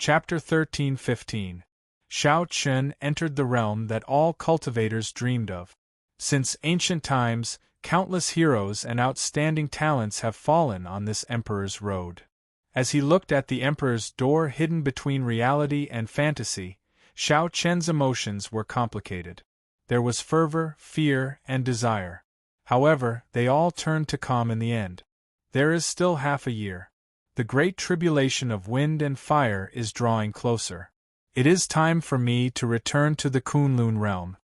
Chapter 13-15. Shao Chun entered the realm that all cultivators dreamed of. Since ancient times, countless heroes and outstanding talents have fallen on this emperor's road. As he looked at the emperor's door hidden between reality and fantasy, Shao Chun's emotions were complicated. There was fervor, fear, and desire. However, they all turned to calm in the end. There is still half a year. The great tribulation of wind and fire is drawing closer. It is time for me to return to the Kunlun realm.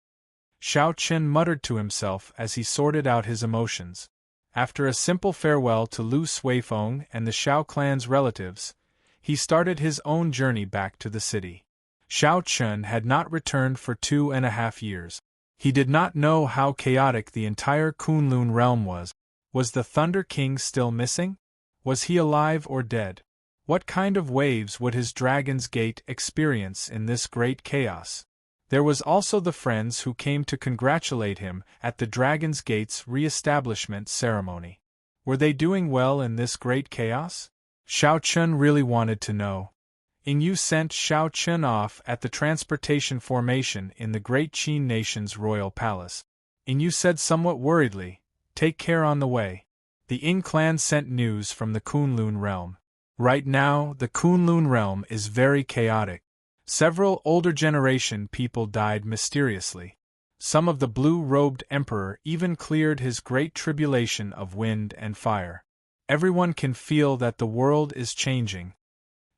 Shao Chun muttered to himself as he sorted out his emotions. After a simple farewell to Lu Suifeng and the Shao clan's relatives, he started his own journey back to the city. Shao Chun had not returned for 2.5 years. He did not know how chaotic the entire Kunlun realm was. Was the Thunder King still missing? Was he alive or dead? What kind of waves would his Dragon's Gate experience in this great chaos? There was also the friends who came to congratulate him at the Dragon's Gate's re-establishment ceremony. Were they doing well in this great chaos? Shao Chun really wanted to know. Yu sent Shao Chun off at the transportation formation in the Great Qin Nation's royal palace. Yu said somewhat worriedly, "Take care on the way." The Yin clan sent news from the Kunlun realm. Right now, the Kunlun realm is very chaotic. Several older generation people died mysteriously. Some of the blue-robed emperor even cleared his great tribulation of wind and fire. Everyone can feel that the world is changing.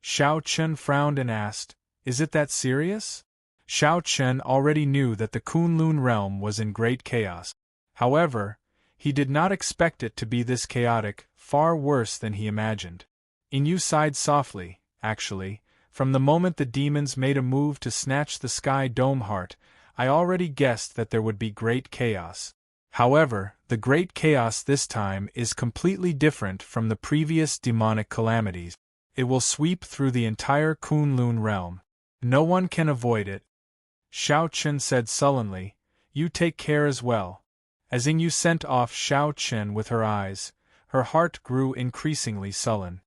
Shao Chun frowned and asked, "Is it that serious?" Shao Chun already knew that the Kunlun realm was in great chaos. However, he did not expect it to be this chaotic, far worse than he imagined. Yu sighed softly. Actually, from the moment the demons made a move to snatch the Sky Dome Heart, I already guessed that there would be great chaos. However, the great chaos this time is completely different from the previous demonic calamities. It will sweep through the entire Kunlun realm. No one can avoid it. Shao Chun said sullenly, "You take care as well." As Yu sent off Shao Chun with her eyes, her heart grew increasingly sullen.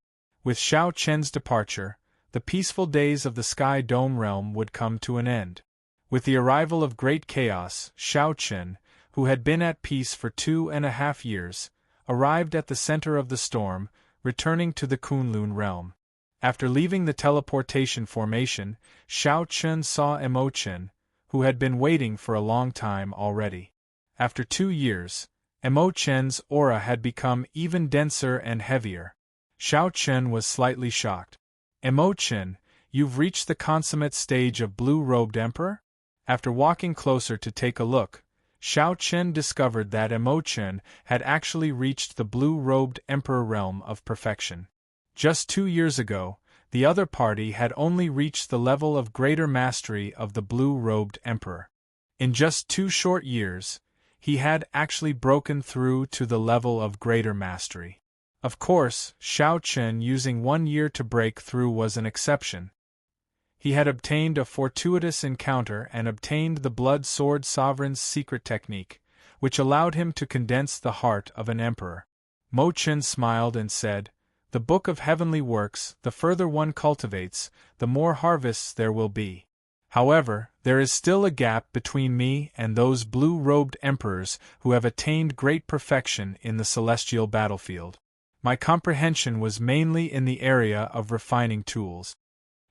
With Shao Chun's departure, the peaceful days of the Sky Dome realm would come to an end. With the arrival of great chaos, Shao Chun, who had been at peace for 2.5 years, arrived at the center of the storm, returning to the Kunlun realm. After leaving the teleportation formation, Shao Chun saw Emochin, who had been waiting for a long time already. After 2 years, Emochin's aura had become even denser and heavier. Shao Chun was slightly shocked. "Emochin, you've reached the consummate stage of blue-robed emperor?" After walking closer to take a look, Shao Chun discovered that Emochin had actually reached the blue-robed emperor realm of perfection. Just 2 years ago, the other party had only reached the level of greater mastery of the blue-robed emperor. In just 2 short years, he had actually broken through to the level of greater mastery. Of course, Shao Chun using 1 year to break through was an exception. He had obtained a fortuitous encounter and obtained the Blood Sword Sovereign's secret technique, which allowed him to condense the heart of an emperor. Mo Chun smiled and said, "The Book of Heavenly Works, the further one cultivates, the more harvests there will be. However, there is still a gap between me and those blue-robed emperors who have attained great perfection in the celestial battlefield. My comprehension was mainly in the area of refining tools."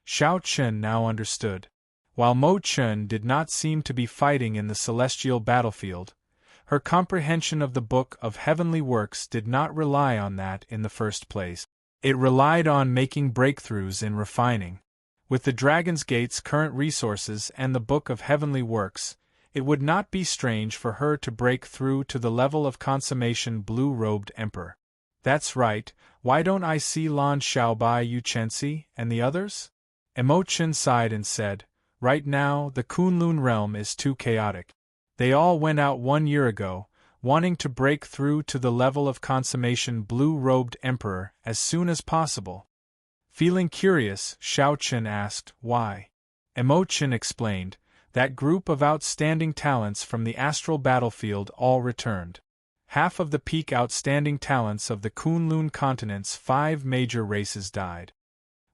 Shao Chun now understood. While Mo Chun did not seem to be fighting in the celestial battlefield, her comprehension of the Book of Heavenly Works did not rely on that in the first place. It relied on making breakthroughs in refining. With the Dragon's Gate's current resources and the Book of Heavenly Works, it would not be strange for her to break through to the level of consummation blue-robed emperor. "That's right, why don't I see Lan Xiaobai Yu Chenxi and the others?" Emochin sighed and said, "Right now, the Kunlun realm is too chaotic. They all went out 1 year ago, wanting to break through to the level of consummation blue-robed emperor as soon as possible." Feeling curious, Shao Chun asked, "Why?" Emochin explained, "That group of outstanding talents from the astral battlefield all returned. Half of the peak outstanding talents of the Kunlun continent's 5 major races died."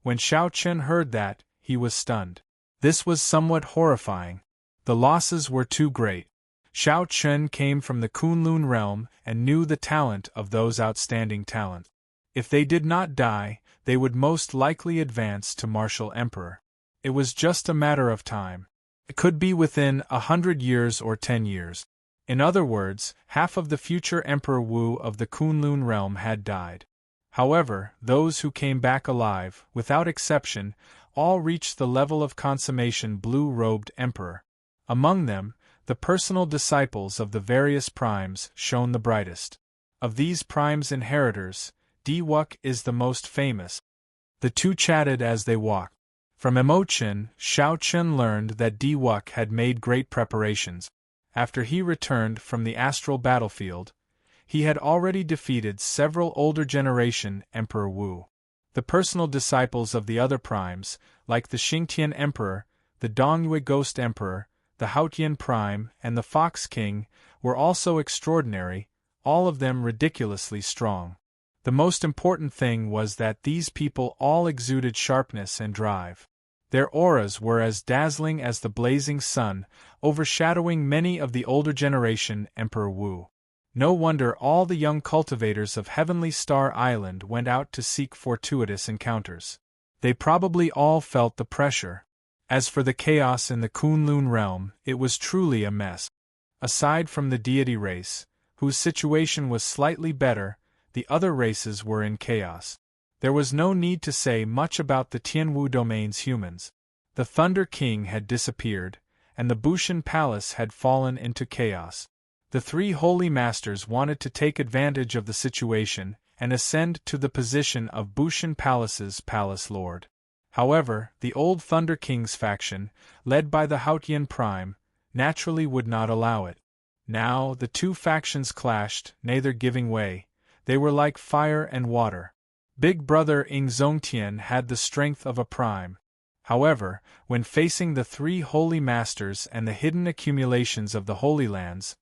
When Shao Chun heard that, he was stunned. This was somewhat horrifying. The losses were too great. Xiao Chen came from the Kunlun realm and knew the talent of those outstanding talents. If they did not die, they would most likely advance to martial emperor. It was just a matter of time. It could be within 100 years or 10 years. In other words, half of the future Emperor Wu of the Kunlun realm had died. However, those who came back alive, without exception, all reached the level of consummation blue-robed emperor. Among them, the personal disciples of the various primes shone the brightest. Of these primes' inheritors, Diwuk is the most famous. The two chatted as they walked. From Emochin, Xiao Chen learned that Diwuk had made great preparations. After he returned from the astral battlefield, he had already defeated several older generation Emperor Wu. The personal disciples of the other primes, like the Xingtian Emperor, the Dongyue Ghost Emperor, the Haotian Prime, and the Fox King, were also extraordinary, all of them ridiculously strong. The most important thing was that these people all exuded sharpness and drive. Their auras were as dazzling as the blazing sun, overshadowing many of the older generation Emperor Wu. No wonder all the young cultivators of Heavenly Star Island went out to seek fortuitous encounters. They probably all felt the pressure. As for the chaos in the Kunlun realm, it was truly a mess. Aside from the deity race, whose situation was slightly better, the other races were in chaos. There was no need to say much about the Tianwu domain's humans. The Thunder King had disappeared, and the Bushan Palace had fallen into chaos. The three holy masters wanted to take advantage of the situation and ascend to the position of Bushan Palace's palace lord. However, the old Thunder King's faction, led by the Haotian Prime, naturally would not allow it. Now the two factions clashed, neither giving way. They were like fire and water. Big brother Ing Zongtian had the strength of a prime. However, when facing the three holy masters and the hidden accumulations of the Holy Lands,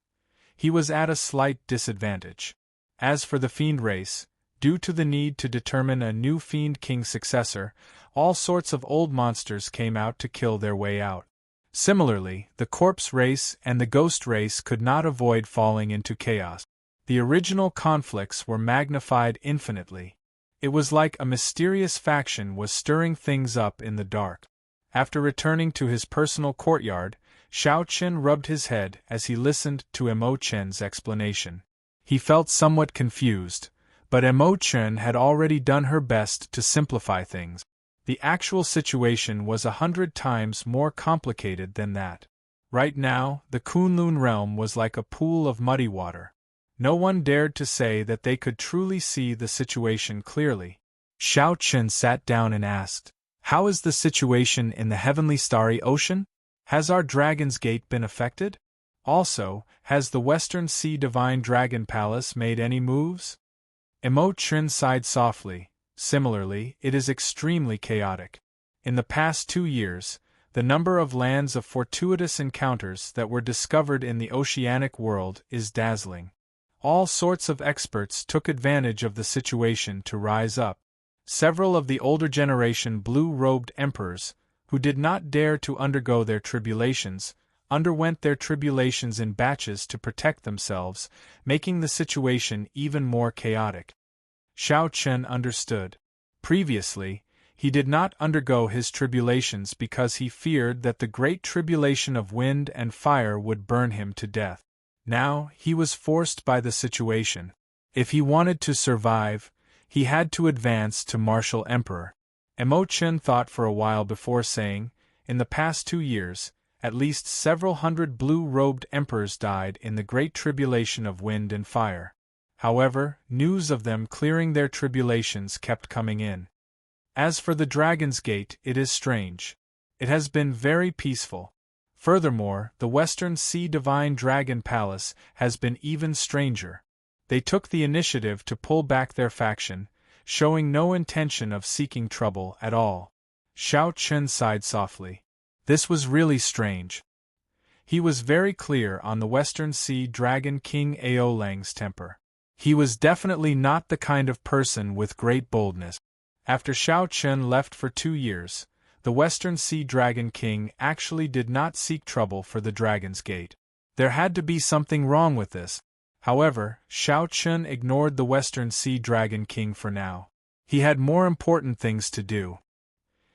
he was at a slight disadvantage. As for the Fiend race, due to the need to determine a new Fiend King successor, all sorts of old monsters came out to kill their way out. Similarly, the Corpse race and the Ghost race could not avoid falling into chaos. The original conflicts were magnified infinitely. It was like a mysterious faction was stirring things up in the dark. After returning to his personal courtyard, Xiao Chen rubbed his head as he listened to Emo Chen's explanation. He felt somewhat confused, but Emo Chen had already done her best to simplify things. The actual situation was 100 times more complicated than that. Right now, the Kunlun realm was like a pool of muddy water. No one dared to say that they could truly see the situation clearly. Xiao Chen sat down and asked, "How is the situation in the heavenly starry ocean? Has our Dragon's Gate been affected? Also, has the Western Sea Divine Dragon Palace made any moves?" Emo Chen sighed softly. Similarly, it is extremely chaotic. In the past 2 years, the number of lands of fortuitous encounters that were discovered in the oceanic world is dazzling. All sorts of experts took advantage of the situation to rise up. Several of the older generation blue-robed emperors, who did not dare to undergo their tribulations, underwent their tribulations in batches to protect themselves, making the situation even more chaotic. Xiao Chen understood. Previously, he did not undergo his tribulations because he feared that the great tribulation of wind and fire would burn him to death. Now, he was forced by the situation. If he wanted to survive, he had to advance to martial emperor. Emo Chen thought for a while before saying, "In the past 2 years, at least several hundred blue-robed emperors died in the great tribulation of wind and fire." However, news of them clearing their tribulations kept coming in. As for the Dragon's Gate, it is strange. It has been very peaceful. Furthermore, the Western Sea Divine Dragon Palace has been even stranger. They took the initiative to pull back their faction, showing no intention of seeking trouble at all. Xiao Chen sighed softly. This was really strange. He was very clear on the Western Sea Dragon King Aolang's temper. He was definitely not the kind of person with great boldness. After Xiao Chen left for 2 years, The Western Sea Dragon King actually did not seek trouble for the Dragon's Gate. There had to be something wrong with this. However, Shao Chun ignored the Western Sea Dragon King for now. He had more important things to do.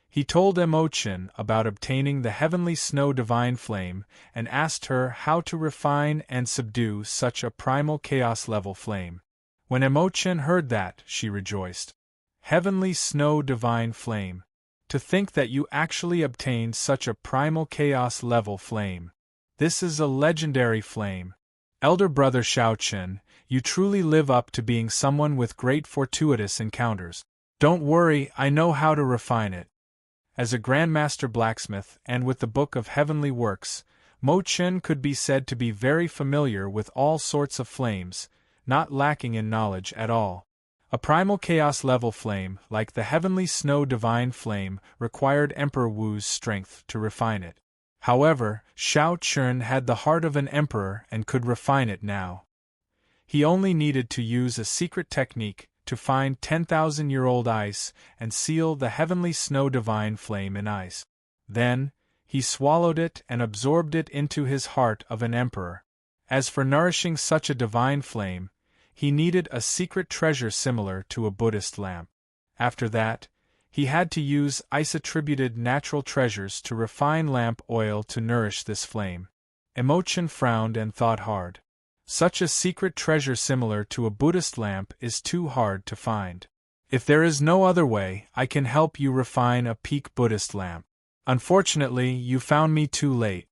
He told Imochen about obtaining the heavenly snow divine flame and asked her how to refine and subdue such a primal chaos-level flame. When Imochen heard that, she rejoiced. Heavenly snow divine flame. To think that you actually obtained such a primal chaos-level flame. This is a legendary flame. Elder brother Shao Chun, you truly live up to being someone with great fortuitous encounters. Don't worry, I know how to refine it. As a Grandmaster Blacksmith and with the Book of Heavenly Works, Mo Chen could be said to be very familiar with all sorts of flames, not lacking in knowledge at all. A primal chaos-level flame, like the heavenly snow divine flame, required Emperor Wu's strength to refine it. However, Shao Chun had the heart of an emperor and could refine it now. He only needed to use a secret technique to find 10,000-year-old ice and seal the heavenly snow divine flame in ice. Then, he swallowed it and absorbed it into his heart of an emperor. As for nourishing such a divine flame, he needed a secret treasure similar to a Buddhist lamp. After that, he had to use ice-attributed natural treasures to refine lamp oil to nourish this flame. Imochen frowned and thought hard. Such a secret treasure similar to a Buddhist lamp is too hard to find. If there is no other way, I can help you refine a peak Buddhist lamp. Unfortunately, you found me too late.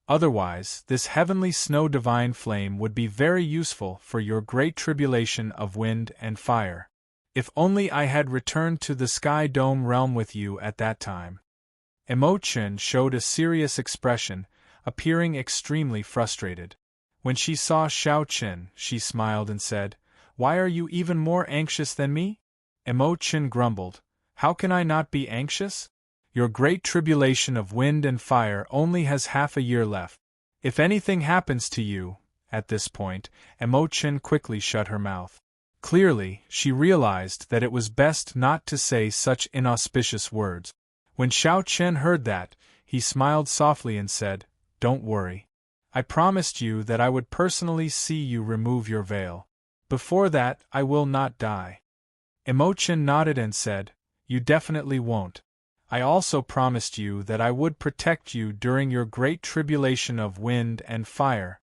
Otherwise, this heavenly snow divine flame would be very useful for your great tribulation of wind and fire. If only I had returned to the Sky Dome realm with you at that time. Imochen showed a serious expression, appearing extremely frustrated. When she saw Shao Chun, she smiled and said, "Why are you even more anxious than me?" Imochen grumbled, "How can I not be anxious? Your great tribulation of wind and fire only has half a year left. If anything happens to you," at this point, Imochen quickly shut her mouth. Clearly, she realized that it was best not to say such inauspicious words. When Shao Chun heard that, he smiled softly and said, "Don't worry. I promised you that I would personally see you remove your veil. Before that, I will not die." Imochen nodded and said, "You definitely won't. I also promised you that I would protect you during your great tribulation of wind and fire.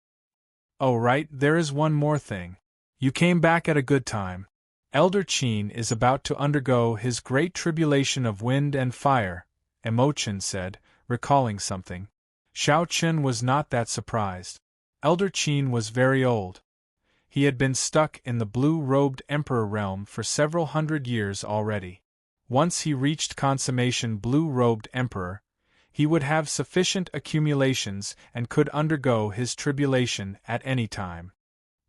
Oh right, there is one more thing. You came back at a good time. Elder Qin is about to undergo his great tribulation of wind and fire," Imochen said, recalling something. Shao Chun was not that surprised. Elder Qin was very old. He had been stuck in the blue-robed emperor realm for several hundred years already. Once he reached consummation blue-robed emperor, he would have sufficient accumulations and could undergo his tribulation at any time.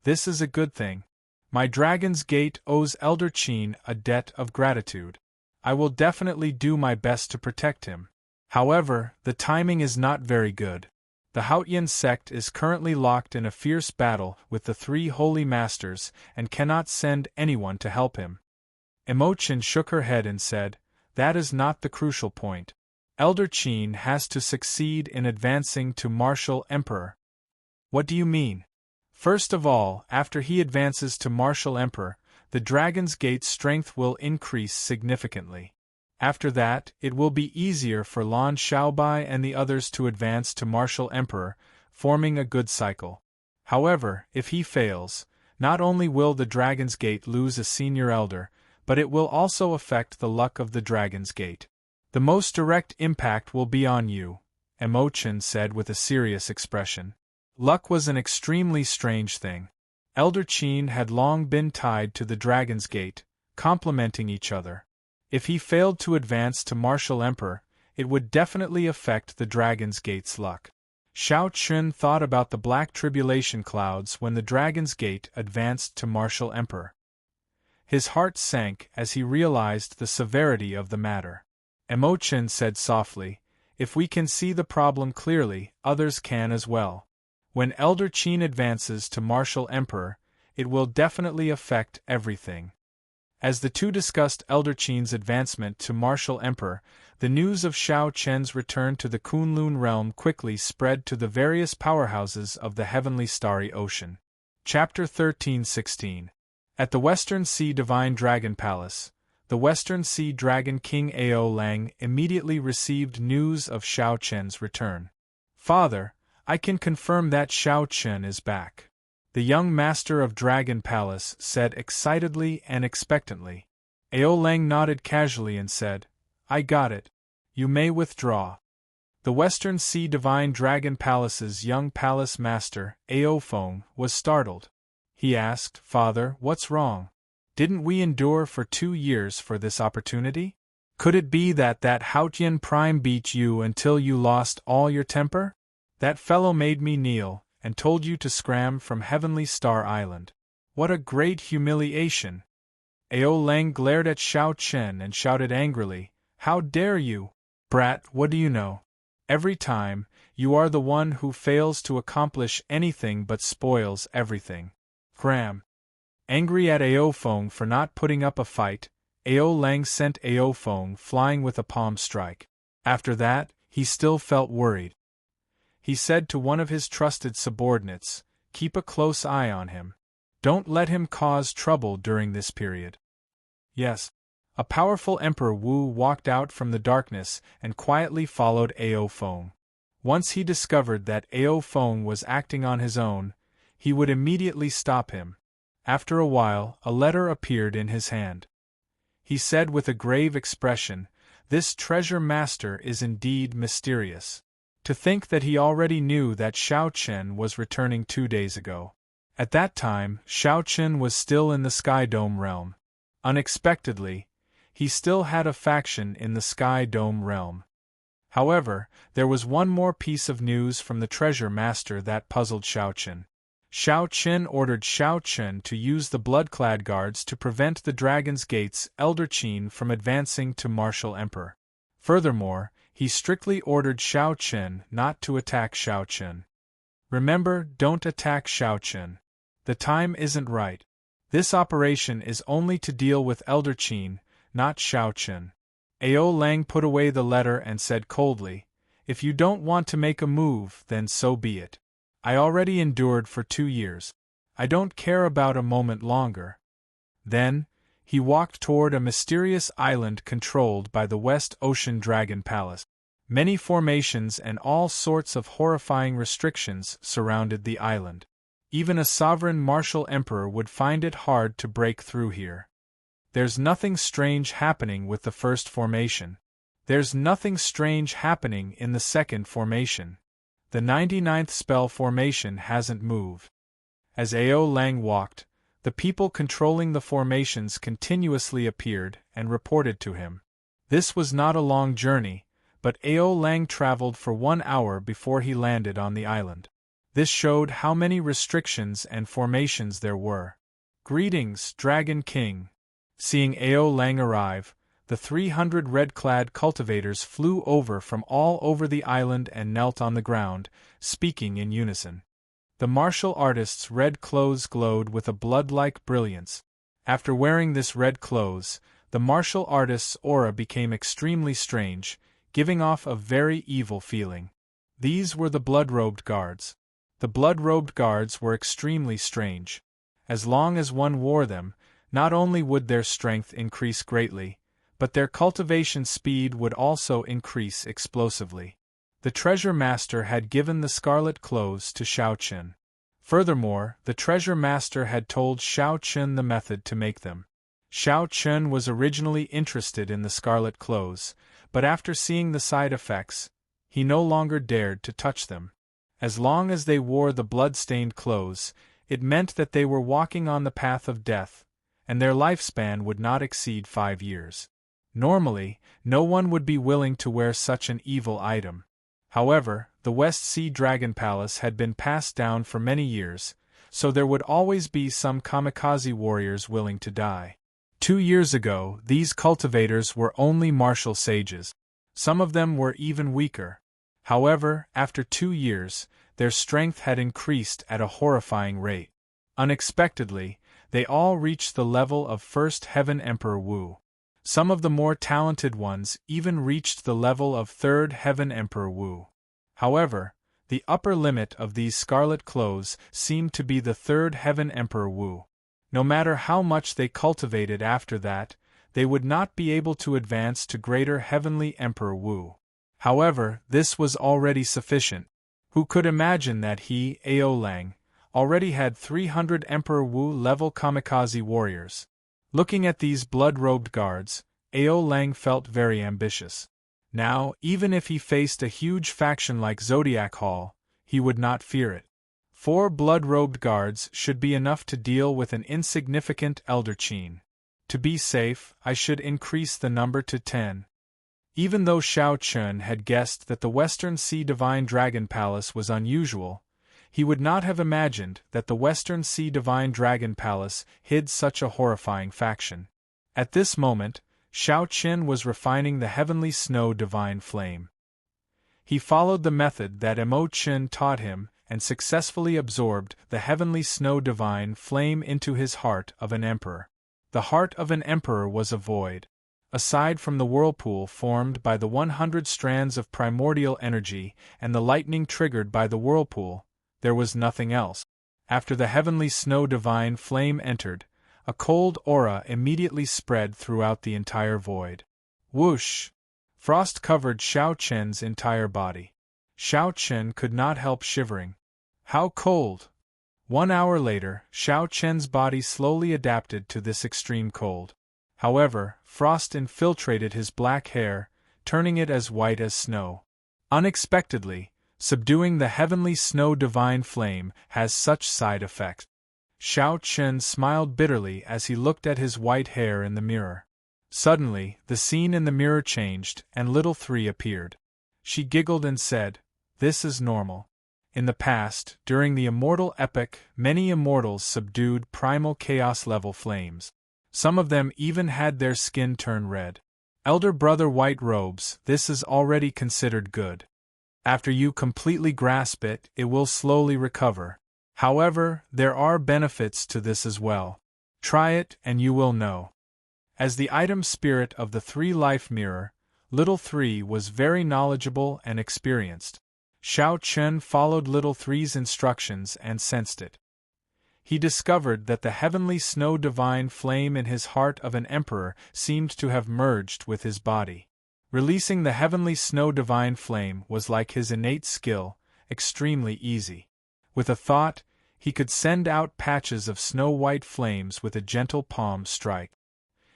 This is a good thing. My Dragon's Gate owes Elder Qin a debt of gratitude. I will definitely do my best to protect him. However, the timing is not very good. The Haotian sect is currently locked in a fierce battle with the three holy masters and cannot send anyone to help him. Imochen shook her head and said, "That is not the crucial point. Elder Qin has to succeed in advancing to martial emperor." "What do you mean?" "First of all, after he advances to martial emperor, the Dragon's Gate's strength will increase significantly. After that, it will be easier for Lan Xiaobai and the others to advance to martial emperor, forming a good cycle. However, if he fails, not only will the Dragon's Gate lose a senior elder, but it will also affect the luck of the Dragon's Gate. The most direct impact will be on you," Imochen said with a serious expression. Luck was an extremely strange thing. Elder Qin had long been tied to the Dragon's Gate, complementing each other. If he failed to advance to martial emperor, it would definitely affect the Dragon's Gate's luck. Shao Chun thought about the black tribulation clouds when the Dragon's Gate advanced to martial emperor. His heart sank as he realized the severity of the matter. Imochen said softly, "If we can see the problem clearly, others can as well. When Elder Qin advances to martial emperor, it will definitely affect everything." As the two discussed Elder Qin's advancement to martial emperor, the news of Xiao Chen's return to the Kunlun realm quickly spread to the various powerhouses of the heavenly starry ocean. Chapter 13:16. At the Western Sea Divine Dragon Palace, the Western Sea Dragon King Ao Lang immediately received news of Xiao Chen's return. "Father, I can confirm that Xiao Chen is back," the young master of Dragon Palace said excitedly and expectantly. Ao Lang nodded casually and said, "I got it. You may withdraw." The Western Sea Divine Dragon Palace's young palace master, Ao Feng, was startled. He asked, "Father, what's wrong? Didn't we endure for 2 years for this opportunity? Could it be that Haotian Prime beat you until you lost all your temper? That fellow made me kneel, and told you to scram from Heavenly Star Island. What a great humiliation!" Ao Lang glared at Xiao Chen and shouted angrily, "How dare you? Brat, what do you know? Every time, you are the one who fails to accomplish anything but spoils everything." Cram. Angry at Ao Feng for not putting up a fight, Ao Lang sent Ao Feng flying with a palm strike. After that, he still felt worried. He said to one of his trusted subordinates, "Keep a close eye on him. Don't let him cause trouble during this period." Yes. A powerful Emperor Wu walked out from the darkness and quietly followed Ao Feng. Once he discovered that Ao Feng was acting on his own, he would immediately stop him. After a while, a letter appeared in his hand. He said with a grave expression, "This treasure master is indeed mysterious. To think that he already knew that Xiao Chen was returning 2 days ago." At that time, Xiao Chen was still in the Sky Dome realm. Unexpectedly, he still had a faction in the Sky Dome realm. However, there was one more piece of news from the treasure master that puzzled Xiao Chen. Xiao Chen ordered Xiao Chen to use the blood-clad guards to prevent the Dragon's Gate's Elder Qin from advancing to martial emperor. Furthermore, he strictly ordered Xiao Chen not to attack Xiao Chen. "Remember, don't attack Xiao Chen. The time isn't right. This operation is only to deal with Elder Qin, not Xiao Chen." Ao Lang put away the letter and said coldly, "If you don't want to make a move, then so be it. I already endured for 2 years. I don't care about a moment longer." Then, he walked toward a mysterious island controlled by the West Ocean Dragon Palace. Many formations and all sorts of horrifying restrictions surrounded the island. Even a sovereign martial emperor would find it hard to break through here. There's nothing strange happening with the first formation. There's nothing strange happening in the second formation. The 99th spell formation hasn't moved. As Ao Lang walked, the people controlling the formations continuously appeared and reported to him. This was not a long journey, but Ao Lang traveled for 1 hour before he landed on the island. This showed how many restrictions and formations there were. "Greetings, Dragon King." Seeing Ao Lang arrive, the 300 red-clad cultivators flew over from all over the island and knelt on the ground, speaking in unison. The martial artist's red clothes glowed with a blood-like brilliance. After wearing this red clothes, the martial artist's aura became extremely strange, giving off a very evil feeling. These were the blood-robed guards. The blood-robed guards were extremely strange. As long as one wore them, not only would their strength increase greatly, but their cultivation speed would also increase explosively. The treasure master had given the scarlet clothes to Xiao Chen. Furthermore, the treasure master had told Xiao Chen the method to make them. Xiao Chen was originally interested in the scarlet clothes, but after seeing the side effects, he no longer dared to touch them. As long as they wore the blood-stained clothes, it meant that they were walking on the path of death, and their lifespan would not exceed 5 years. Normally, no one would be willing to wear such an evil item. However, the West Sea Dragon Palace had been passed down for many years, so there would always be some kamikaze warriors willing to die. 2 years ago, these cultivators were only martial sages. Some of them were even weaker. However, after 2 years, their strength had increased at a horrifying rate. Unexpectedly, They all reached the level of First Heaven Emperor Wu. Some of the more talented ones even reached the level of Third Heaven Emperor Wu. However, the upper limit of these scarlet clothes seemed to be the Third Heaven Emperor Wu. No matter how much they cultivated after that, they would not be able to advance to Greater Heavenly Emperor Wu. However, this was already sufficient. Who could imagine that he, Ao Lang, already had 300 Emperor Wu-level kamikaze warriors? Looking at these blood-robed guards, Ao Lang felt very ambitious. Now, even if he faced a huge faction like Zodiac Hall, he would not fear it. 4 blood-robed guards should be enough to deal with an insignificant Elder Qin. To be safe, I should increase the number to 10. Even though Shao Chun had guessed that the Western Sea Divine Dragon Palace was unusual, he would not have imagined that the Western Sea Divine Dragon Palace hid such a horrifying faction. At this moment, Shao Qin was refining the Heavenly Snow Divine Flame. He followed the method that Emo Qin taught him and successfully absorbed the Heavenly Snow Divine Flame into his heart of an emperor. The heart of an emperor was a void. Aside from the whirlpool formed by the 100 strands of primordial energy and the lightning triggered by the whirlpool, there was nothing else. After the Heavenly Snow Divine Flame entered, a cold aura immediately spread throughout the entire void. Whoosh! Frost covered Shao Chen's entire body. Shao Chen could not help shivering. How cold! 1 hour later, Shao Chen's body slowly adapted to this extreme cold. However, frost infiltrated his black hair, turning it as white as snow. Unexpectedly, subduing the Heavenly Snow Divine Flame has such side effects. Shao Chen smiled bitterly as he looked at his white hair in the mirror. Suddenly, the scene in the mirror changed and Little Three appeared. She giggled and said, "This is normal." In the past, during the Immortal epic, many immortals subdued primal chaos-level flames. Some of them even had their skin turn red. Elder Brother White Robes, this is already considered good. After you completely grasp it, it will slowly recover. However, there are benefits to this as well. Try it and you will know. As the item spirit of the Three-Life Mirror, Little Three was very knowledgeable and experienced. Shao Chen followed Little Three's instructions and sensed it. He discovered that the Heavenly Snow Divine Flame in his heart of an emperor seemed to have merged with his body. Releasing the Heavenly Snow Divine Flame was like his innate skill, extremely easy. With a thought, he could send out patches of snow-white flames with a gentle palm strike.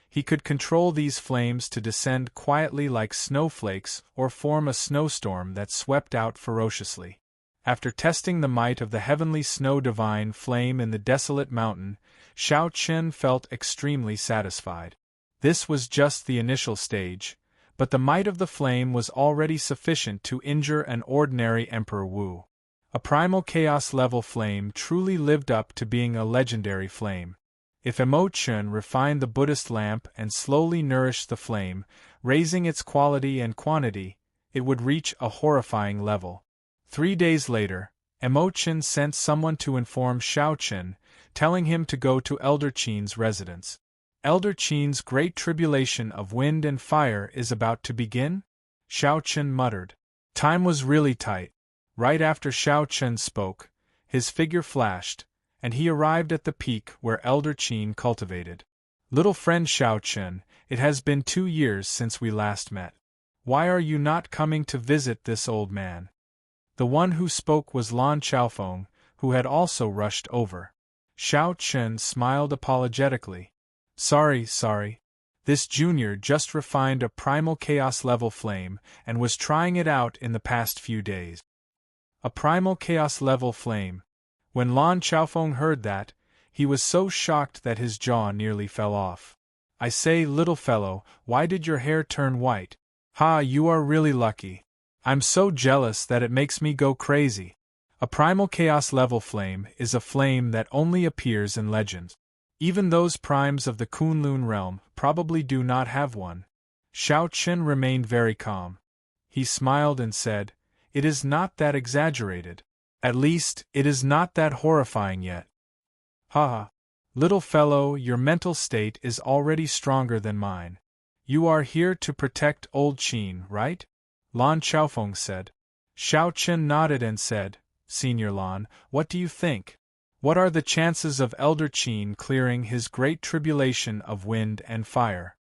He could control these flames to descend quietly like snowflakes or form a snowstorm that swept out ferociously. After testing the might of the Heavenly Snow Divine Flame in the desolate mountain, Shao Chen felt extremely satisfied. This was just the initial stage, but the might of the flame was already sufficient to injure an ordinary Emperor Wu. A primal chaos-level flame truly lived up to being a legendary flame. If Emo Chun refined the Buddhist lamp and slowly nourished the flame, raising its quality and quantity, it would reach a horrifying level. 3 days later, Emo Chun sent someone to inform Shao Chen, telling him to go to Elder Qin's residence. Elder Qin's great tribulation of wind and fire is about to begin? Shao Chen muttered. Time was really tight. Right after Shao Chen spoke, his figure flashed, and he arrived at the peak where Elder Qin cultivated. Little friend Shao Chen, it has been 2 years since we last met. Why are you not coming to visit this old man? The one who spoke was Lan Chaofeng, who had also rushed over. Shao Chen smiled apologetically. Sorry. This junior just refined a primal chaos-level flame and was trying it out in the past few days. A primal chaos-level flame. When Lan Chaofeng heard that, he was so shocked that his jaw nearly fell off. I say, little fellow, why did your hair turn white? Ha, you are really lucky. I'm so jealous that it makes me go crazy. A primal chaos-level flame is a flame that only appears in legends. Even those primes of the Kunlun realm probably do not have one. Shao Chen remained very calm. He smiled and said, It is not that exaggerated. At least, it is not that horrifying yet. Ha ha. Little fellow, your mental state is already stronger than mine. You are here to protect old Qin, right? Lan Xiaofeng said. Xiao Qin nodded and said, Senior Lan, what do you think? What are the chances of Elder Qin clearing his great tribulation of wind and fire?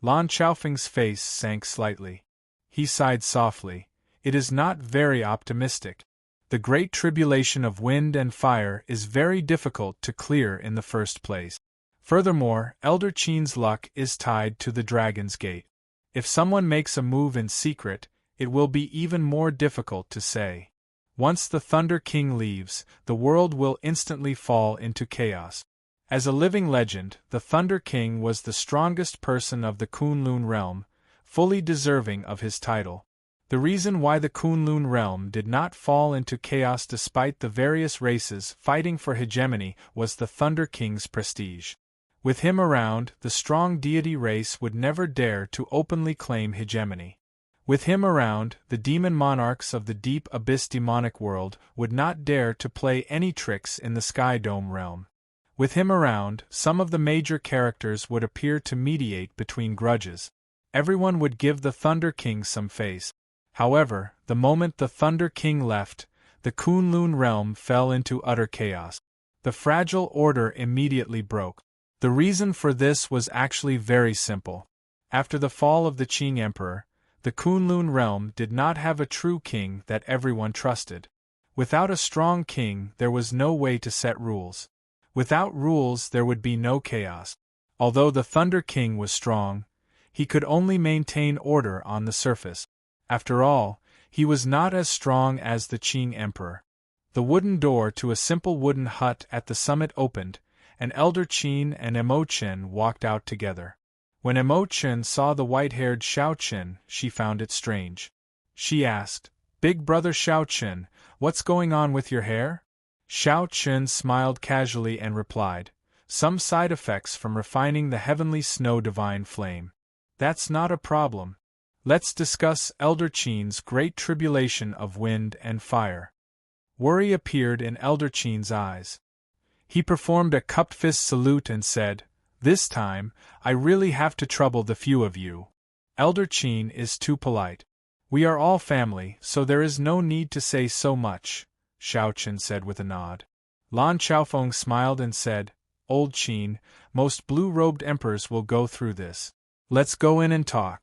Lan Xiaofeng's face sank slightly. He sighed softly. It is not very optimistic. The great tribulation of wind and fire is very difficult to clear in the first place. Furthermore, Elder Qin's luck is tied to the Dragon's Gate. If someone makes a move in secret, it will be even more difficult to say. Once the Thunder King leaves, the world will instantly fall into chaos. As a living legend, the Thunder King was the strongest person of the Kunlun realm, fully deserving of his title. The reason why the Kunlun realm did not fall into chaos despite the various races fighting for hegemony was the Thunder King's prestige. With him around, the strong deity race would never dare to openly claim hegemony. With him around, the demon monarchs of the deep abyss demonic world would not dare to play any tricks in the Sky Dome realm. With him around, some of the major characters would appear to mediate between grudges. Everyone would give the Thunder King some face. However, the moment the Thunder King left, the Kunlun realm fell into utter chaos. The fragile order immediately broke. The reason for this was actually very simple. After the fall of the Qing Emperor, the Kunlun realm did not have a true king that everyone trusted. Without a strong king, there was no way to set rules. Without rules, there would be no chaos. Although the Thunder King was strong, he could only maintain order on the surface. After all, he was not as strong as the Qing Emperor. The wooden door to a simple wooden hut at the summit opened, and Elder Qin and Imochen walked out together. When Imochen saw the white-haired Xiao Qin, she found it strange. She asked, Big brother Xiao Qin, what's going on with your hair? Xiao Qin smiled casually and replied, Some side effects from refining the heavenly snow divine flame. That's not a problem. Let's discuss Elder Qin's great tribulation of wind and fire. Worry appeared in Elder Qin's eyes. He performed a cupped fist salute and said, This time, I really have to trouble the few of you. Elder Qin is too polite. We are all family, so there is no need to say so much, Xiao Qin said with a nod. Lan Xiaofeng smiled and said, Old Qin, most blue-robed emperors will go through this. Let's go in and talk.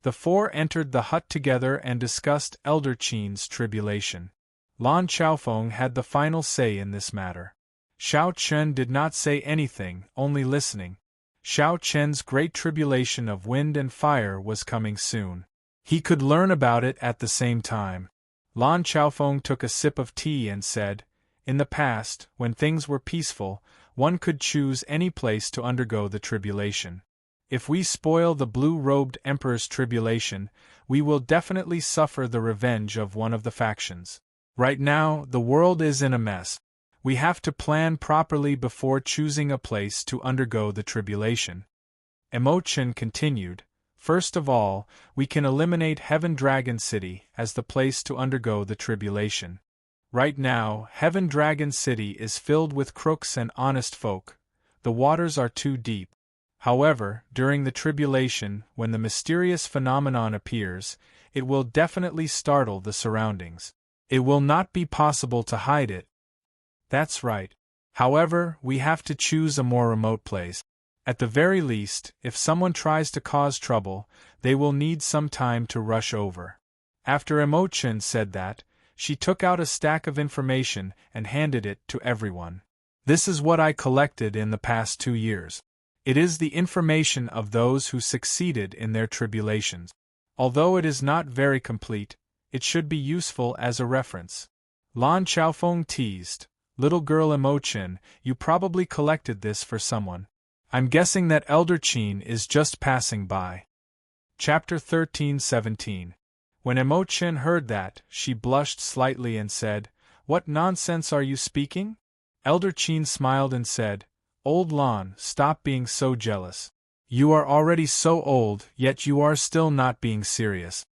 The four entered the hut together and discussed Elder Qin's tribulation. Lan Xiaofeng had the final say in this matter. Xiao Chen did not say anything, only listening. Xiao Chen's great tribulation of wind and fire was coming soon. He could learn about it at the same time. Lan Xiaofeng took a sip of tea and said, In the past, when things were peaceful, one could choose any place to undergo the tribulation. If we spoil the blue-robed emperor's tribulation, we will definitely suffer the revenge of one of the factions. Right now, the world is in a mess. We have to plan properly before choosing a place to undergo the tribulation. Imochen continued, First of all, we can eliminate Heaven Dragon City as the place to undergo the tribulation. Right now, Heaven Dragon City is filled with crooks and honest folk. The waters are too deep. However, during the tribulation, when the mysterious phenomenon appears, it will definitely startle the surroundings. It will not be possible to hide it. That's right. However, we have to choose a more remote place. At the very least, if someone tries to cause trouble, they will need some time to rush over. After Imochen said that, she took out a stack of information and handed it to everyone. This is what I collected in the past 2 years. It is the information of those who succeeded in their tribulations. Although it is not very complete, it should be useful as a reference. Lan Xiaofeng teased, Little girl Imochen, you probably collected this for someone. I'm guessing that Elder Qin is just passing by. Chapter 13:17. When Imochen heard that, she blushed slightly and said, What nonsense are you speaking? Elder Qin smiled and said, Old Lan, stop being so jealous. You are already so old, yet you are still not being serious.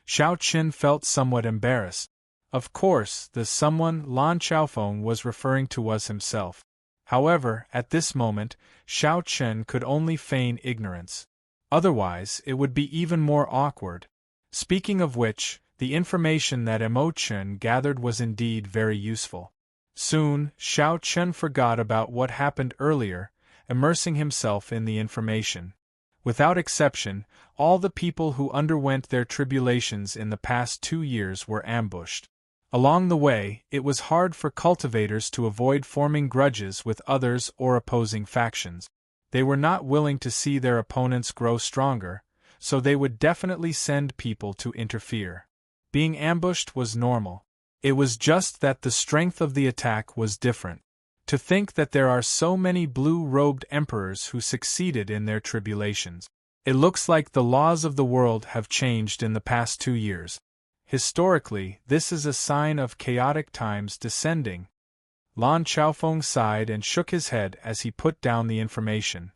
Xiao Qin felt somewhat embarrassed. Of course, the someone Lan Xiaofeng was referring to was himself. However, at this moment, Xiao Chen could only feign ignorance. Otherwise, it would be even more awkward. Speaking of which, the information that Mo Chen gathered was indeed very useful. Soon, Xiao Chen forgot about what happened earlier, immersing himself in the information. Without exception, all the people who underwent their tribulations in the past 2 years were ambushed. Along the way, it was hard for cultivators to avoid forming grudges with others or opposing factions. They were not willing to see their opponents grow stronger, so they would definitely send people to interfere. Being ambushed was normal. It was just that the strength of the attack was different. To think that there are so many blue-robed emperors who succeeded in their tribulations. It looks like the laws of the world have changed in the past 2 years. Historically, this is a sign of chaotic times descending. Lan Xiaofeng sighed and shook his head as he put down the information.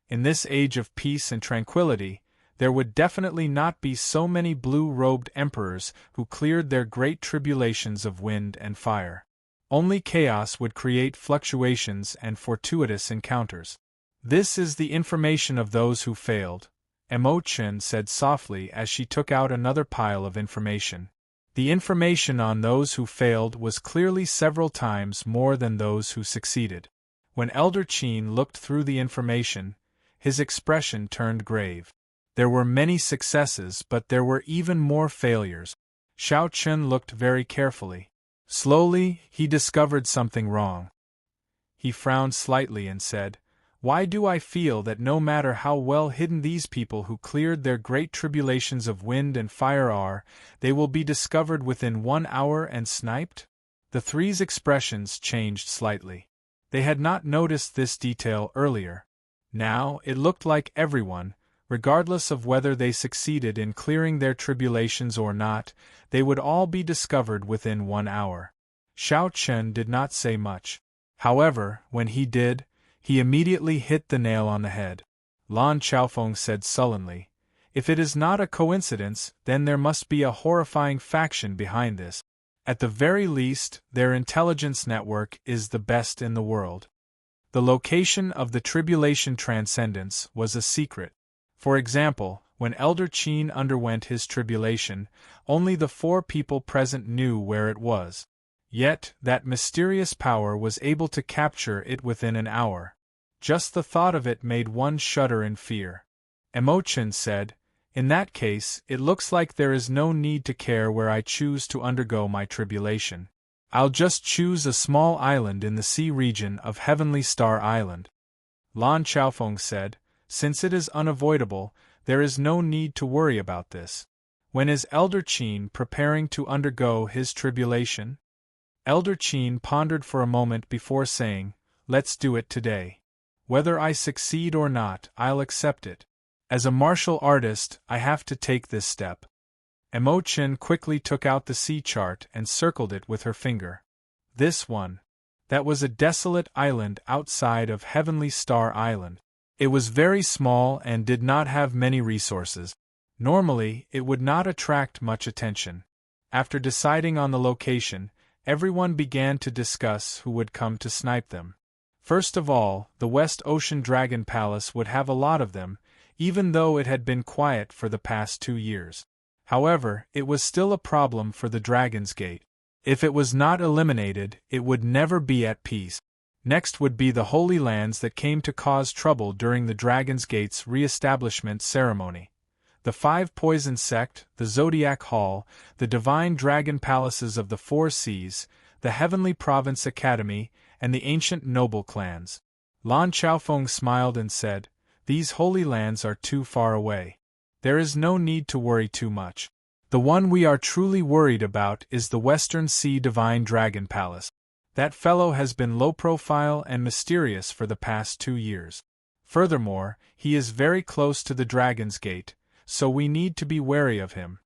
In this age of peace and tranquility, there would definitely not be so many blue-robed emperors who cleared their great tribulations of wind and fire. Only chaos would create fluctuations and fortuitous encounters. This is the information of those who failed, Mo Chen said softly as she took out another pile of information. The information on those who failed was clearly several times more than those who succeeded. When Elder Qin looked through the information, his expression turned grave. There were many successes, but there were even more failures. Xiao Chen looked very carefully. Slowly, he discovered something wrong. He frowned slightly and said, "Why do I feel that no matter how well hidden these people who cleared their great tribulations of wind and fire are, they will be discovered within 1 hour and sniped?" The three's expressions changed slightly. They had not noticed this detail earlier. Now, it looked like everyone, regardless of whether they succeeded in clearing their tribulations or not, they would all be discovered within 1 hour. Xiao Chen did not say much. However, when he did, he immediately hit the nail on the head. Lan Xiaofeng said sullenly, "If it is not a coincidence, then there must be a horrifying faction behind this. At the very least, their intelligence network is the best in the world." The location of the tribulation transcendence was a secret. For example, when Elder Qin underwent his tribulation, only the 4 people present knew where it was. Yet, that mysterious power was able to capture it within an hour. Just the thought of it made one shudder in fear. Mo Chen said, "In that case, it looks like there is no need to care where I choose to undergo my tribulation. I'll just choose a small island in the sea region of Heavenly Star Island." Lan Xiaofeng said, "Since it is unavoidable, there is no need to worry about this. When is Elder Qin preparing to undergo his tribulation?" Elder Qin pondered for a moment before saying, "Let's do it today. Whether I succeed or not, I'll accept it. As a martial artist, I have to take this step." Mo Chen quickly took out the sea chart and circled it with her finger. This one. That was a desolate island outside of Heavenly Star Island. It was very small and did not have many resources. Normally, it would not attract much attention. After deciding on the location, everyone began to discuss who would come to snipe them. First of all, the West Ocean Dragon Palace would have a lot of them, even though it had been quiet for the past 2 years. However, it was still a problem for the Dragon's Gate. If it was not eliminated, it would never be at peace. Next would be the Holy Lands that came to cause trouble during the Dragon's Gate's re-establishment ceremony. The 5 Poison Sect, the Zodiac Hall, the Divine Dragon Palaces of the 4 Seas, the Heavenly Province Academy, and the ancient noble clans. Lan Xiaofeng smiled and said, "These Holy Lands are too far away. There is no need to worry too much. The one we are truly worried about is the Western Sea Divine Dragon Palace. That fellow has been low-profile and mysterious for the past 2 years. Furthermore, he is very close to the Dragon's Gate, so we need to be wary of him."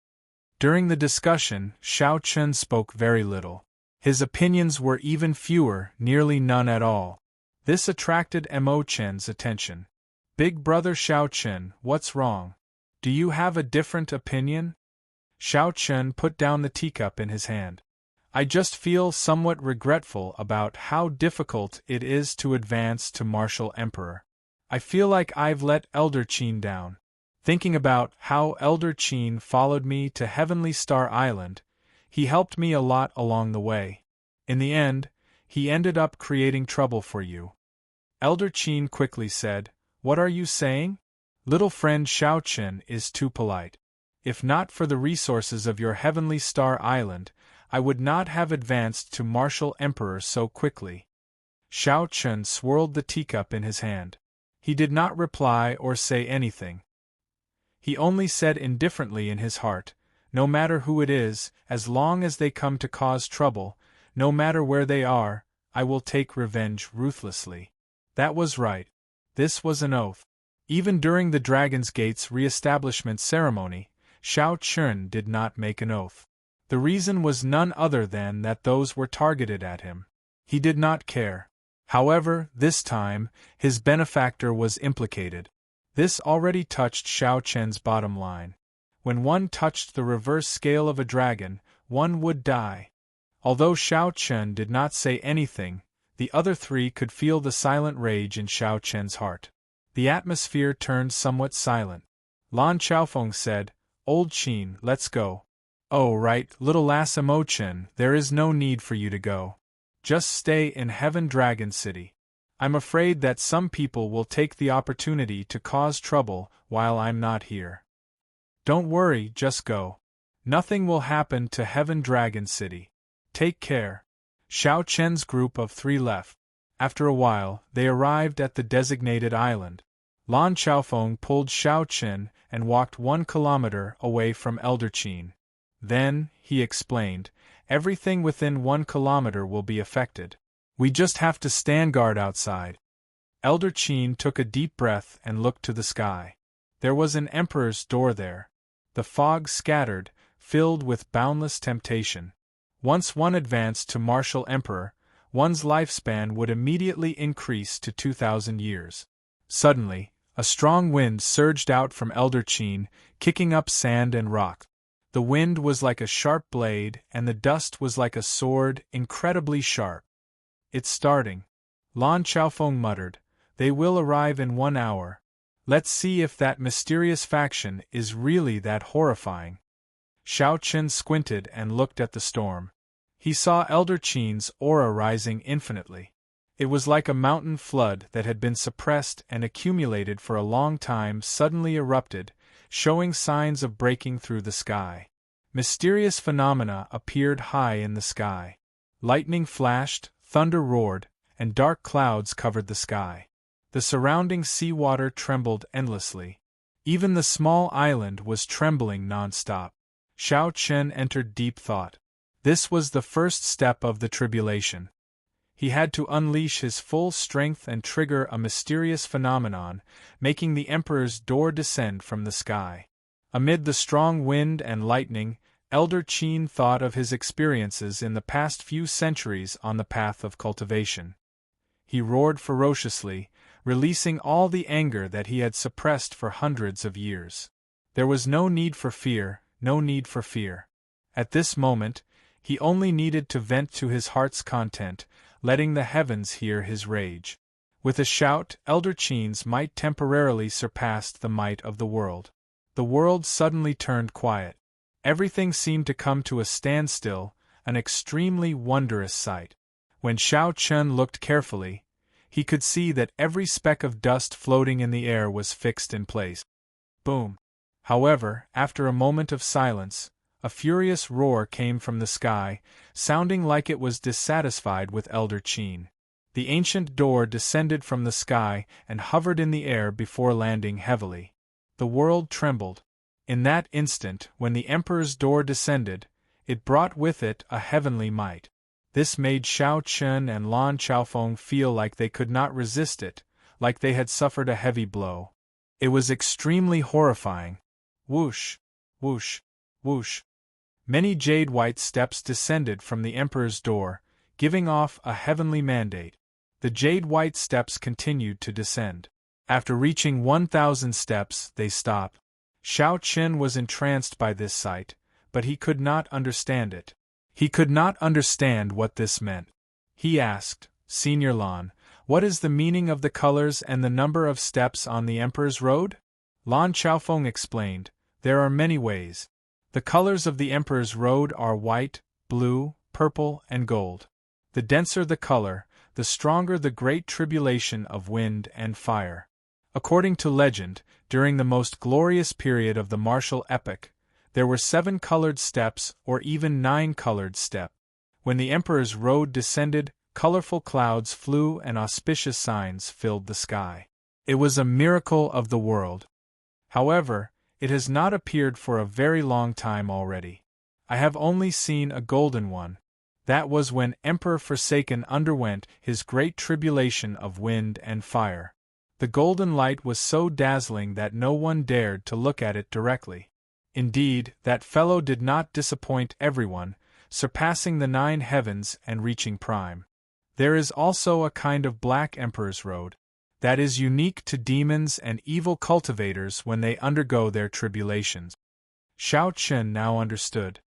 During the discussion, Xiao Chen spoke very little. His opinions were even fewer, nearly none at all. This attracted Mo Chen's attention. "Big brother Xiao Chen, what's wrong? Do you have a different opinion?" Xiao Chen put down the teacup in his hand. I just feel somewhat regretful about how difficult it is to advance to Martial Emperor. I feel like I've let Elder Qin down. Thinking about how Elder Qin followed me to Heavenly Star Island, he helped me a lot along the way. In the end, he ended up creating trouble for you. Elder Qin quickly said, "What are you saying? Little friend Xiao Chen is too polite. If not for the resources of your Heavenly Star Island, I would not have advanced to Martial Emperor so quickly." Xiao Chen swirled the teacup in his hand. He did not reply or say anything. He only said indifferently in his heart, "No matter who it is, as long as they come to cause trouble, no matter where they are, I will take revenge ruthlessly." That was right. This was an oath. Even during the Dragon's Gate's re-establishment ceremony, Xiao Chen did not make an oath. The reason was none other than that those were targeted at him. He did not care. However, this time, his benefactor was implicated. This already touched Xiao Chen's bottom line. When one touched the reverse scale of a dragon, one would die. Although Xiao Chen did not say anything, the other three could feel the silent rage in Xiao Chen's heart. The atmosphere turned somewhat silent. Lan Xiaofeng said, "Old Qin, let's go." "Oh right, little lass Mo Chen, there is no need for you to go. Just stay in Heaven Dragon City. I'm afraid that some people will take the opportunity to cause trouble while I'm not here. Don't worry, just go. Nothing will happen to Heaven Dragon City. Take care." Xiao Chen's group of three left. After a while, they arrived at the designated island. Lan Xiaofeng pulled Xiao Chen and walked 1 kilometer away from Elder Qin. Then, he explained, everything within 1 kilometer will be affected. We just have to stand guard outside. Elder Qin took a deep breath and looked to the sky. There was an emperor's door there. The fog scattered, filled with boundless temptation. Once one advanced to Martial Emperor, one's lifespan would immediately increase to 2,000 years. Suddenly, a strong wind surged out from Elder Qin, kicking up sand and rock. The wind was like a sharp blade, and the dust was like a sword, incredibly sharp. "It's starting," Lan Xiaofeng muttered. "They will arrive in 1 hour. Let's see if that mysterious faction is really that horrifying." Xiao Chen squinted and looked at the storm. He saw Elder Qin's aura rising infinitely. It was like a mountain flood that had been suppressed and accumulated for a long time suddenly erupted, showing signs of breaking through the sky. Mysterious phenomena appeared high in the sky. Lightning flashed, thunder roared, and dark clouds covered the sky. The surrounding seawater trembled endlessly. Even the small island was trembling non-stop. Xiao Chen entered deep thought. This was the first step of the tribulation. He had to unleash his full strength and trigger a mysterious phenomenon, making the Emperor's door descend from the sky. Amid the strong wind and lightning, Elder Qin thought of his experiences in the past few centuries on the path of cultivation. He roared ferociously, releasing all the anger that he had suppressed for hundreds of years. There was no need for fear, no need for fear. At this moment, he only needed to vent to his heart's content, letting the heavens hear his rage. With a shout, Elder Qin's might temporarily surpassed the might of the world. The world suddenly turned quiet. Everything seemed to come to a standstill, an extremely wondrous sight. When Xiao Chen looked carefully, he could see that every speck of dust floating in the air was fixed in place. Boom! However, after a moment of silence, a furious roar came from the sky, sounding like it was dissatisfied with Elder Qin. The ancient door descended from the sky and hovered in the air before landing heavily. The world trembled. In that instant, when the Emperor's door descended, it brought with it a heavenly might. This made Xiao Chen and Lan Xiaofeng feel like they could not resist it, like they had suffered a heavy blow. It was extremely horrifying. Whoosh! Whoosh! Whoosh! Many jade-white steps descended from the Emperor's door, giving off a heavenly mandate. The jade-white steps continued to descend. After reaching 1,000 steps, they stopped. Xiao Chen was entranced by this sight, but he could not understand it. He could not understand what this meant. He asked, Senior Lan, what is the meaning of the colors and the number of steps on the Emperor's Road? Lan Xiaofeng explained, there are many ways. The colors of the Emperor's Road are white, blue, purple, and gold. The denser the color, the stronger the great tribulation of wind and fire. According to legend, during the most glorious period of the martial epoch, there were 7 colored steps or even 9 colored steps. When the Emperor's Road descended, colorful clouds flew and auspicious signs filled the sky. It was a miracle of the world. However, it has not appeared for a very long time already. I have only seen a golden one. That was when Emperor Forsaken underwent his great tribulation of wind and fire. The golden light was so dazzling that no one dared to look at it directly. Indeed, that fellow did not disappoint everyone, surpassing the 9 heavens and reaching prime. There is also a kind of black Emperor's Road that is unique to demons and evil cultivators when they undergo their tribulations. Xiao Chen now understood.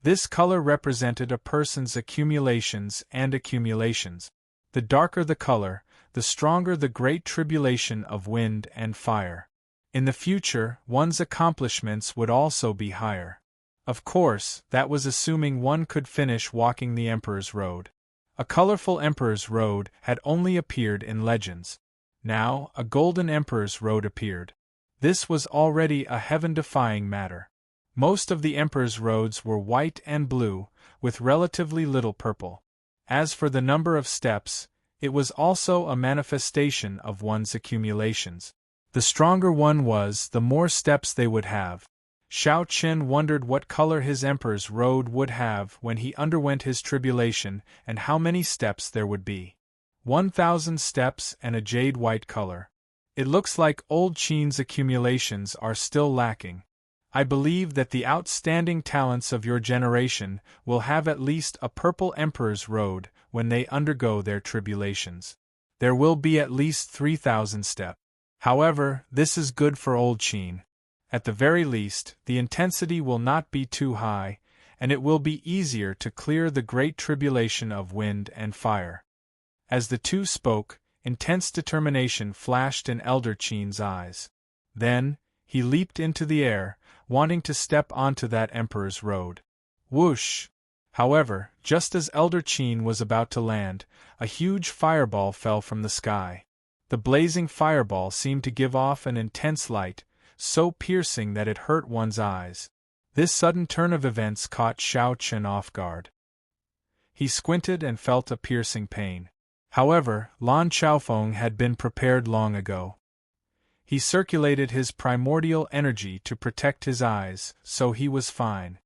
This color represented a person's accumulations and accumulations. The darker the color, the stronger the great tribulation of wind and fire. In the future, one's accomplishments would also be higher. Of course, that was assuming one could finish walking the Emperor's Road. A colorful Emperor's Road had only appeared in legends. Now, a golden Emperor's Road appeared. This was already a heaven-defying matter. Most of the Emperor's roads were white and blue, with relatively little purple. As for the number of steps, it was also a manifestation of one's accumulations. The stronger one was, the more steps they would have. Xiao Chen wondered what color his Emperor's Road would have when he underwent his tribulation and how many steps there would be. 1,000 steps and a jade-white color. It looks like old Qin's accumulations are still lacking. I believe that the outstanding talents of your generation will have at least a purple Emperor's Road when they undergo their tribulations. There will be at least 3,000 steps. However, this is good for old Qin. At the very least, the intensity will not be too high, and it will be easier to clear the great tribulation of wind and fire. As the two spoke, intense determination flashed in Elder Qin's eyes. Then, he leaped into the air, wanting to step onto that Emperor's Road. Whoosh! However, just as Elder Qin was about to land, a huge fireball fell from the sky. The blazing fireball seemed to give off an intense light, so piercing that it hurt one's eyes. This sudden turn of events caught Xiao Chen off guard. He squinted and felt a piercing pain. However, Lan Xiaofeng had been prepared long ago. He circulated his primordial energy to protect his eyes, so he was fine.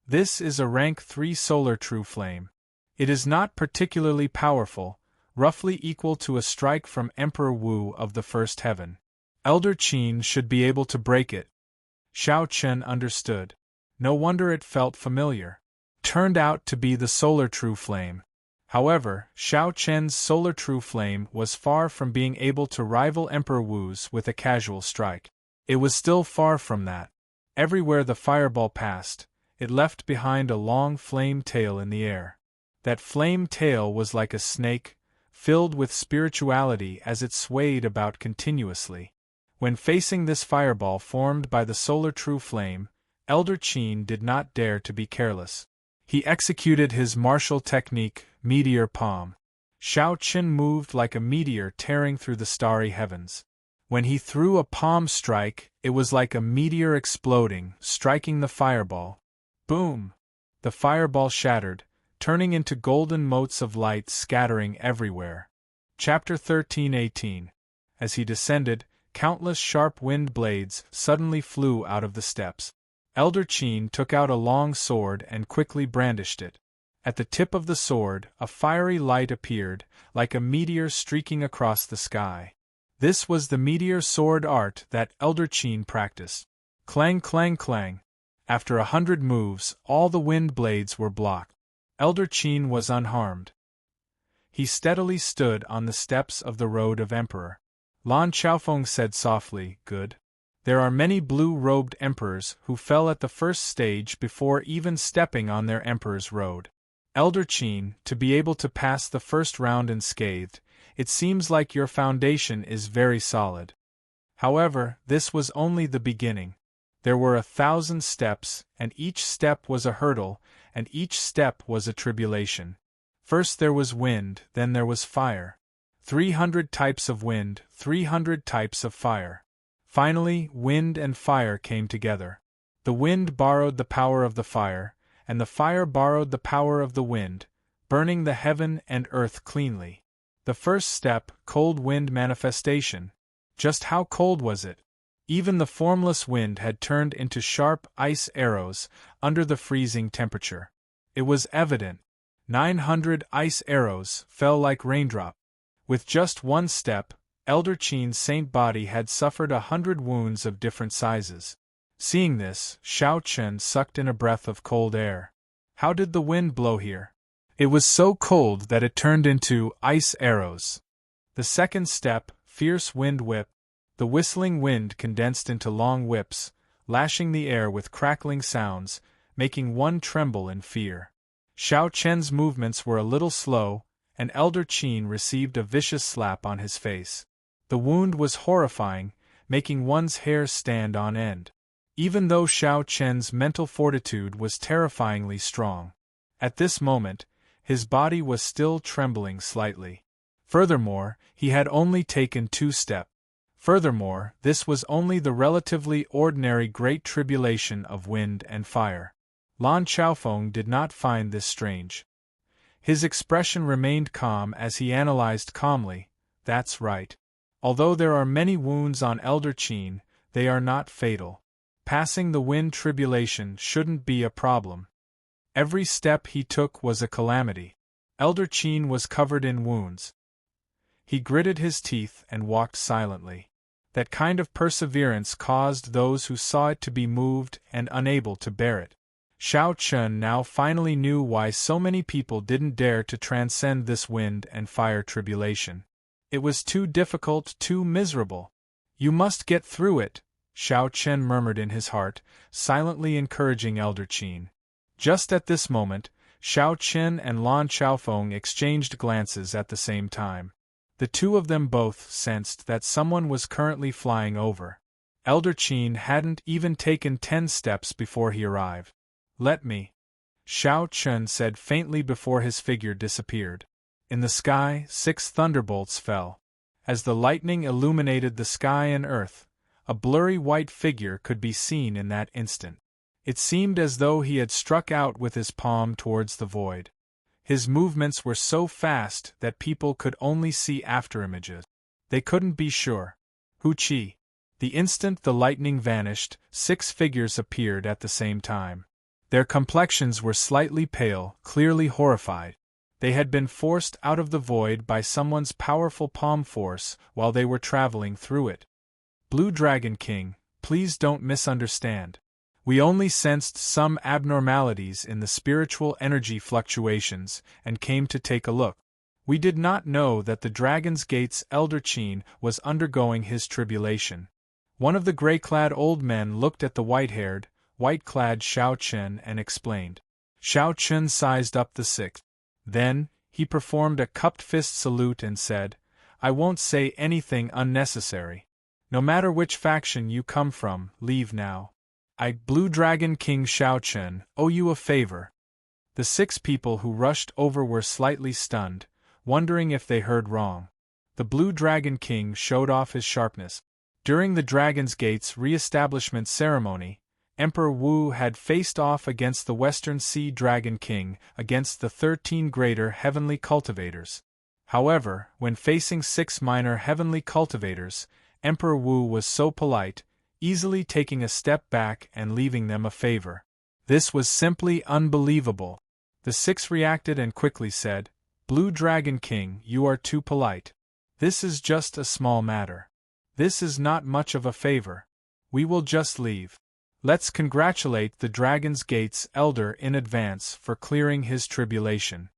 This is a rank 3 solar true flame. It is not particularly powerful, roughly equal to a strike from Emperor Wu of the First Heaven. Elder Qin should be able to break it. Xiao Chen understood. No wonder it felt familiar. Turned out to be the solar true flame. However, Xiao Chen's solar true flame was far from being able to rival Emperor Wu's with a casual strike. It was still far from that. Everywhere the fireball passed, it left behind a long flame tail in the air. That flame tail was like a snake, filled with spirituality as it swayed about continuously. When facing this fireball formed by the solar true flame, Elder Qin did not dare to be careless. He executed his martial technique, Meteor Palm. Xiao Chen moved like a meteor tearing through the starry heavens. When he threw a palm strike, it was like a meteor exploding, striking the fireball. Boom! The fireball shattered, turning into golden motes of light scattering everywhere. Chapter 13:18. As he descended, countless sharp wind blades suddenly flew out of the steps. Elder Qin took out a long sword and quickly brandished it. At the tip of the sword, a fiery light appeared, like a meteor streaking across the sky. This was the meteor sword art that Elder Qin practiced. Clang, clang, clang. After 100 moves, all the wind blades were blocked. Elder Qin was unharmed. He steadily stood on the steps of the Road of Emperor. Lan Xiaofeng said softly, "Good. There are many blue-robed emperors who fell at the first stage before even stepping on their Emperor's Road. Elder Qin, to be able to pass the first round unscathed, it seems like your foundation is very solid. However, this was only the beginning. There were 1,000 steps, and each step was a hurdle, and each step was a tribulation. First there was wind, then there was fire. 300 types of wind, 300 types of fire. Finally, wind and fire came together. The wind borrowed the power of the fire, and the fire borrowed the power of the wind, burning the heaven and earth cleanly. The first step, cold wind manifestation. Just how cold was it? Even the formless wind had turned into sharp ice arrows under the freezing temperature. It was evident. 900 ice arrows fell like raindrops. With just one step, Elder Qin's saint body had suffered 100 wounds of different sizes. Seeing this, Shao Chen sucked in a breath of cold air. How did the wind blow here? It was so cold that it turned into ice arrows. The second step, fierce wind whip. The whistling wind condensed into long whips, lashing the air with crackling sounds, making one tremble in fear. Shao Chen's movements were a little slow, and Elder Qin received a vicious slap on his face. The wound was horrifying, making one's hair stand on end. Even though Shao Chen's mental fortitude was terrifyingly strong. At this moment, his body was still trembling slightly. Furthermore, he had only taken 2 steps. Furthermore, this was only the relatively ordinary Great Tribulation of wind and fire. Lan Xiaofeng did not find this strange. His expression remained calm as he analyzed calmly, "That's right. Although there are many wounds on Elder Qin, they are not fatal. Passing the wind tribulation shouldn't be a problem." Every step he took was a calamity. Elder Qin was covered in wounds. He gritted his teeth and walked silently. That kind of perseverance caused those who saw it to be moved and unable to bear it. Shao Chen now finally knew why so many people didn't dare to transcend this wind and fire tribulation. It was too difficult, too miserable. "You must get through it," Shao Chen murmured in his heart, silently encouraging Elder Qin. Just at this moment, Shao Chen and Lan Xiaofeng exchanged glances at the same time. The two of them both sensed that someone was currently flying over. Elder Qin hadn't even taken 10 steps before he arrived. "Let me," Shao Chen said faintly before his figure disappeared. In the sky, 6 thunderbolts fell. As the lightning illuminated the sky and earth, a blurry white figure could be seen in that instant. It seemed as though he had struck out with his palm towards the void. His movements were so fast that people could only see afterimages. They couldn't be sure. Hu Qi. The instant the lightning vanished, 6 figures appeared at the same time. Their complexions were slightly pale, clearly horrified. They had been forced out of the void by someone's powerful palm force while they were traveling through it. "Blue Dragon King, please don't misunderstand. We only sensed some abnormalities in the spiritual energy fluctuations and came to take a look. We did not know that the Dragon's Gate's Elder Qin was undergoing his tribulation." One of the gray-clad old men looked at the white-haired, white-clad Shao Chen and explained. Shao Chen sized up the 6. Then, he performed a cupped fist salute and said, "I won't say anything unnecessary. No matter which faction you come from, leave now. I, Blue Dragon King Shao Chen, owe you a favor." The 6 people who rushed over were slightly stunned, wondering if they heard wrong. The Blue Dragon King showed off his sharpness. During the Dragon's Gate's re-establishment ceremony, Emperor Wu had faced off against the Western Sea Dragon King against the 13 greater heavenly cultivators. However, when facing 6 minor heavenly cultivators, Emperor Wu was so polite, easily taking a step back and leaving them a favor. This was simply unbelievable. The 6 reacted and quickly said, "Blue Dragon King, you are too polite. This is just a small matter. This is not much of a favor. We will just leave. Let's congratulate the Dragon's Gate's elder in advance for clearing his tribulation."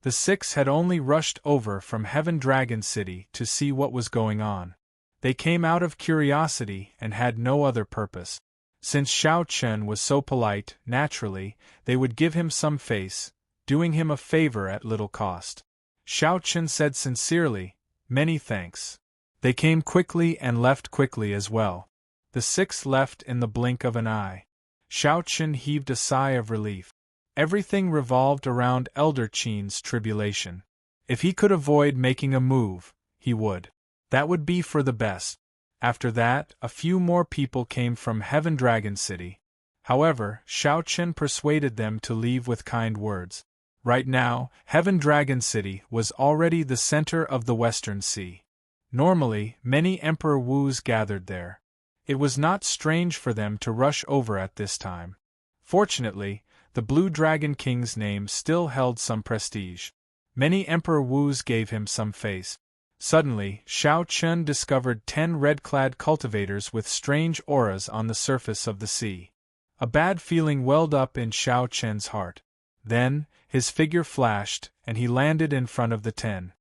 The 6 had only rushed over from Heaven Dragon City to see what was going on. They came out of curiosity and had no other purpose. Since Shao Chen was so polite, naturally, they would give him some face, doing him a favor at little cost. Xiao Chen said sincerely, "Many thanks." They came quickly and left quickly as well. The 6 left in the blink of an eye. Xiao Chen heaved a sigh of relief. Everything revolved around Elder Qin's tribulation. If he could avoid making a move, he would. That would be for the best. After that, a few more people came from Heaven Dragon City. However, Xiao Chen persuaded them to leave with kind words. Right now, Heaven Dragon City was already the center of the Western Sea. Normally, many Emperor Wus gathered there. It was not strange for them to rush over at this time. Fortunately, the Blue Dragon King's name still held some prestige. Many Emperor Wus gave him some face. Suddenly, Xiao Chen discovered 10 red-clad cultivators with strange auras on the surface of the sea. A bad feeling welled up in Xiao Chen's heart. Then, his figure flashed, and he landed in front of the 10.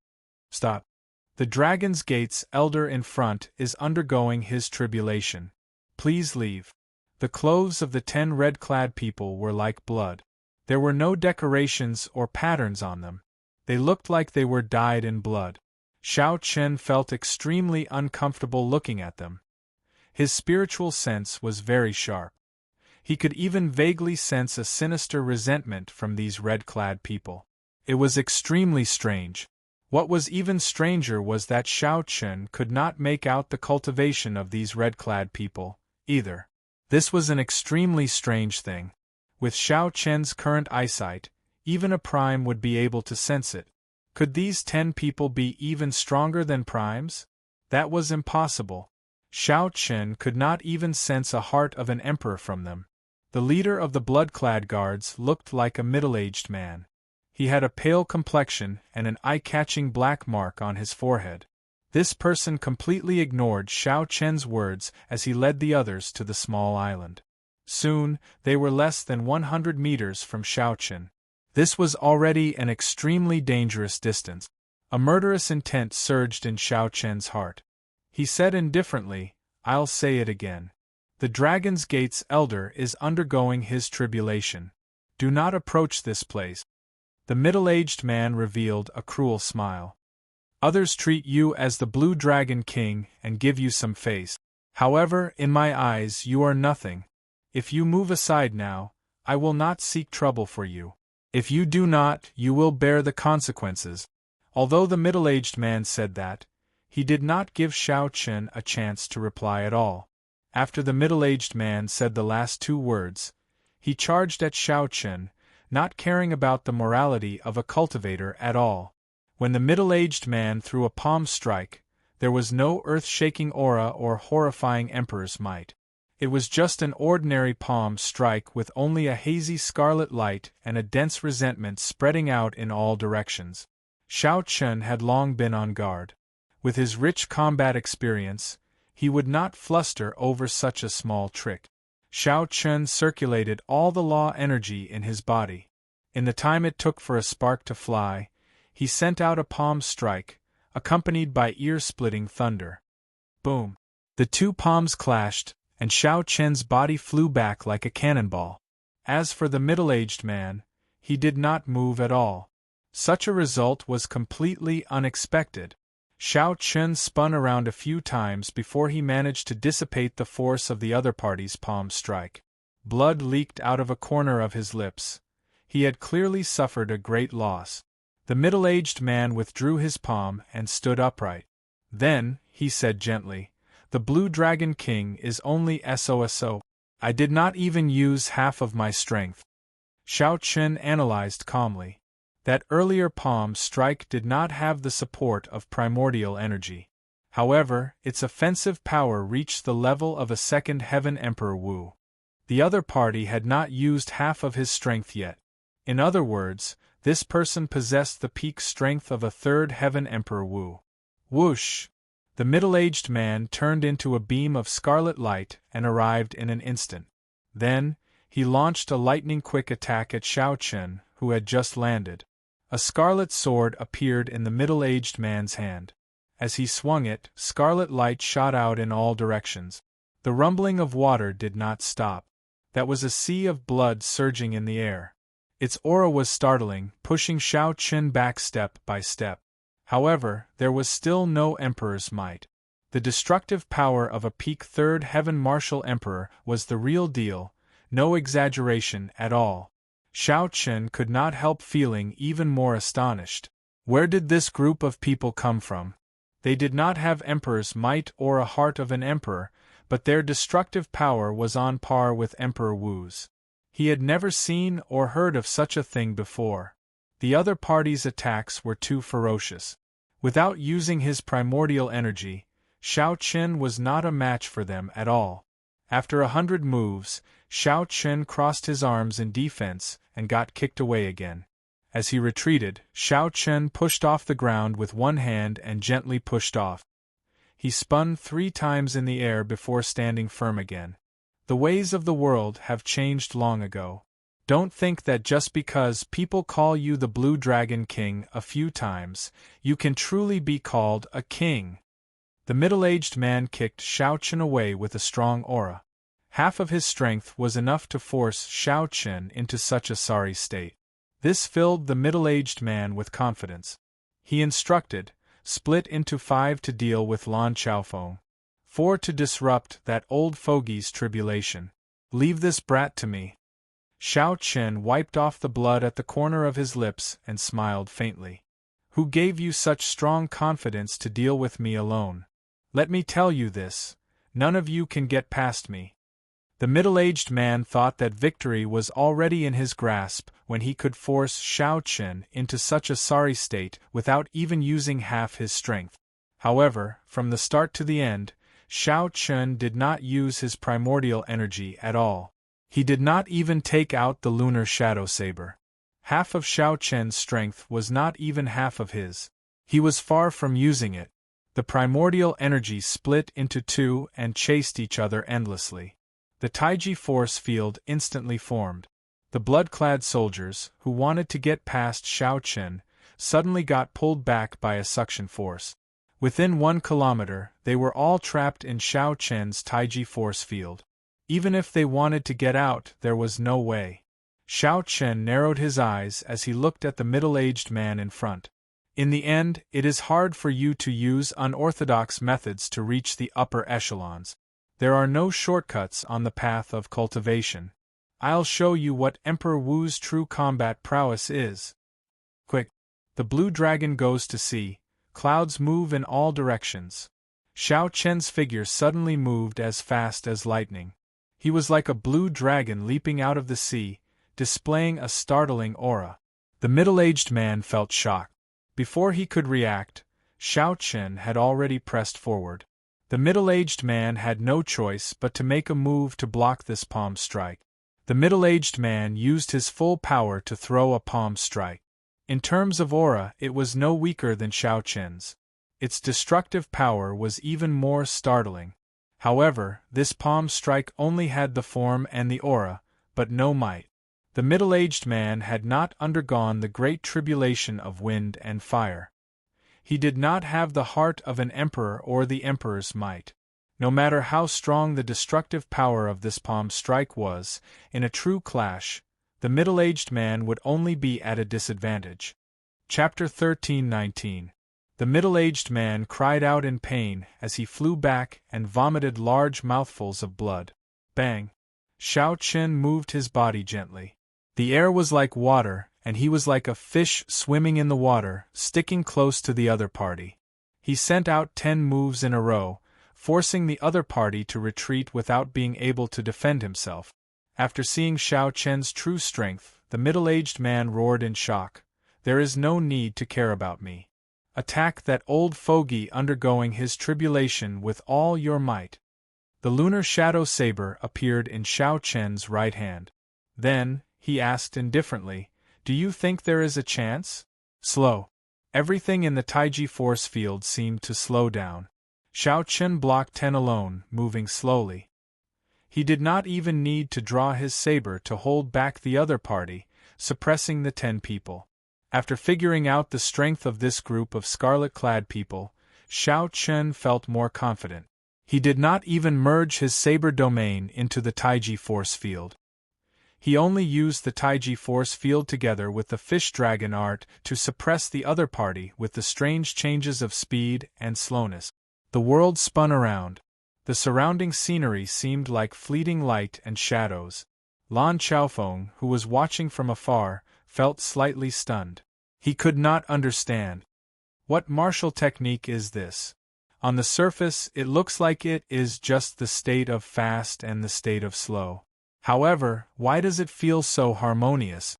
"Stop. The Dragon's Gate's elder in front is undergoing his tribulation. Please leave." The clothes of the 10 red-clad people were like blood. There were no decorations or patterns on them. They looked like they were dyed in blood. Xiao Chen felt extremely uncomfortable looking at them. His spiritual sense was very sharp. He could even vaguely sense a sinister resentment from these red-clad people. It was extremely strange. What was even stranger was that Xiao Chen could not make out the cultivation of these red-clad people, either. This was an extremely strange thing. With Xiao Chen's current eyesight, even a prime would be able to sense it. Could these 10 people be even stronger than primes? That was impossible. Xiao Chen could not even sense a heart of an emperor from them. The leader of the blood-clad guards looked like a middle-aged man. He had a pale complexion and an eye-catching black mark on his forehead. This person completely ignored Xiao Chen's words as he led the others to the small island. Soon, they were less than 100 meters from Xiao Chen. This was already an extremely dangerous distance. A murderous intent surged in Xiao Chen's heart. He said indifferently, "I'll say it again. The Dragon's Gate's elder is undergoing his tribulation. Do not approach this place." The middle-aged man revealed a cruel smile. "Others treat you as the Blue Dragon King and give you some face. However, in my eyes you are nothing. If you move aside now, I will not seek trouble for you. If you do not, you will bear the consequences." Although the middle-aged man said that, he did not give Xiao Chen a chance to reply at all. After the middle-aged man said the last 2 words, he charged at Xiao Chen, not caring about the morality of a cultivator at all. When the middle-aged man threw a palm strike, there was no earth-shaking aura or horrifying emperor's might. It was just an ordinary palm strike with only a hazy scarlet light and a dense resentment spreading out in all directions. Xiao Chen had long been on guard. With his rich combat experience, he would not fluster over such a small trick. Xiao Chen circulated all the law energy in his body. In the time it took for a spark to fly, he sent out a palm strike, accompanied by ear-splitting thunder. Boom! The 2 palms clashed, and Xiao Chen's body flew back like a cannonball. As for the middle-aged man, he did not move at all. Such a result was completely unexpected. Xiao Chen spun around a few times before he managed to dissipate the force of the other party's palm strike. Blood leaked out of a corner of his lips. He had clearly suffered a great loss. The middle-aged man withdrew his palm and stood upright. Then, he said gently, "The Blue Dragon King is only SOSO. I did not even use half of my strength." Xiao Chen analyzed calmly. That earlier palm strike did not have the support of primordial energy. However, its offensive power reached the level of a second Heaven Emperor Wu. The other party had not used half of his strength yet. In other words, this person possessed the peak strength of a third Heaven Emperor Wu. Whoosh! The middle-aged man turned into a beam of scarlet light and arrived in an instant. Then, he launched a lightning-quick attack at Xiao Chen, who had just landed. A scarlet sword appeared in the middle-aged man's hand. As he swung it, scarlet light shot out in all directions. The rumbling of water did not stop. That was a sea of blood surging in the air. Its aura was startling, pushing Shao Chen back step by step. However, there was still no Emperor's might. The destructive power of a peak third heaven martial emperor was the real deal, no exaggeration at all. Shao Chen could not help feeling even more astonished. Where did this group of people come from? They did not have Emperor's might or a heart of an emperor, but their destructive power was on par with Emperor Wu's. He had never seen or heard of such a thing before. The other party's attacks were too ferocious. Without using his primordial energy, Shao Chen was not a match for them at all. After 100 moves, Shao Chen crossed his arms in defense and got kicked away again. As he retreated, Shao Chen pushed off the ground with one hand and gently pushed off. He spun 3 times in the air before standing firm again. The ways of the world have changed long ago. Don't think that just because people call you the Blue Dragon King a few times, you can truly be called a king. The middle-aged man kicked Shao Chen away with a strong aura. Half of his strength was enough to force Shao Chen into such a sorry state. This filled the middle-aged man with confidence. He instructed, split into 5 to deal with Lan Chaofeng. 4 to disrupt that old fogey's tribulation. Leave this brat to me. Shao Chen wiped off the blood at the corner of his lips and smiled faintly. Who gave you such strong confidence to deal with me alone? Let me tell you this, none of you can get past me. The middle-aged man thought that victory was already in his grasp when he could force Shao Chen into such a sorry state without even using half his strength. However, from the start to the end, Shao Chen did not use his primordial energy at all. He did not even take out the lunar shadow saber. Half of Shao Chen's strength was not even half of his. He was far from using it. The primordial energy split into 2 and chased each other endlessly. The Taiji force field instantly formed. The blood-clad soldiers, who wanted to get past Shao Chen, suddenly got pulled back by a suction force. Within 1 kilometer, they were all trapped in Shao Chen's Taiji force field. Even if they wanted to get out, there was no way. Shao Chen narrowed his eyes as he looked at the middle-aged man in front. In the end, it is hard for you to use unorthodox methods to reach the upper echelons. There are no shortcuts on the path of cultivation. I'll show you what Emperor Wu's true combat prowess is. Quick! The blue dragon goes to sea. Clouds move in all directions. Shao Chen's figure suddenly moved as fast as lightning. He was like a blue dragon leaping out of the sea, displaying a startling aura. The middle-aged man felt shocked. Before he could react, Shao Chen had already pressed forward. The middle-aged man had no choice but to make a move to block this palm strike. The middle-aged man used his full power to throw a palm strike. In terms of aura, it was no weaker than Shao Chen's. Its destructive power was even more startling. However, this palm strike only had the form and the aura, but no might. The middle-aged man had not undergone the great tribulation of wind and fire. He did not have the heart of an emperor or the emperor's might. No matter how strong the destructive power of this palm strike was, in a true clash, the middle-aged man would only be at a disadvantage. Chapter 13:19. The middle-aged man cried out in pain as he flew back and vomited large mouthfuls of blood. Bang! Shao Chen moved his body gently. The air was like water, and he was like a fish swimming in the water, sticking close to the other party. He sent out 10 moves in a row, forcing the other party to retreat without being able to defend himself. After seeing Shao Chen's true strength, the middle-aged man roared in shock. There is no need to care about me. Attack that old fogey undergoing his tribulation with all your might. The lunar shadow saber appeared in Shao Chen's right hand. Then, he asked indifferently, do you think there is a chance? Slow. Everything in the Taiji force field seemed to slow down. Shao Chen blocked 10 alone, moving slowly. He did not even need to draw his saber to hold back the other party, suppressing the 10 people. After figuring out the strength of this group of scarlet-clad people, Shao Chen felt more confident. He did not even merge his saber domain into the Taiji force field. He only used the Taiji force field together with the fish dragon art to suppress the other party with the strange changes of speed and slowness. The world spun around. The surrounding scenery seemed like fleeting light and shadows. Lan Xiaofeng, who was watching from afar, felt slightly stunned. He could not understand. What martial technique is this? On the surface, it looks like it is just the state of fast and the state of slow. However, why does it feel so harmonious?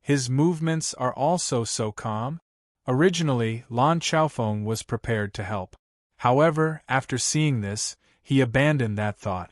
His movements are also so calm? Originally, Lan Xiaofeng was prepared to help. However, after seeing this, he abandoned that thought.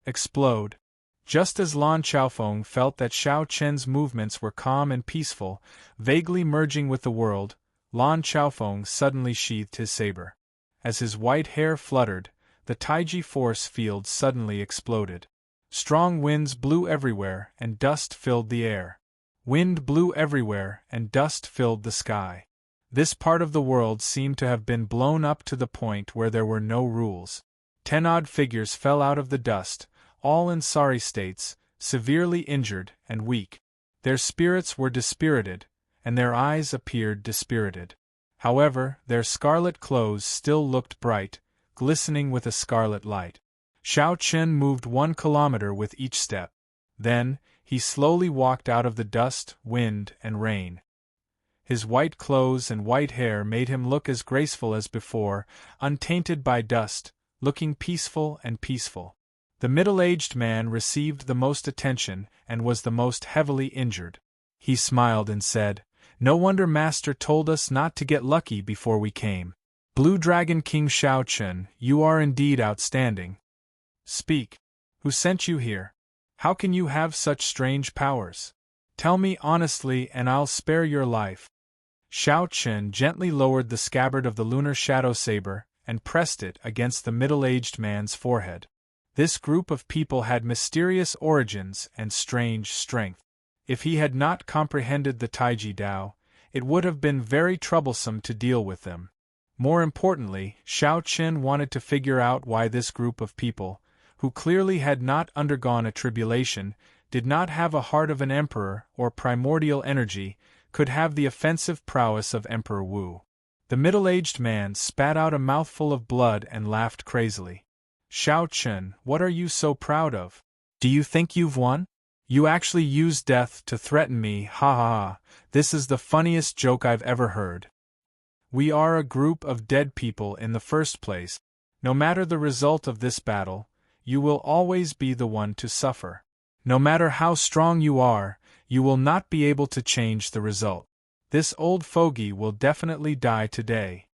Explode. Just as Lan Xiaofeng felt that Xiao Chen's movements were calm and peaceful, vaguely merging with the world, Lan Xiaofeng suddenly sheathed his saber. As his white hair fluttered, the Taiji force field suddenly exploded. Strong winds blew everywhere and dust filled the air. Wind blew everywhere and dust filled the sky. This part of the world seemed to have been blown up to the point where there were no rules. 10 odd figures fell out of the dust, all in sorry states, severely injured and weak. Their spirits were dispirited, and their eyes appeared dispirited. However, their scarlet clothes still looked bright, glistening with a scarlet light. Xiao Chen moved 1 kilometer with each step. Then, he slowly walked out of the dust, wind, and rain. His white clothes and white hair made him look as graceful as before, untainted by dust, looking peaceful and peaceful. The middle-aged man received the most attention and was the most heavily injured. He smiled and said, "No wonder Master told us not to get lucky before we came. Blue Dragon King Xiao Chen, you are indeed outstanding. Speak. Who sent you here? How can you have such strange powers? Tell me honestly and I'll spare your life." Xiao Chen gently lowered the scabbard of the lunar shadow saber and pressed it against the middle-aged man's forehead. This group of people had mysterious origins and strange strength. If he had not comprehended the Taiji Dao, it would have been very troublesome to deal with them. More importantly, Xiao Chen wanted to figure out why this group of people, who clearly had not undergone a tribulation, did not have a heart of an emperor or primordial energy, could have the offensive prowess of Emperor Wu. The middle-aged man spat out a mouthful of blood and laughed crazily. "Xiao Chen, what are you so proud of? Do you think you've won? You actually used death to threaten me, ha ha ha, this is the funniest joke I've ever heard. We are a group of dead people in the first place. No matter the result of this battle, you will always be the one to suffer. No matter how strong you are, you will not be able to change the result. This old fogey will definitely die today."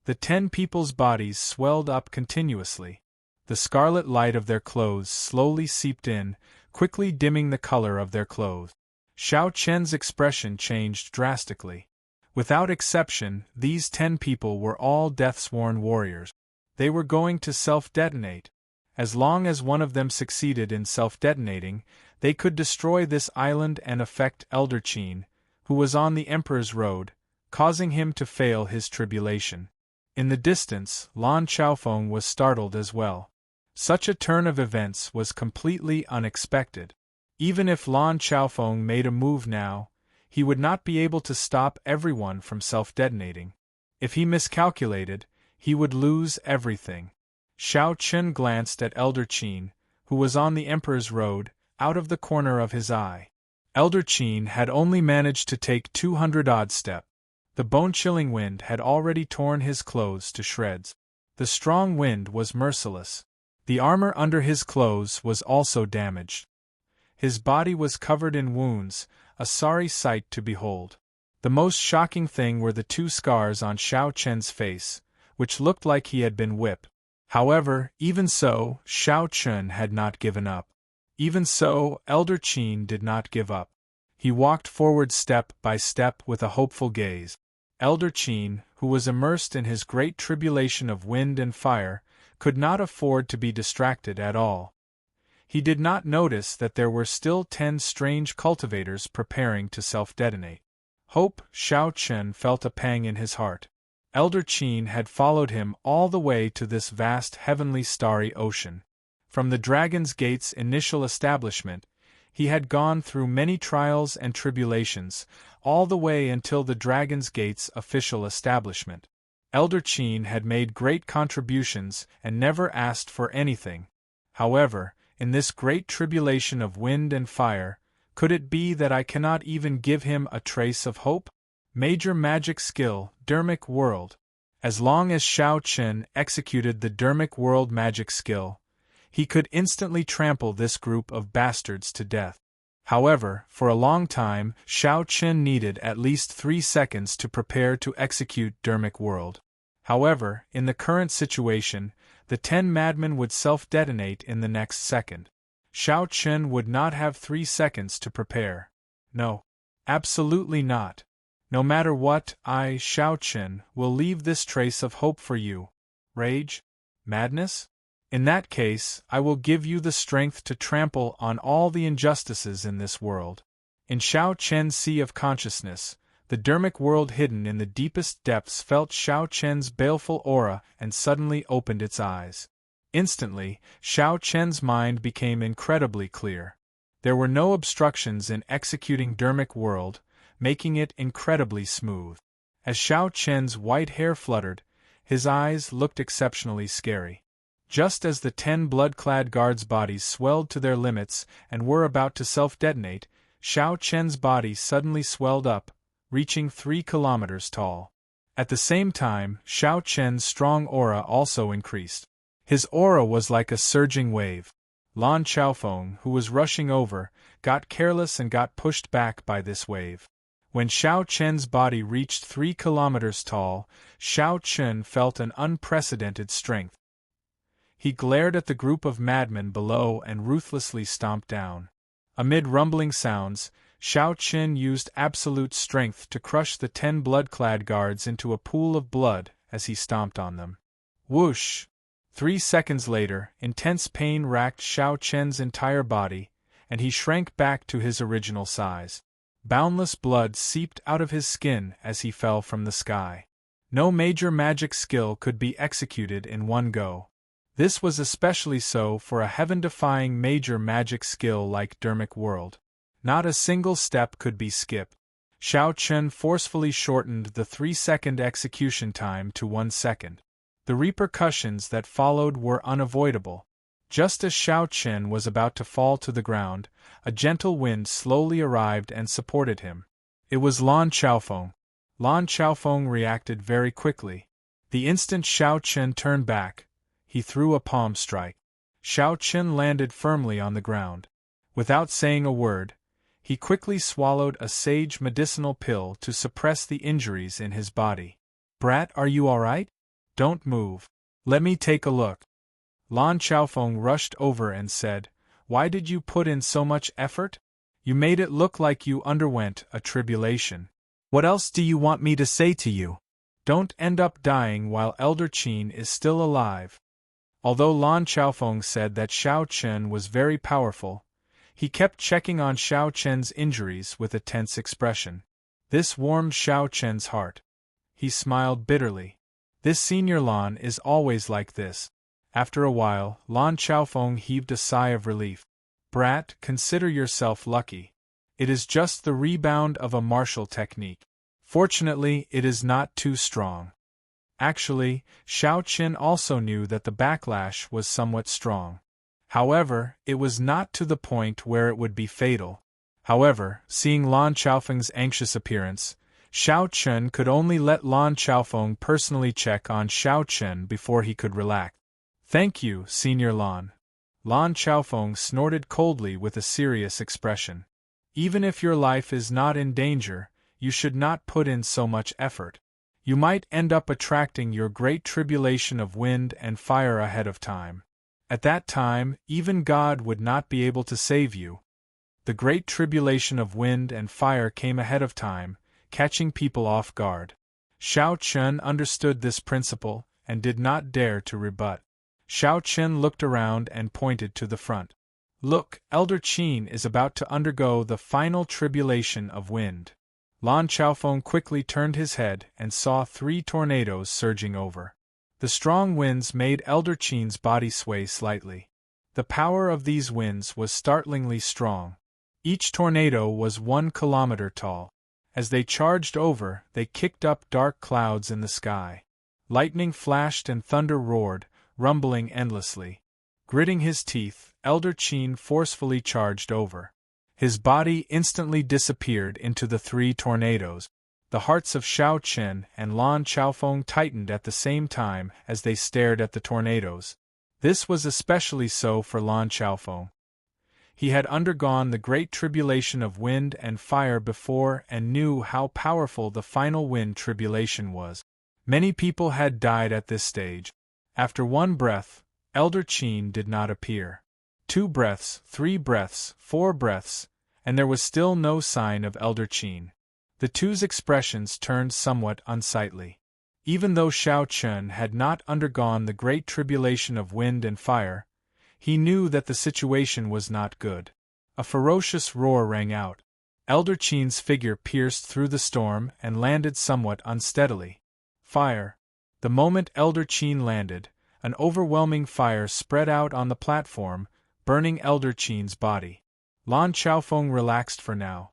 The 10 people's bodies swelled up continuously. The scarlet light of their clothes slowly seeped in, quickly dimming the color of their clothes. Xiao Chen's expression changed drastically. Without exception, these 10 people were all death-sworn warriors. They were going to self-detonate. As long as one of them succeeded in self-detonating, they could destroy this island and affect Elder Qin, who was on the Emperor's road, causing him to fail his tribulation. In the distance, Lan Xiaofeng was startled as well. Such a turn of events was completely unexpected. Even if Lan Xiaofeng made a move now, he would not be able to stop everyone from self-detonating. If he miscalculated, he would lose everything. Xiao Chen glanced at Elder Qin, who was on the Emperor's road, out of the corner of his eye. Elder Qin had only managed to take 200-odd steps. The bone-chilling wind had already torn his clothes to shreds. The strong wind was merciless. The armor under his clothes was also damaged. His body was covered in wounds, a sorry sight to behold. The most shocking thing were the 2 scars on Xiao Chen's face, which looked like he had been whipped. However, even so, Xiao Chen had not given up. Even so, Elder Qin did not give up. He walked forward step by step with a hopeful gaze. Elder Qin, who was immersed in his great tribulation of wind and fire, could not afford to be distracted at all. He did not notice that there were still 10 strange cultivators preparing to self-detonate. Hope, Xiao Chen felt a pang in his heart. Elder Qin had followed him all the way to this vast heavenly starry ocean. From the Dragon's Gate's initial establishment, He had gone through many trials and tribulations, all the way until the Dragon's Gate's official establishment. Elder Qin had made great contributions and never asked for anything. However, in this great tribulation of wind and fire, could it be that I cannot even give him a trace of hope? Major magic skill, Dermic World. As long as Shao Chen executed the Dermic World magic skill, he could instantly trample this group of bastards to death. However, for a long time, Shao Chen needed at least 3 seconds to prepare to execute Dermic World. However, in the current situation, the 10 madmen would self-detonate in the next second. Shao Chen would not have 3 seconds to prepare. No. Absolutely not. No matter what, I, Shao Chen, will leave this trace of hope for you. Rage? Madness? In that case, I will give you the strength to trample on all the injustices in this world. In Shao Chen's sea of consciousness, the Dermic World hidden in the deepest depths felt Shao Chen's baleful aura and suddenly opened its eyes. Instantly, Shao Chen's mind became incredibly clear. There were no obstructions in executing Dermic World, making it incredibly smooth. As Shao Chen's white hair fluttered, his eyes looked exceptionally scary. Just as the 10 blood-clad guards' bodies swelled to their limits and were about to self-detonate, Shao Chen's body suddenly swelled up, reaching 3 kilometers tall. At the same time, Shao Chen's strong aura also increased. His aura was like a surging wave. Lan Xiaofeng, who was rushing over, got careless and got pushed back by this wave. When Shao Chen's body reached 3 kilometers tall, Shao Chen felt an unprecedented strength. He glared at the group of madmen below and ruthlessly stomped down. Amid rumbling sounds, Shao Chen used absolute strength to crush the 10 blood-clad guards into a pool of blood as he stomped on them. Whoosh! 3 seconds later, intense pain racked Shao Chen's entire body, and he shrank back to his original size. Boundless blood seeped out of his skin as he fell from the sky. No major magic skill could be executed in one go. This was especially so for a heaven-defying major magic skill like Dermic World. Not a single step could be skipped. Shao Chen forcefully shortened the 3-second execution time to 1 second. The repercussions that followed were unavoidable. Just as Shao Chen was about to fall to the ground, a gentle wind slowly arrived and supported him. It was Lan Xiaofeng. Lan Xiaofeng reacted very quickly. The instant Shao Chen turned back, he threw a palm strike. Shao Chen landed firmly on the ground. Without saying a word, he quickly swallowed a sage medicinal pill to suppress the injuries in his body. Brat, are you alright? Don't move. Let me take a look. Lan Xiaofeng rushed over and said, Why did you put in so much effort? You made it look like you underwent a tribulation. What else do you want me to say to you? Don't end up dying while Elder Qin is still alive. Although Lan Xiaofeng said that Shao Chen was very powerful, he kept checking on Shao Chen's injuries with a tense expression. This warmed Shao Chen's heart. He smiled bitterly. This Senior Lan is always like this. After a while, Lan Xiaofeng heaved a sigh of relief. Brat, consider yourself lucky. It is just the rebound of a martial technique. Fortunately, it is not too strong. Actually, Shao Chen also knew that the backlash was somewhat strong. However, it was not to the point where it would be fatal. However, seeing Lan Xiaofeng's anxious appearance, Shao Chen could only let Lan Xiaofeng personally check on Shao Chen before he could relax. Thank you, Senior Lan. Lan Xiaofeng snorted coldly with a serious expression. Even if your life is not in danger, you should not put in so much effort. You might end up attracting your great tribulation of wind and fire ahead of time. At that time, even God would not be able to save you. The great tribulation of wind and fire came ahead of time, catching people off guard. Shao Chen understood this principle and did not dare to rebut. Shao Chen looked around and pointed to the front. Look, Elder Qin is about to undergo the final tribulation of wind. Lan Xiaofeng quickly turned his head and saw 3 tornadoes surging over. The strong winds made Elder Qin's body sway slightly. The power of these winds was startlingly strong. Each tornado was 1 kilometer tall. As they charged over, they kicked up dark clouds in the sky. Lightning flashed and thunder roared, rumbling endlessly. Gritting his teeth, Elder Qin forcefully charged over. His body instantly disappeared into the 3 tornadoes. The hearts of Xiao Chen and Lan Xiaofeng tightened at the same time as they stared at the tornadoes. This was especially so for Lan Xiaofeng. He had undergone the great tribulation of wind and fire before and knew how powerful the final wind tribulation was. Many people had died at this stage. After 1 breath, Elder Qin did not appear. 2 breaths, 3 breaths, 4 breaths, and there was still no sign of Elder Qin. The two's expressions turned somewhat unsightly. Even though Xiao Chen had not undergone the great tribulation of wind and fire, he knew that the situation was not good. A ferocious roar rang out. Elder Qin's figure pierced through the storm and landed somewhat unsteadily. Fire! The moment Elder Qin landed, an overwhelming fire spread out on the platform, burning Elder Qin's body. Lan Xiaofeng relaxed for now.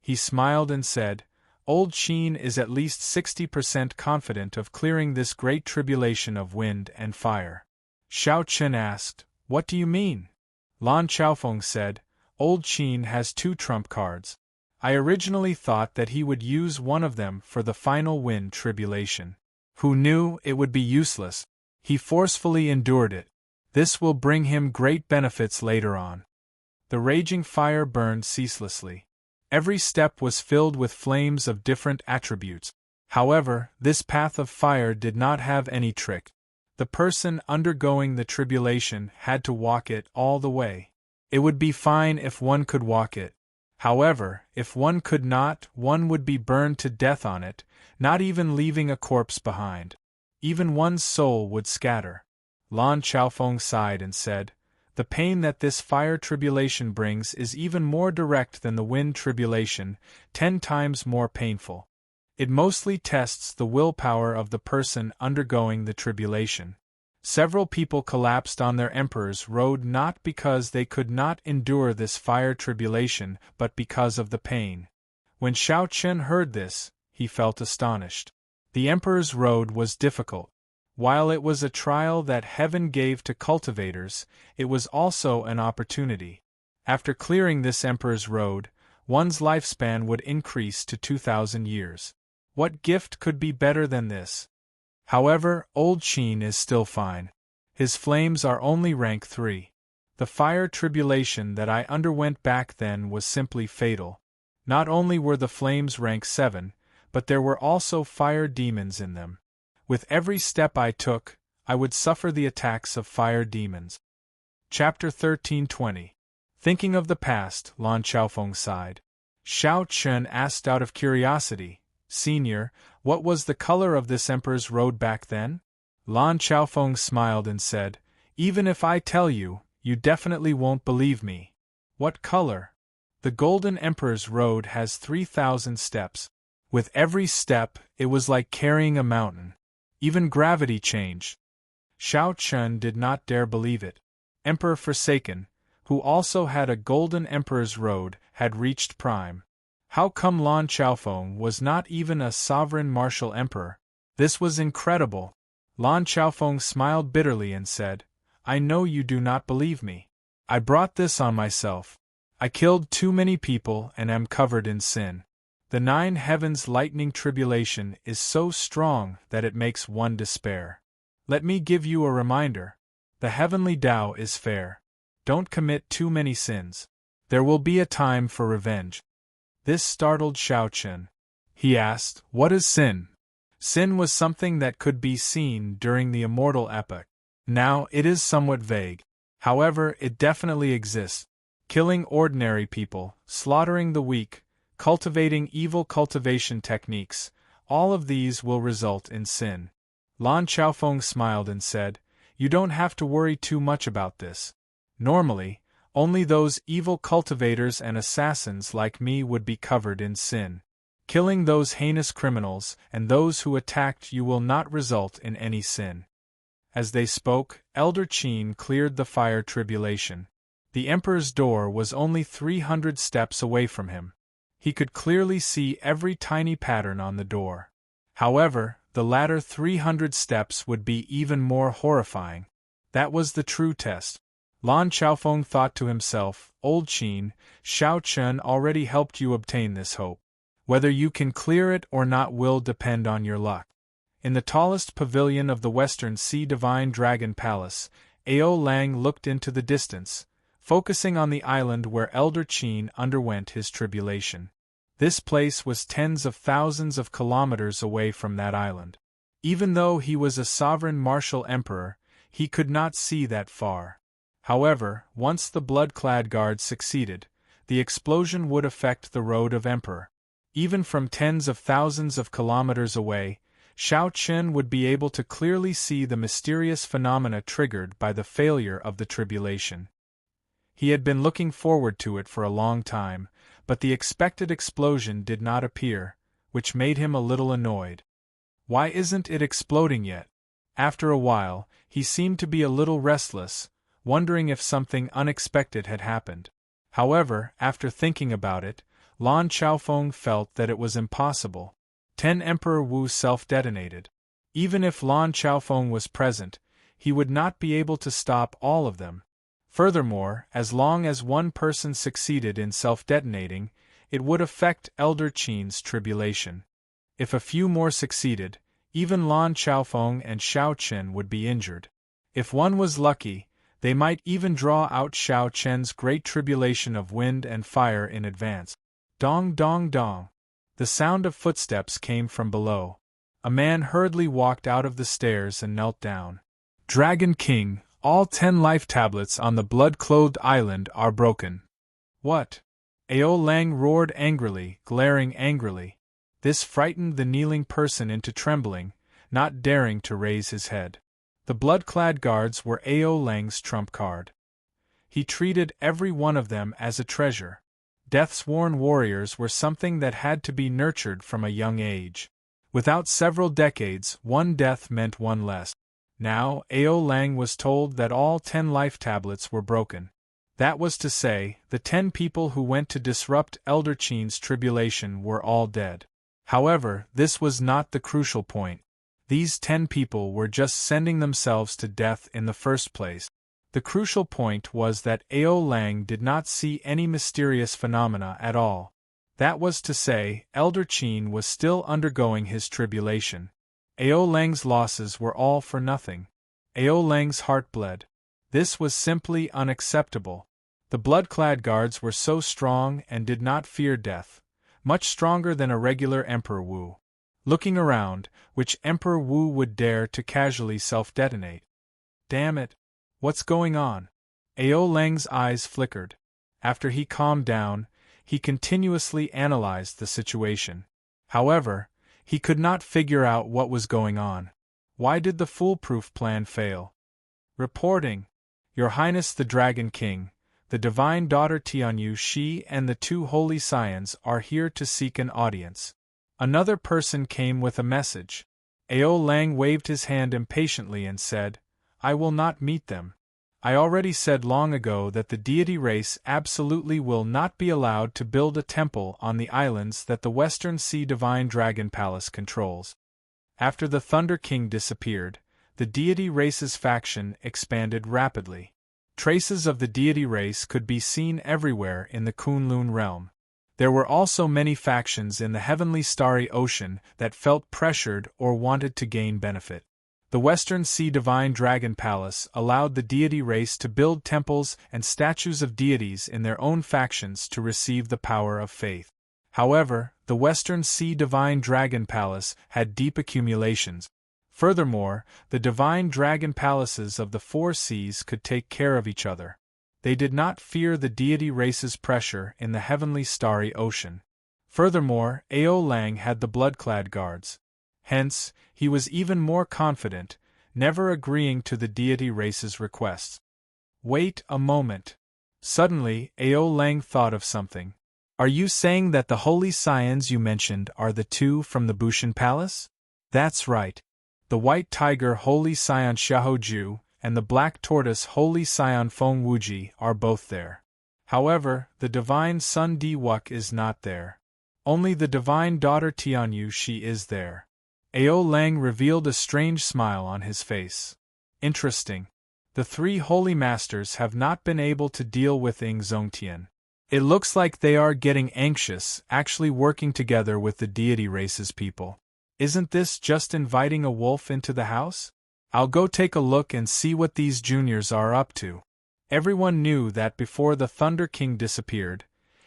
He smiled and said, "Old Qin is at least 60% confident of clearing this great tribulation of wind and fire." Xiao Chen asked, "What do you mean?" Lan Xiaofeng said, "Old Qin has 2 trump cards. I originally thought that he would use one of them for the final wind tribulation. Who knew it would be useless? He forcefully endured it. This will bring him great benefits later on." The raging fire burned ceaselessly. Every step was filled with flames of different attributes. However, this path of fire did not have any trick. The person undergoing the tribulation had to walk it all the way. It would be fine if one could walk it. However, if one could not, one would be burned to death on it, not even leaving a corpse behind. Even one's soul would scatter. Lan Xiaofeng sighed and said, "The pain that this fire tribulation brings is even more direct than the wind tribulation, 10 times more painful. It mostly tests the willpower of the person undergoing the tribulation." Several people collapsed on their emperor's road not because they could not endure this fire tribulation but because of the pain. When Xiao Chen heard this, he felt astonished. The emperor's road was difficult. While it was a trial that heaven gave to cultivators, it was also an opportunity. After clearing this emperor's road, one's lifespan would increase to 2,000 years. What gift could be better than this? However, Old Qin is still fine. His flames are only rank 3. The fire tribulation that I underwent back then was simply fatal. Not only were the flames rank 7, but there were also fire demons in them. With every step I took, I would suffer the attacks of fire demons. Chapter 13:20. Thinking of the past, Lan Xiaofeng sighed. Xiao Chen asked out of curiosity, "Senior, what was the color of this emperor's road back then?" Lan Xiaofeng smiled and said, "Even if I tell you, you definitely won't believe me." "What color?" "The Golden Emperor's road has 3,000 steps. With every step, it was like carrying a mountain. Even gravity changed." Xiao Chen did not dare believe it. Emperor Forsaken, who also had a Golden Emperor's road, had reached prime. How come Lan Xiaofeng was not even a sovereign martial emperor? This was incredible. Lan Xiaofeng smiled bitterly and said, "I know you do not believe me. I brought this on myself. I killed too many people and am covered in sin. The 9 heavens lightning tribulation is so strong that it makes one despair. Let me give you a reminder. The heavenly Tao is fair. Don't commit too many sins. There will be a time for revenge." This startled Xiao Chen. He asked, "What is sin?" Sin was something that could be seen during the Immortal epoch. Now it is somewhat vague. However, it definitely exists. Killing ordinary people, slaughtering the weak, cultivating evil cultivation techniques, all of these will result in sin. Lan Xiaofeng smiled and said, "You don't have to worry too much about this. Normally, only those evil cultivators and assassins like me would be covered in sin. Killing those heinous criminals and those who attacked you will not result in any sin." As they spoke, Elder Qin cleared the fire tribulation. The Emperor's door was only 300 steps away from him. He could clearly see every tiny pattern on the door. However, the latter 300 steps would be even more horrifying. That was the true test. Lan Xiaofeng thought to himself, Old Qin, Xiao Chen already helped you obtain this hope. Whether you can clear it or not will depend on your luck. In the tallest pavilion of the Western Sea Divine Dragon Palace, Ao Lang looked into the distance, focusing on the island where Elder Qin underwent his tribulation. This place was tens of thousands of kilometers away from that island. Even though he was a sovereign martial emperor, he could not see that far. However, once the blood-clad guards succeeded, the explosion would affect the road of emperor. Even from tens of thousands of kilometers away, Xiao Chen would be able to clearly see the mysterious phenomena triggered by the failure of the tribulation. He had been looking forward to it for a long time, but the expected explosion did not appear, which made him a little annoyed. Why isn't it exploding yet? After a while, he seemed to be a little restless, wondering if something unexpected had happened. However, after thinking about it, Lan Xiaofeng felt that it was impossible. 10 Emperor Wu self-detonated. Even if Lan Xiaofeng was present, he would not be able to stop all of them. Furthermore, as long as one person succeeded in self-detonating, it would affect Elder Qin's tribulation. If a few more succeeded, even Lan Xiaofeng and Xiao Chen would be injured. If one was lucky, they might even draw out Xiao Chen's great tribulation of wind and fire in advance. Dong dong dong. The sound of footsteps came from below. A man hurriedly walked out of the stairs and knelt down. Dragon King, all 10 life tablets on the blood-clothed island are broken. What? Ao Lang roared angrily, glaring angrily. This frightened the kneeling person into trembling, not daring to raise his head. The blood-clad guards were Ao Lang's trump card. He treated every one of them as a treasure. Death-sworn warriors were something that had to be nurtured from a young age. Without several decades, one death meant one less. Now, Ao Lang was told that all 10 life tablets were broken. That was to say, the 10 people who went to disrupt Elder Qin's tribulation were all dead. However, this was not the crucial point. These 10 people were just sending themselves to death in the first place. The crucial point was that Ao Lang did not see any mysterious phenomena at all. That was to say, Elder Qin was still undergoing his tribulation. Ao Lang's losses were all for nothing. Ao Lang's heart bled. This was simply unacceptable. The blood-clad guards were so strong and did not fear death, much stronger than a regular Emperor Wu. Looking around, which Emperor Wu would dare to casually self-detonate? Damn it! What's going on? Ao Lang's eyes flickered. After he calmed down, he continuously analyzed the situation. However, he could not figure out what was going on. Why did the foolproof plan fail? Reporting. Your Highness the Dragon King, the Divine Daughter Tianyu Shi and the 2 Holy Scions are here to seek an audience. Another person came with a message. Ao Lang waved his hand impatiently and said, I will not meet them. I already said long ago that the deity race absolutely will not be allowed to build a temple on the islands that the Western Sea Divine Dragon Palace controls. After the Thunder King disappeared, the deity race's faction expanded rapidly. Traces of the deity race could be seen everywhere in the Kunlun realm. There were also many factions in the heavenly starry ocean that felt pressured or wanted to gain benefit. The Western Sea Divine Dragon Palace allowed the deity race to build temples and statues of deities in their own factions to receive the power of faith. However, the Western Sea Divine Dragon Palace had deep accumulations. Furthermore, the Divine Dragon Palaces of the 4 seas could take care of each other. They did not fear the deity race's pressure in the heavenly starry ocean. Furthermore, Ao Lang had the blood-clad guards. Hence, he was even more confident, never agreeing to the deity race's requests. Wait a moment. Suddenly, Ao Lang thought of something. Are you saying that the Holy Scions you mentioned are the 2 from the Bushan Palace? That's right. The White Tiger Holy Scion Xiaoju and the black tortoise Holy Scion Feng Wuji are both there. However, the divine son Di Wuk is not there. Only the divine daughter Tianyu Shi is there. Ao Lang revealed a strange smile on his face. Interesting. The three holy masters have not been able to deal with Ing Zongtian. It looks like they are getting anxious, actually working together with the deity race's people. Isn't this just inviting a wolf into the house? I'll go take a look and see what these juniors are up to. Everyone knew that before the Thunder King disappeared,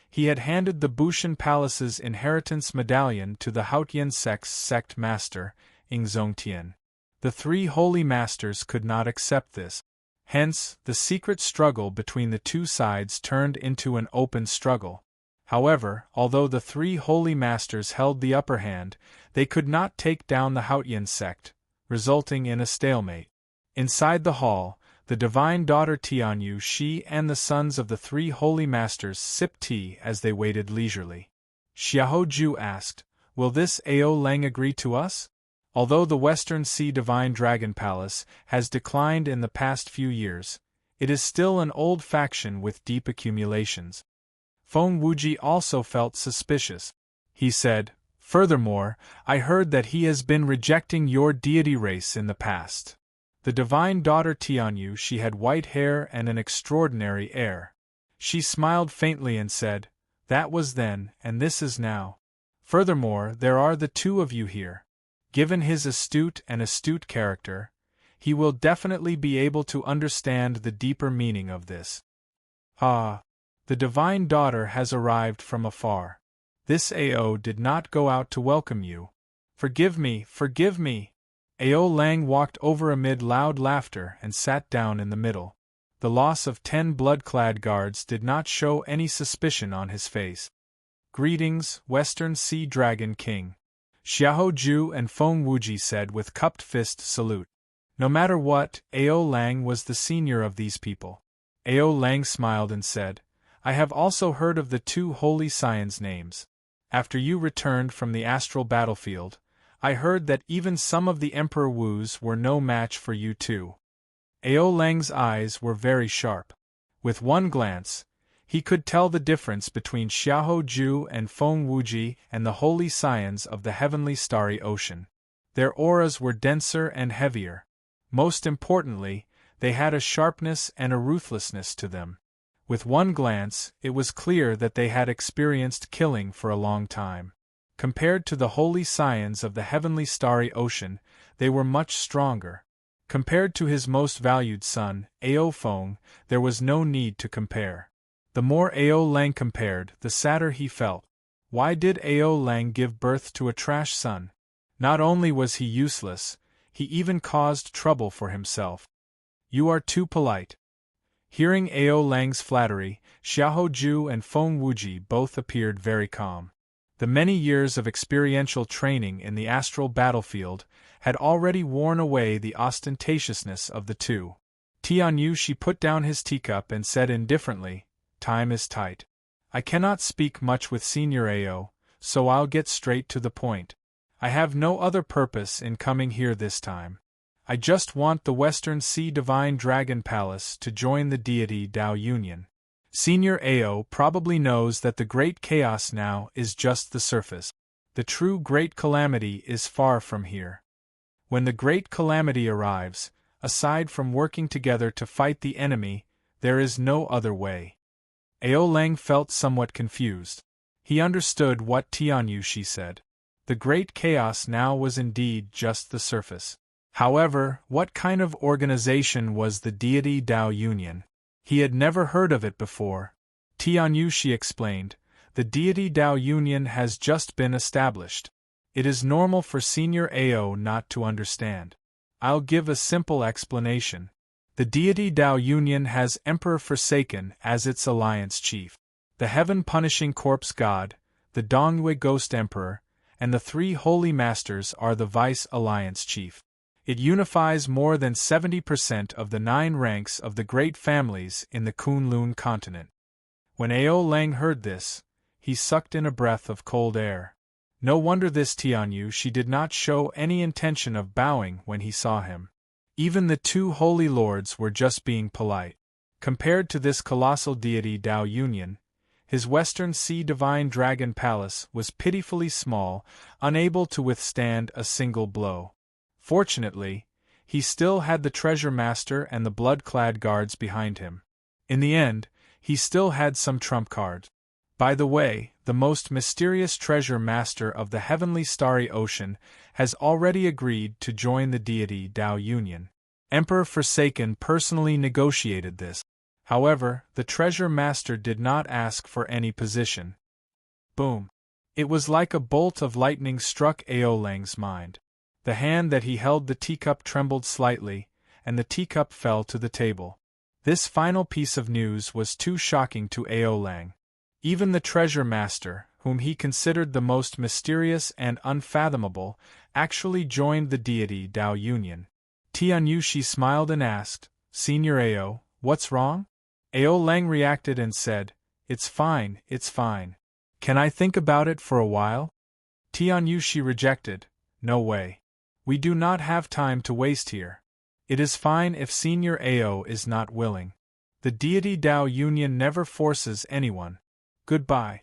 he had handed the Bushan Palace's inheritance medallion to the Haotian sect's sect master, Ing Zongtian. The three holy masters could not accept this. Hence, the secret struggle between the two sides turned into an open struggle. However, although the three holy masters held the upper hand, they could not take down the Haotian sect, resulting in a stalemate. Inside the hall, the divine daughter Tianyu Shi and the sons of the three holy masters sipped tea as they waited leisurely. Xiahou Ju asked, "Will this Ao Lang agree to us?" Although the Western Sea Divine Dragon Palace has declined in the past few years, it is still an old faction with deep accumulations. Feng Wuji also felt suspicious. He said, "Furthermore, I heard that he has been rejecting your deity race in the past." The divine daughter Tianyu She had white hair and an extraordinary air. She smiled faintly and said, "That was then, and this is now. Furthermore, there are the two of you here. Given his astute character, he will definitely be able to understand the deeper meaning of this." Ah, the divine daughter has arrived from afar. This Ao did not go out to welcome you. Forgive me, forgive me! Ao Lang walked over amid loud laughter and sat down in the middle. The loss of 10 blood-clad guards did not show any suspicion on his face. "Greetings, Western Sea Dragon King," Xiahou Ju and Feng Wuji said with cupped fist salute. No matter what, Ao Lang was the senior of these people. Ao Lang smiled and said, "I have also heard of the two holy scions' names. After you returned from the astral battlefield, I heard that even some of the Emperor Wu's were no match for you too." Ao Lang's eyes were very sharp. With one glance, he could tell the difference between Xiahou Ju and Feng Wuji and the holy scions of the heavenly starry ocean. Their auras were denser and heavier. Most importantly, they had a sharpness and a ruthlessness to them. With one glance, it was clear that they had experienced killing for a long time. Compared to the holy scions of the heavenly starry ocean, they were much stronger. Compared to his most valued son, Ao Feng, there was no need to compare. The more Ao Lang compared, the sadder he felt. Why did Ao Lang give birth to a trash son? Not only was he useless, he even caused trouble for himself. "You are too polite." Hearing Ao Lang's flattery, Xiahou Ju and Feng Wuji both appeared very calm. The many years of experiential training in the astral battlefield had already worn away the ostentatiousness of the two. Tianyu Shi put down his teacup and said indifferently, "Time is tight. I cannot speak much with Senior Ao, so I'll get straight to the point. I have no other purpose in coming here this time. I just want the Western Sea Divine Dragon Palace to join the deity Dao Union. Senior Ao probably knows that the Great Chaos now is just the surface. The true Great Calamity is far from here. When the Great Calamity arrives, aside from working together to fight the enemy, there is no other way." Ao Lang felt somewhat confused. He understood what Tianyu Shi said. The Great Chaos now was indeed just the surface. However, what kind of organization was the deity Dao Union? He had never heard of it before. Tianyu Shi explained, "The deity Dao Union has just been established. It is normal for Senior Ao not to understand. I'll give a simple explanation. The deity Dao Union has Emperor Forsaken as its alliance chief. The heaven-punishing corpse god, the Dongyue Ghost Emperor, and the three holy masters are the vice alliance chief. It unifies more than 70% of the 9 ranks of the great families in the Kunlun continent." When Ao Lang heard this, he sucked in a breath of cold air. No wonder this Tianyu Shi did not show any intention of bowing when he saw him. Even the two holy lords were just being polite. Compared to this colossal deity Dao Union, his Western Sea Divine Dragon Palace was pitifully small, unable to withstand a single blow. Fortunately, he still had the Treasure Master and the blood-clad guards behind him. In the end, he still had some trump cards. By the way, the most mysterious Treasure Master of the heavenly starry ocean has already agreed to join the deity Dao Union. Emperor Forsaken personally negotiated this. However, the Treasure Master did not ask for any position. Boom! It was like a bolt of lightning struck Aolang's mind. The hand that he held the teacup trembled slightly, and the teacup fell to the table. This final piece of news was too shocking to Aolang. Even the Treasure Master, whom he considered the most mysterious and unfathomable, actually joined the deity Dao Union. Tianyushi smiled and asked, "Senior Ao, what's wrong?" Aolang reacted and said, "It's fine, it's fine. Can I think about it for a while?" Tianyushi rejected, "No way. We do not have time to waste here. It is fine if Senior Ao is not willing. The deity Dao Union never forces anyone. Goodbye."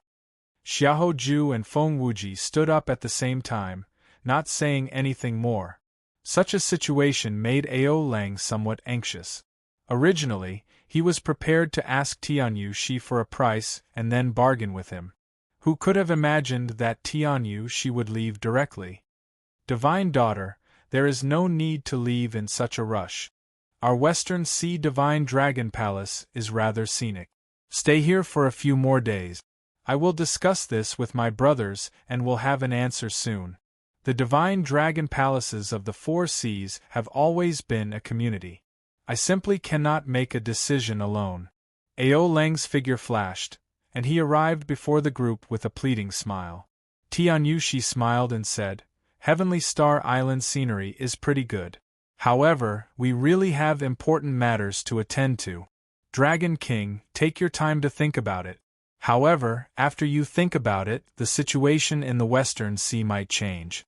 Xiahou Ju and Feng Wuji stood up at the same time, not saying anything more. Such a situation made Aolang somewhat anxious. Originally, he was prepared to ask Tianyushi for a price and then bargain with him. Who could have imagined that Tianyushi would leave directly? "Divine Daughter, there is no need to leave in such a rush. Our Western Sea Divine Dragon Palace is rather scenic. Stay here for a few more days. I will discuss this with my brothers and will have an answer soon. The Divine Dragon Palaces of the Four Seas have always been a community. I simply cannot make a decision alone." Aolang's figure flashed, and he arrived before the group with a pleading smile. Tianyushi smiled and said, "Heavenly Star Island scenery is pretty good. However, we really have important matters to attend to. Dragon King, take your time to think about it. However, after you think about it, the situation in the Western Sea might change."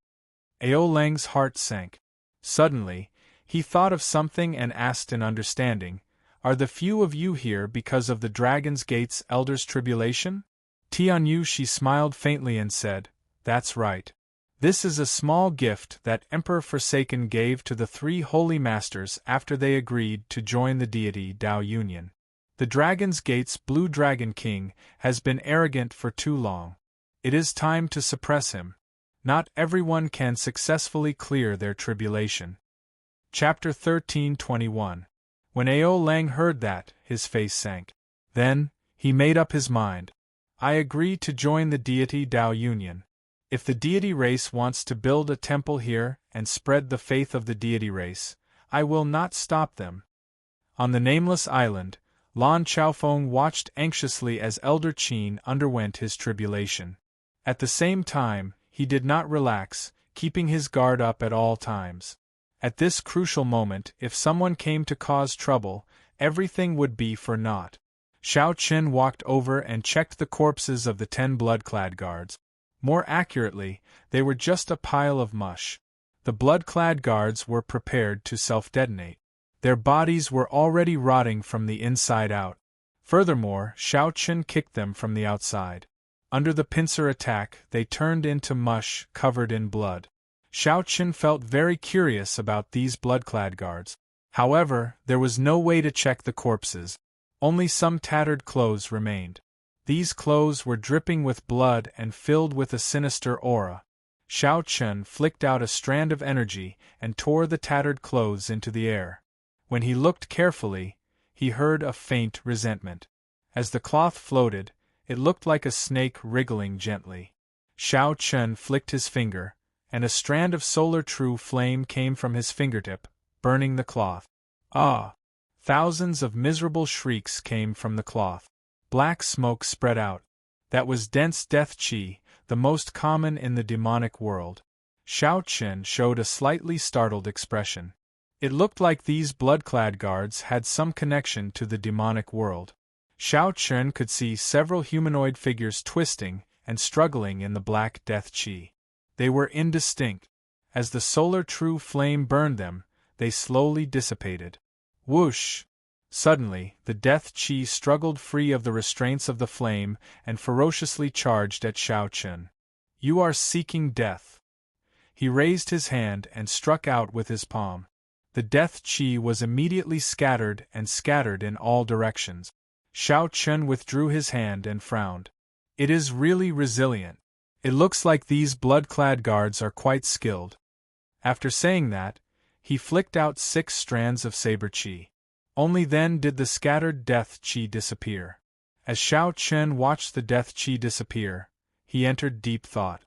Aolang's heart sank. Suddenly, he thought of something and asked in understanding, "Are the few of you here because of the Dragon's Gate's Elder's tribulation?" Tianyushi smiled faintly and said, "That's right. This is a small gift that Emperor Forsaken gave to the three holy masters after they agreed to join the deity Dao Union. The Dragon's Gate's Blue Dragon King has been arrogant for too long. It is time to suppress him. Not everyone can successfully clear their tribulation." Chapter 13:21. When Aolang heard that, his face sank. Then, he made up his mind. "I agree to join the deity Dao Union. If the deity race wants to build a temple here and spread the faith of the deity race, I will not stop them." On the nameless island, Lan Chaofeng watched anxiously as Elder Qin underwent his tribulation. At the same time, he did not relax, keeping his guard up at all times. At this crucial moment, if someone came to cause trouble, everything would be for naught. Xiao Chen walked over and checked the corpses of the 10 blood-clad guards. More accurately, they were just a pile of mush. The blood-clad guards were prepared to self-detonate. Their bodies were already rotting from the inside out. Furthermore, Xiao Chen kicked them from the outside. Under the pincer attack, they turned into mush covered in blood. Xiao Chen felt very curious about these blood-clad guards. However, there was no way to check the corpses. Only some tattered clothes remained. These clothes were dripping with blood and filled with a sinister aura. Xiao Chen flicked out a strand of energy and tore the tattered clothes into the air. When he looked carefully, he heard a faint resentment. As the cloth floated, it looked like a snake wriggling gently. Xiao Chen flicked his finger, and a strand of solar true flame came from his fingertip, burning the cloth. Ah! Thousands of miserable shrieks came from the cloth. Black smoke spread out. That was dense death qi, the most common in the demonic world. Xiao Chen showed a slightly startled expression. It looked like these blood-clad guards had some connection to the demonic world. Xiao Chen could see several humanoid figures twisting and struggling in the black death qi. They were indistinct. As the solar true flame burned them, they slowly dissipated. Whoosh! Suddenly, the death chi struggled free of the restraints of the flame and ferociously charged at Xiao Chen. You are seeking death. He raised his hand and struck out with his palm. The death chi was immediately scattered in all directions. Xiao Chen withdrew his hand and frowned. It is really resilient. It looks like these blood-clad guards are quite skilled. After saying that, he flicked out 6 strands of saber chi. Only then did the scattered death chi disappear. As Xiao Chen watched the death chi disappear, he entered deep thought.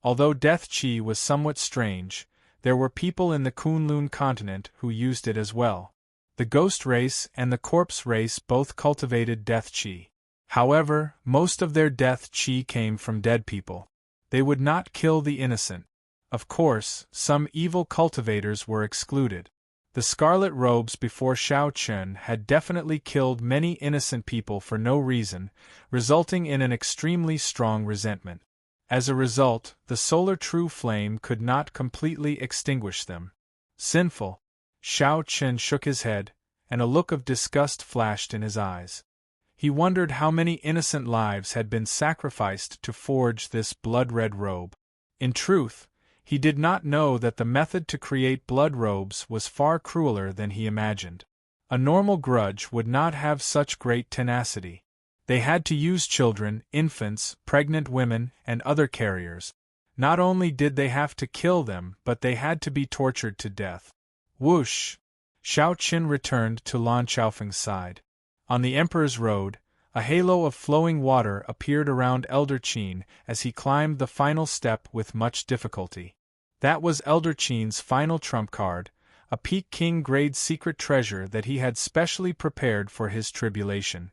Although death chi was somewhat strange, there were people in the Kunlun continent who used it as well. The ghost race and the corpse race both cultivated death chi. However, most of their death chi came from dead people. They would not kill the innocent. Of course, some evil cultivators were excluded. The scarlet robes before Xiao Chen had definitely killed many innocent people for no reason, resulting in an extremely strong resentment. As a result, the solar true flame could not completely extinguish them. Sinful. Xiao Chen shook his head, and a look of disgust flashed in his eyes. He wondered how many innocent lives had been sacrificed to forge this blood-red robe. In truth, he did not know that the method to create blood robes was far crueler than he imagined. A normal grudge would not have such great tenacity. They had to use children, infants, pregnant women, and other carriers. Not only did they have to kill them, but they had to be tortured to death. Whoosh! Xiao Qin returned to Lan Xiaofeng's side. On the Emperor's Road, a halo of flowing water appeared around Elder Qin as he climbed the final step with much difficulty. That was Elder Qin's final trump card, a Peak King grade secret treasure that he had specially prepared for his tribulation.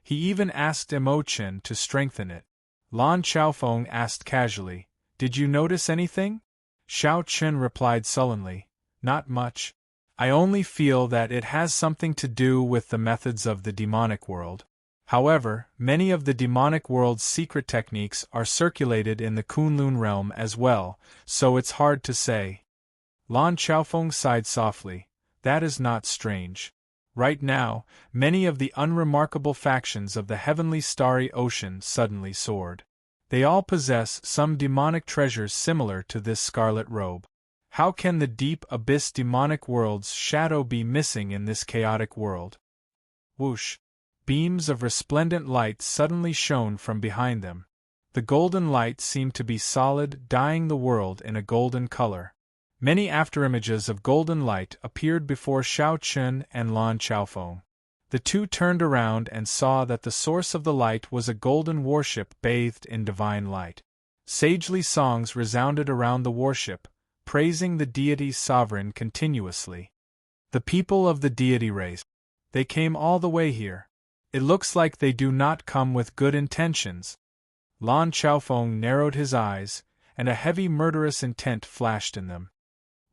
He even asked Imochen to strengthen it. Lan Xiaofeng asked casually, "Did you notice anything?" Xiao Qin replied sullenly, "Not much. I only feel that it has something to do with the methods of the demonic world. However, many of the demonic world's secret techniques are circulated in the Kunlun realm as well, so it's hard to say." Lan Xiaofeng sighed softly. "That is not strange. Right now, many of the unremarkable factions of the heavenly starry ocean suddenly soared. They all possess some demonic treasures similar to this scarlet robe. How can the deep abyss demonic world's shadow be missing in this chaotic world?" Whoosh! Beams of resplendent light suddenly shone from behind them. The golden light seemed to be solid, dyeing the world in a golden color. Many afterimages of golden light appeared before Xiao Qin and Lan Xiaofeng. The two turned around and saw that the source of the light was a golden warship bathed in divine light. Sagely songs resounded around the warship, praising the deity's sovereign continuously. The people of the deity race. They came all the way here. It looks like they do not come with good intentions. Lan Xiaofeng narrowed his eyes, and a heavy murderous intent flashed in them.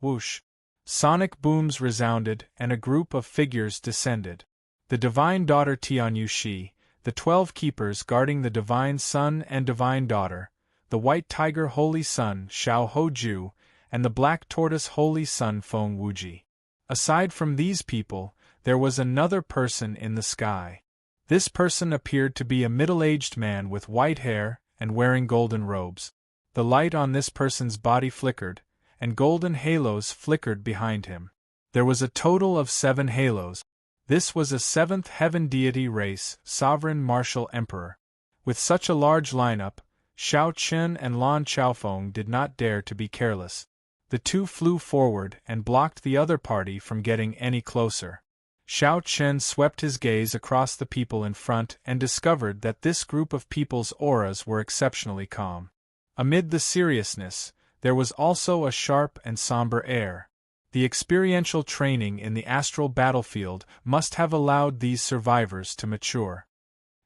Whoosh! Sonic booms resounded, and a group of figures descended. The divine daughter Tianyushi, the 12 keepers guarding the divine son and divine daughter, the white tiger holy son Xiao Hoju, and the black tortoise holy son Feng Wuji. Aside from these people, there was another person in the sky. This person appeared to be a middle-aged man with white hair and wearing golden robes. The light on this person's body flickered, and golden halos flickered behind him. There was a total of 7 halos. This was a 7th heaven deity race, sovereign martial emperor. With such a large lineup, Xiao Qin and Lan Xiaofeng did not dare to be careless. The two flew forward and blocked the other party from getting any closer. Xiao Qin swept his gaze across the people in front and discovered that this group of people's auras were exceptionally calm. Amid the seriousness, there was also a sharp and somber air. The experiential training in the astral battlefield must have allowed these survivors to mature.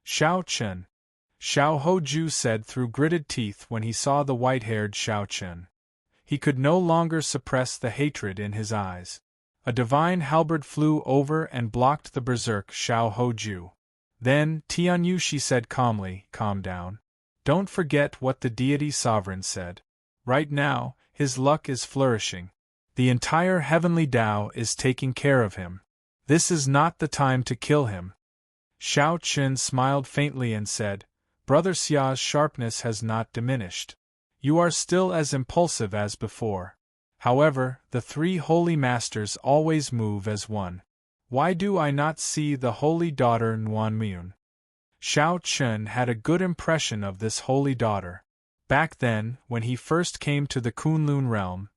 "Xiao Qin," Xiao Hoju said through gritted teeth when he saw the white-haired Xiao Qin. He could no longer suppress the hatred in his eyes. A divine halberd flew over and blocked the berserk Xiao Hoju. Then, Tianyushi said calmly, "Calm down. Don't forget what the deity sovereign said. Right now, his luck is flourishing. The entire heavenly Tao is taking care of him. This is not the time to kill him. Shao Chen smiled faintly and said, Brother Xia's sharpness has not diminished. You are still as impulsive as before. However, the three holy masters always move as one. Why do I not see the holy daughter Nuanmyun? Shao Chen had a good impression of this holy daughter. Back then, when he first came to the Kunlun realm,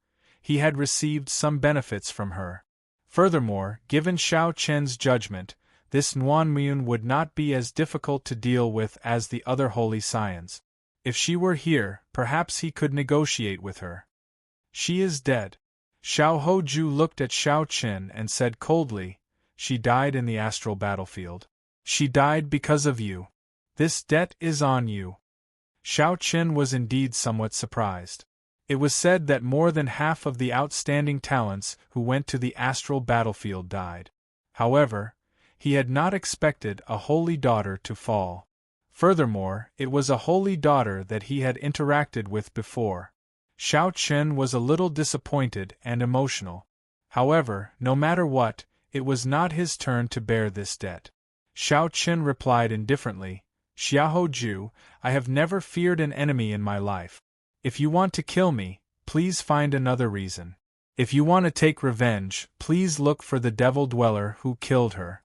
he had received some benefits from her. Furthermore, given Shao Chen's judgment, this Nuanmyun would not be as difficult to deal with as the other holy scions. If she were here, perhaps he could negotiate with her. She is dead. Xiao Hoju looked at Shao Chen and said coldly, She died in the astral battlefield. She died because of you. This debt is on you. Shao Chen was indeed somewhat surprised. It was said that more than half of the outstanding talents who went to the astral battlefield died. However, he had not expected a holy daughter to fall. Furthermore, it was a holy daughter that he had interacted with before. Shao Chen was a little disappointed and emotional. However, no matter what, it was not his turn to bear this debt. Shao Chen replied indifferently, Xiaoju, I have never feared an enemy in my life. If you want to kill me, please find another reason. If you want to take revenge, please look for the devil dweller who killed her.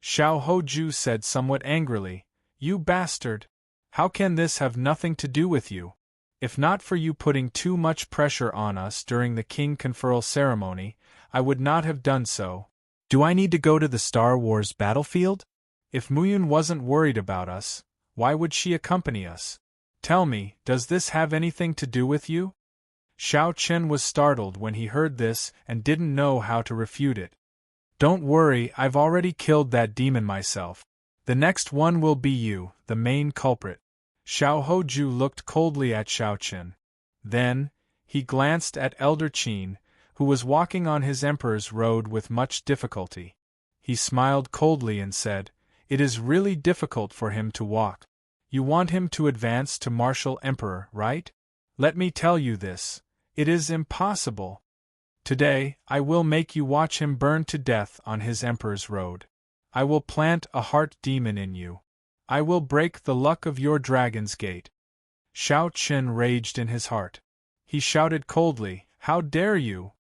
Xiao Hoju said somewhat angrily, You bastard! How can this have nothing to do with you? If not for you putting too much pressure on us during the king conferral ceremony, I would not have done so. Do I need to go to the Star Wars battlefield? If Muyun wasn't worried about us, why would she accompany us? Tell me, does this have anything to do with you? Shao Chen was startled when he heard this and didn't know how to refute it. Don't worry, I've already killed that demon myself. The next one will be you, the main culprit. Xiao Hoju looked coldly at Shao Chen. Then, he glanced at Elder Qin, who was walking on his emperor's road with much difficulty. He smiled coldly and said, It is really difficult for him to walk. You want him to advance to martial emperor, right? Let me tell you this. It is impossible. Today, I will make you watch him burn to death on his emperor's road. I will plant a heart demon in you. I will break the luck of your dragon's gate. Shao Chen raged in his heart. He shouted coldly, How dare you?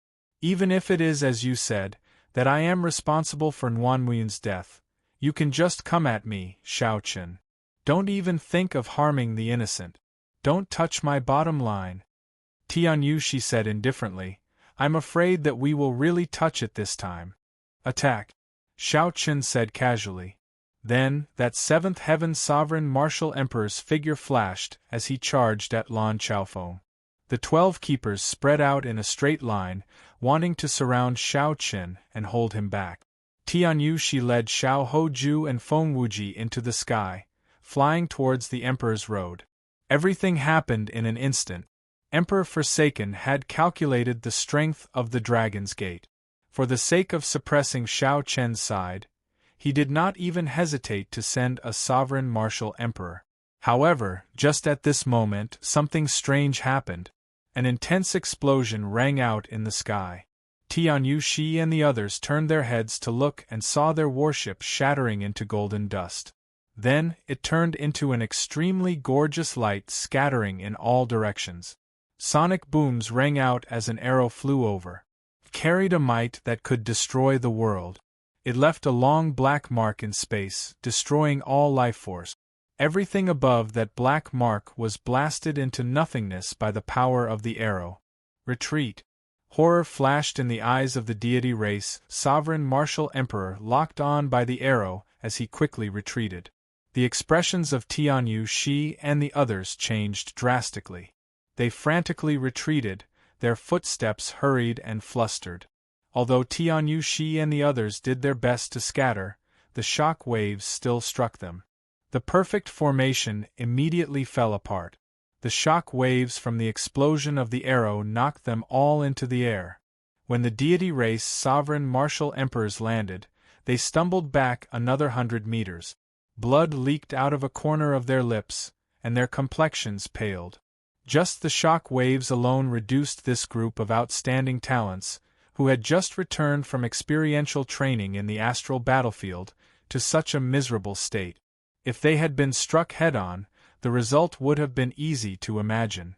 Even if it is as you said, that I am responsible for Nuanmuyun's death, you can just come at me, Shao Chen. Don't even think of harming the innocent. Don't touch my bottom line. Tianyu, she said indifferently, I'm afraid that we will really touch it this time. Attack. Shao Chen said casually. Then, that seventh heaven sovereign martial emperor's figure flashed as he charged at Lan Chaofeng. The 12 keepers spread out in a straight line, wanting to surround Shao Chen and hold him back. Tianyu, she led Xiao Hoju and Feng Wuji into the sky, flying towards the Emperor's road. Everything happened in an instant. Emperor Forsaken had calculated the strength of the Dragon's Gate. For the sake of suppressing Shao Chen's side, he did not even hesitate to send a sovereign martial emperor. However, just at this moment, something strange happened. An intense explosion rang out in the sky. Tianyu Shi and the others turned their heads to look and saw their warship shattering into golden dust. Then, it turned into an extremely gorgeous light scattering in all directions. Sonic booms rang out as an arrow flew over. It carried a might that could destroy the world. It left a long black mark in space, destroying all life force. Everything above that black mark was blasted into nothingness by the power of the arrow. Retreat. Horror flashed in the eyes of the deity race, sovereign martial emperor locked on by the arrow as he quickly retreated. The expressions of Tianyu Shi and the others changed drastically. They frantically retreated, their footsteps hurried and flustered. Although Tianyu Shi and the others did their best to scatter, the shock waves still struck them. The perfect formation immediately fell apart. The shock waves from the explosion of the arrow knocked them all into the air. When the deity race sovereign martial emperors landed, they stumbled back another 100 meters. Blood leaked out of a corner of their lips, and their complexions paled. Just the shock waves alone reduced this group of outstanding talents, who had just returned from experiential training in the astral battlefield, to such a miserable state. If they had been struck head-on, the result would have been easy to imagine.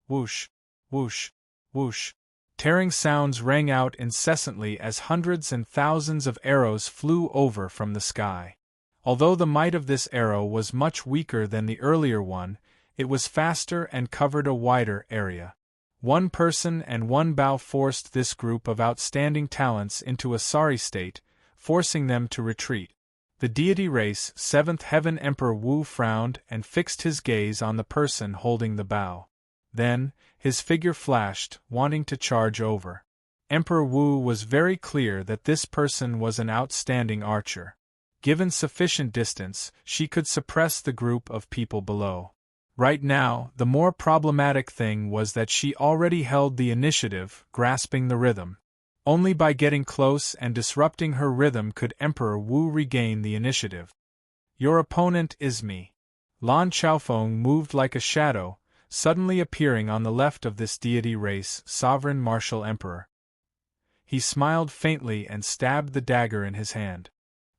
Whoosh, whoosh, whoosh. Tearing sounds rang out incessantly as hundreds and thousands of arrows flew over from the sky. Although the might of this arrow was much weaker than the earlier one, it was faster and covered a wider area. One person and one bow forced this group of outstanding talents into a sorry state, forcing them to retreat. The deity race, Seventh Heaven Emperor Wu frowned and fixed his gaze on the person holding the bow. Then, his figure flashed, wanting to charge over. Emperor Wu was very clear that this person was an outstanding archer. Given sufficient distance, she could suppress the group of people below. Right now, the more problematic thing was that she already held the initiative, grasping the rhythm. Only by getting close and disrupting her rhythm could Emperor Wu regain the initiative. Your opponent is me. Lan Chaofeng moved like a shadow, suddenly appearing on the left of this deity race, sovereign martial emperor. He smiled faintly and stabbed the dagger in his hand.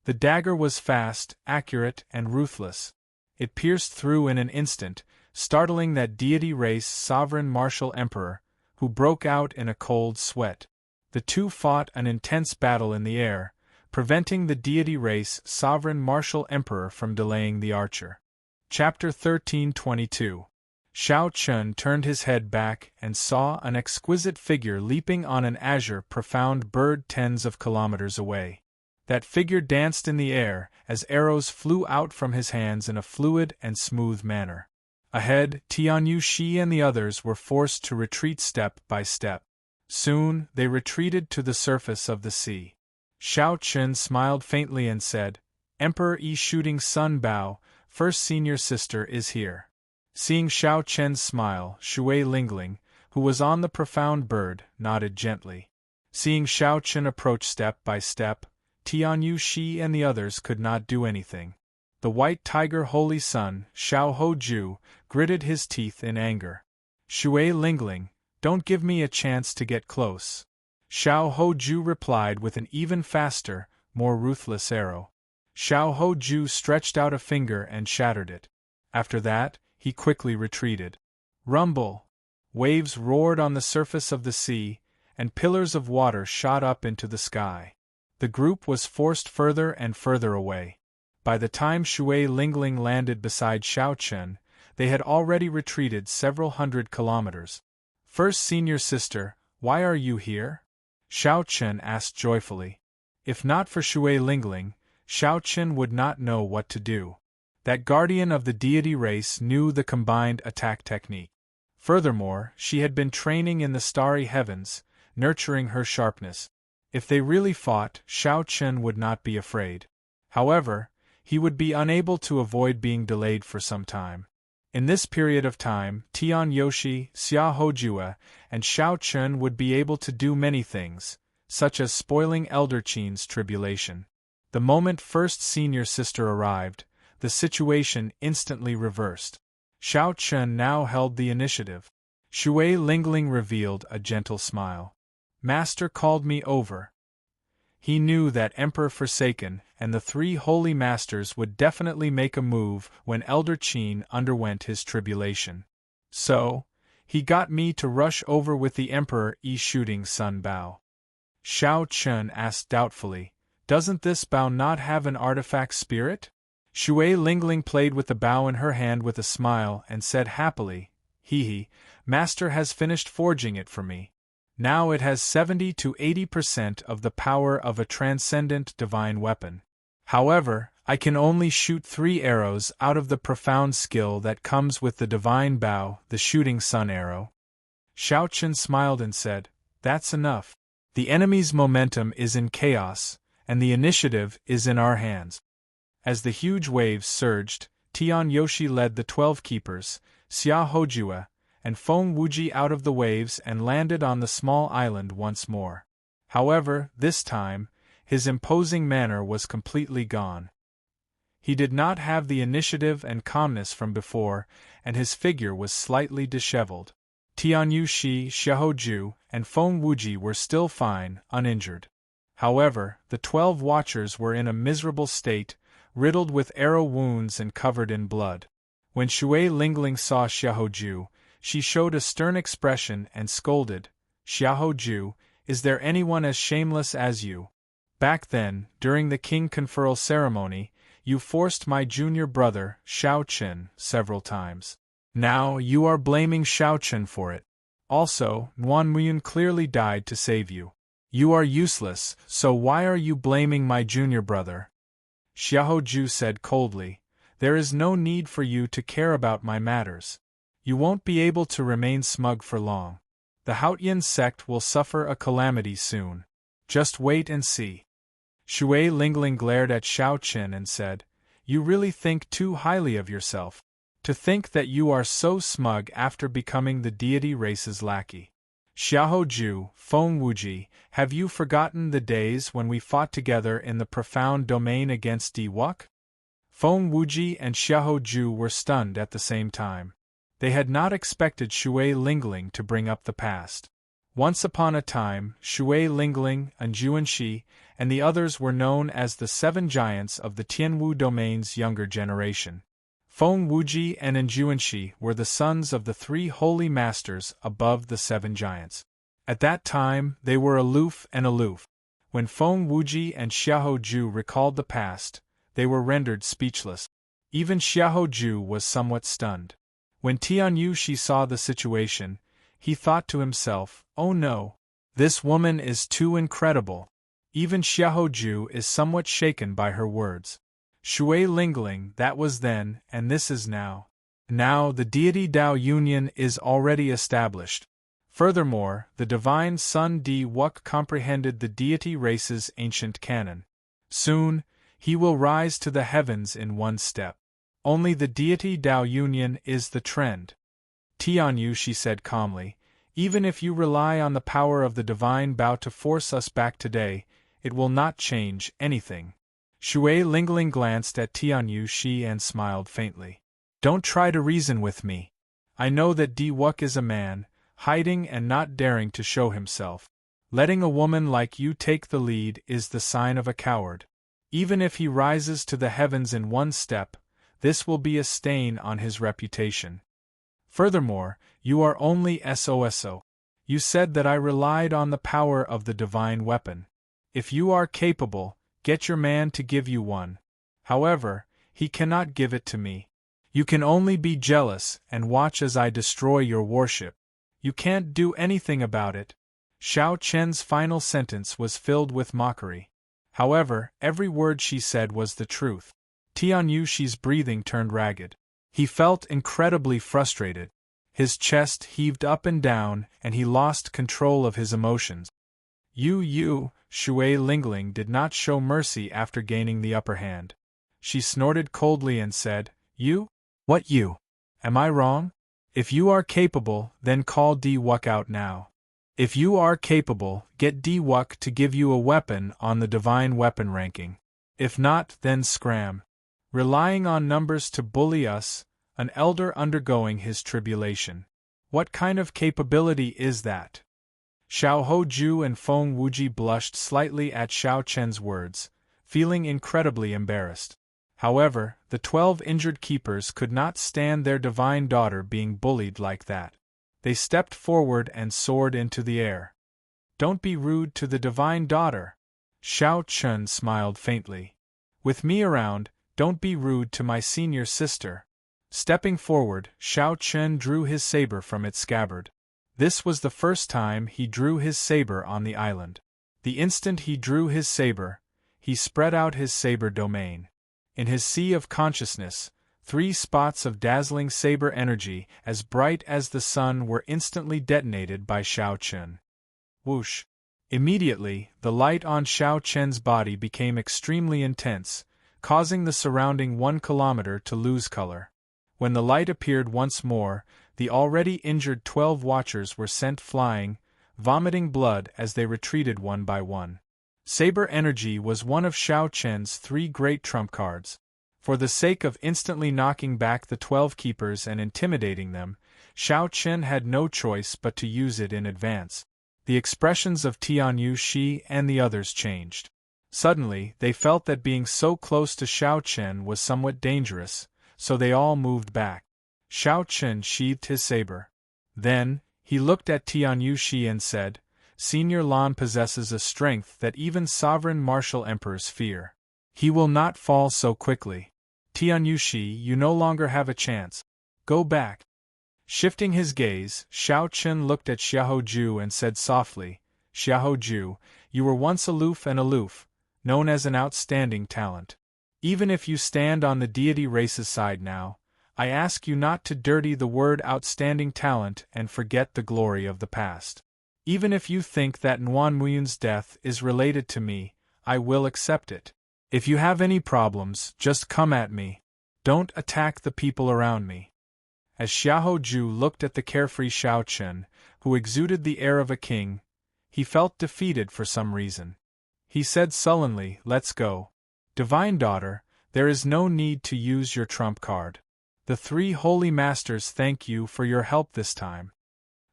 The dagger was fast, accurate, and ruthless. It pierced through in an instant, startling that deity race sovereign martial emperor, who broke out in a cold sweat. The two fought an intense battle in the air, preventing the deity race sovereign martial emperor from delaying the archer. Chapter 13:22. Shao Chun turned his head back and saw an exquisite figure leaping on an azure profound bird tens of kilometers away. That figure danced in the air as arrows flew out from his hands in a fluid and smooth manner. Ahead, Tianyu Shi and the others were forced to retreat step by step. Soon, they retreated to the surface of the sea. Shao Chun smiled faintly and said, Emperor Yi Shooting Sun Bao, first senior sister is here. Seeing Shao Chen's smile, Shui Lingling, who was on the profound bird, nodded gently. Seeing Shao Chen approach step by step, Tianyu Shi and the others could not do anything. The white tiger holy son, Shao Hoju, gritted his teeth in anger. Shui Lingling, don't give me a chance to get close. Shao Hoju replied with an even faster, more ruthless arrow. Shao Hoju stretched out a finger and shattered it. After that, he quickly retreated. Rumble! Waves roared on the surface of the sea, and pillars of water shot up into the sky. The group was forced further and further away. By the time Shui Lingling landed beside Shao Chen, they had already retreated several hundred kilometers. First senior sister, why are you here? Shao Chen asked joyfully. If not for Shui Lingling, Shao Chen would not know what to do. That guardian of the deity race knew the combined attack technique. Furthermore, she had been training in the starry heavens, nurturing her sharpness. If they really fought, Shao Chen would not be afraid. However, he would be unable to avoid being delayed for some time. In this period of time, Tian Yoshi, Xia Hojue, and Shao Chen would be able to do many things, such as spoiling Elder Qin's tribulation. The moment first senior sister arrived, the situation instantly reversed. Shao Chen now held the initiative. Shui Lingling revealed a gentle smile. Master called me over. He knew that Emperor Forsaken and the three holy masters would definitely make a move when Elder Qin underwent his tribulation. So, he got me to rush over with the Emperor Yi Shooting Sun Bao. Shao Chen asked doubtfully, doesn't this Bao not have an artifact spirit? Shui Lingling played with the bow in her hand with a smile and said happily, He, Master has finished forging it for me. Now it has 70 to 80% of the power of a transcendent divine weapon. However, I can only shoot 3 arrows out of the profound skill that comes with the divine bow, the shooting sun arrow. Shao Chen smiled and said, That's enough. The enemy's momentum is in chaos, and the initiative is in our hands. As the huge waves surged, Tian Yoshi led the 12 keepers, Xia Hojue, and Feng Wuji out of the waves and landed on the small island once more. However, this time, his imposing manner was completely gone. He did not have the initiative and calmness from before, and his figure was slightly disheveled. Tianyu Shi, Xiaoju, and Feng Wuji were still fine, uninjured. However, the 12 watchers were in a miserable state, riddled with arrow wounds and covered in blood. When Shui Lingling saw Xiaoju, she showed a stern expression and scolded, "Xiaoju, is there anyone as shameless as you? Back then, during the king conferral ceremony, you forced my junior brother, Shao Chen, several times. Now you are blaming Shao Chen for it. Also, Nguyen Muyun clearly died to save you. You are useless, so why are you blaming my junior brother?" Xiaoju said coldly, "There is no need for you to care about my matters. You won't be able to remain smug for long. The Haotian sect will suffer a calamity soon. Just wait and see." Shui Lingling glared at Shao Chen and said, "You really think too highly of yourself. To think that you are so smug after becoming the deity race's lackey. Xiaoju, Feng Wuji, have you forgotten the days when we fought together in the profound domain against Di Wuk?" Feng Wuji and Xiaoju were stunned at the same time. They had not expected Shui Lingling to bring up the past. Once upon a time, Shui Lingling, Anjuanshi, and the others were known as the 7 giants of the Tianwu domain's younger generation. Feng Wuji and Anjuanshi were the sons of the 3 holy masters above the 7 giants. At that time, they were aloof. When Feng Wuji and Xiaoju recalled the past, they were rendered speechless. Even Xiaoju was somewhat stunned. When Tianyu Shi saw the situation, he thought to himself, "Oh no! This woman is too incredible." Even Xiaoju is somewhat shaken by her words. Shui Lingling, that was then, and this is now. Now the deity Dao union is already established. Furthermore, the divine son Di Wuk comprehended the deity race's ancient canon. Soon, he will rise to the heavens in one step. Only the deity Dao union is the trend. Tianyu, she said calmly, even if you rely on the power of the divine Bao to force us back today, it will not change anything. Shui Lingling glanced at Tianyu Shi and smiled faintly. "Don't try to reason with me. I know that Di Wuk is a man, hiding and not daring to show himself. Letting a woman like you take the lead is the sign of a coward. Even if he rises to the heavens in one step, this will be a stain on his reputation. Furthermore, you are only SOSO. You said that I relied on the power of the divine weapon. If you are capable, get your man to give you one. However, he cannot give it to me. You can only be jealous and watch as I destroy your worship. You can't do anything about it." Shao Chen's final sentence was filled with mockery. However, every word she said was the truth. Tianyu Shi's breathing turned ragged. He felt incredibly frustrated. His chest heaved up and down, and he lost control of his emotions. Shui Lingling did not show mercy after gaining the upper hand. She snorted coldly and said, "You? What you? Am I wrong? If you are capable, then call Di Wuk out now. If you are capable, get Di Wuk to give you a weapon on the divine weapon ranking. If not, then scram. Relying on numbers to bully us, an elder undergoing his tribulation. What kind of capability is that?" Xiaoju and Feng Wuji blushed slightly at Shao Chen's words, feeling incredibly embarrassed. However, the 12 injured keepers could not stand their divine daughter being bullied like that. They stepped forward and soared into the air. "Don't be rude to the divine daughter." Shao Chen smiled faintly. "With me around, don't be rude to my senior sister." Stepping forward, Shao Chen drew his saber from its scabbard. This was the first time he drew his saber on the island. The instant he drew his saber, he spread out his saber domain. In his sea of consciousness, 3 spots of dazzling saber energy as bright as the sun were instantly detonated by Shao Chen. Whoosh! Immediately, the light on Shao Chen's body became extremely intense, causing the surrounding 1 kilometer to lose color. When the light appeared once more, the already injured 12 watchers were sent flying, vomiting blood as they retreated one by one. Saber energy was one of Shao Chen's 3 great trump cards. For the sake of instantly knocking back the 12 keepers and intimidating them, Xiao Chen had no choice but to use it in advance. The expressions of Tianyu Shi and the others changed. Suddenly, they felt that being so close to Xiao Chen was somewhat dangerous, so they all moved back. Xiao Chen sheathed his saber. Then, he looked at Tianyu Shi and said, Senior Lan possesses a strength that even sovereign martial emperors fear. He will not fall so quickly. Tianyu Shi, you no longer have a chance. Go back. Shifting his gaze, Xiao Chen looked at Xiaoju and said softly, Xiaoju, you were once aloof, known as an outstanding talent. Even if you stand on the deity race's side now, I ask you not to dirty the word outstanding talent and forget the glory of the past. Even if you think that Nguyen Muyun's death is related to me, I will accept it. If you have any problems, just come at me. Don't attack the people around me. As Xiaoju looked at the carefree Xiao Chen, who exuded the air of a king, he felt defeated for some reason. He said sullenly, Let's go. Divine Daughter, there is no need to use your trump card. The three holy masters thank you for your help this time.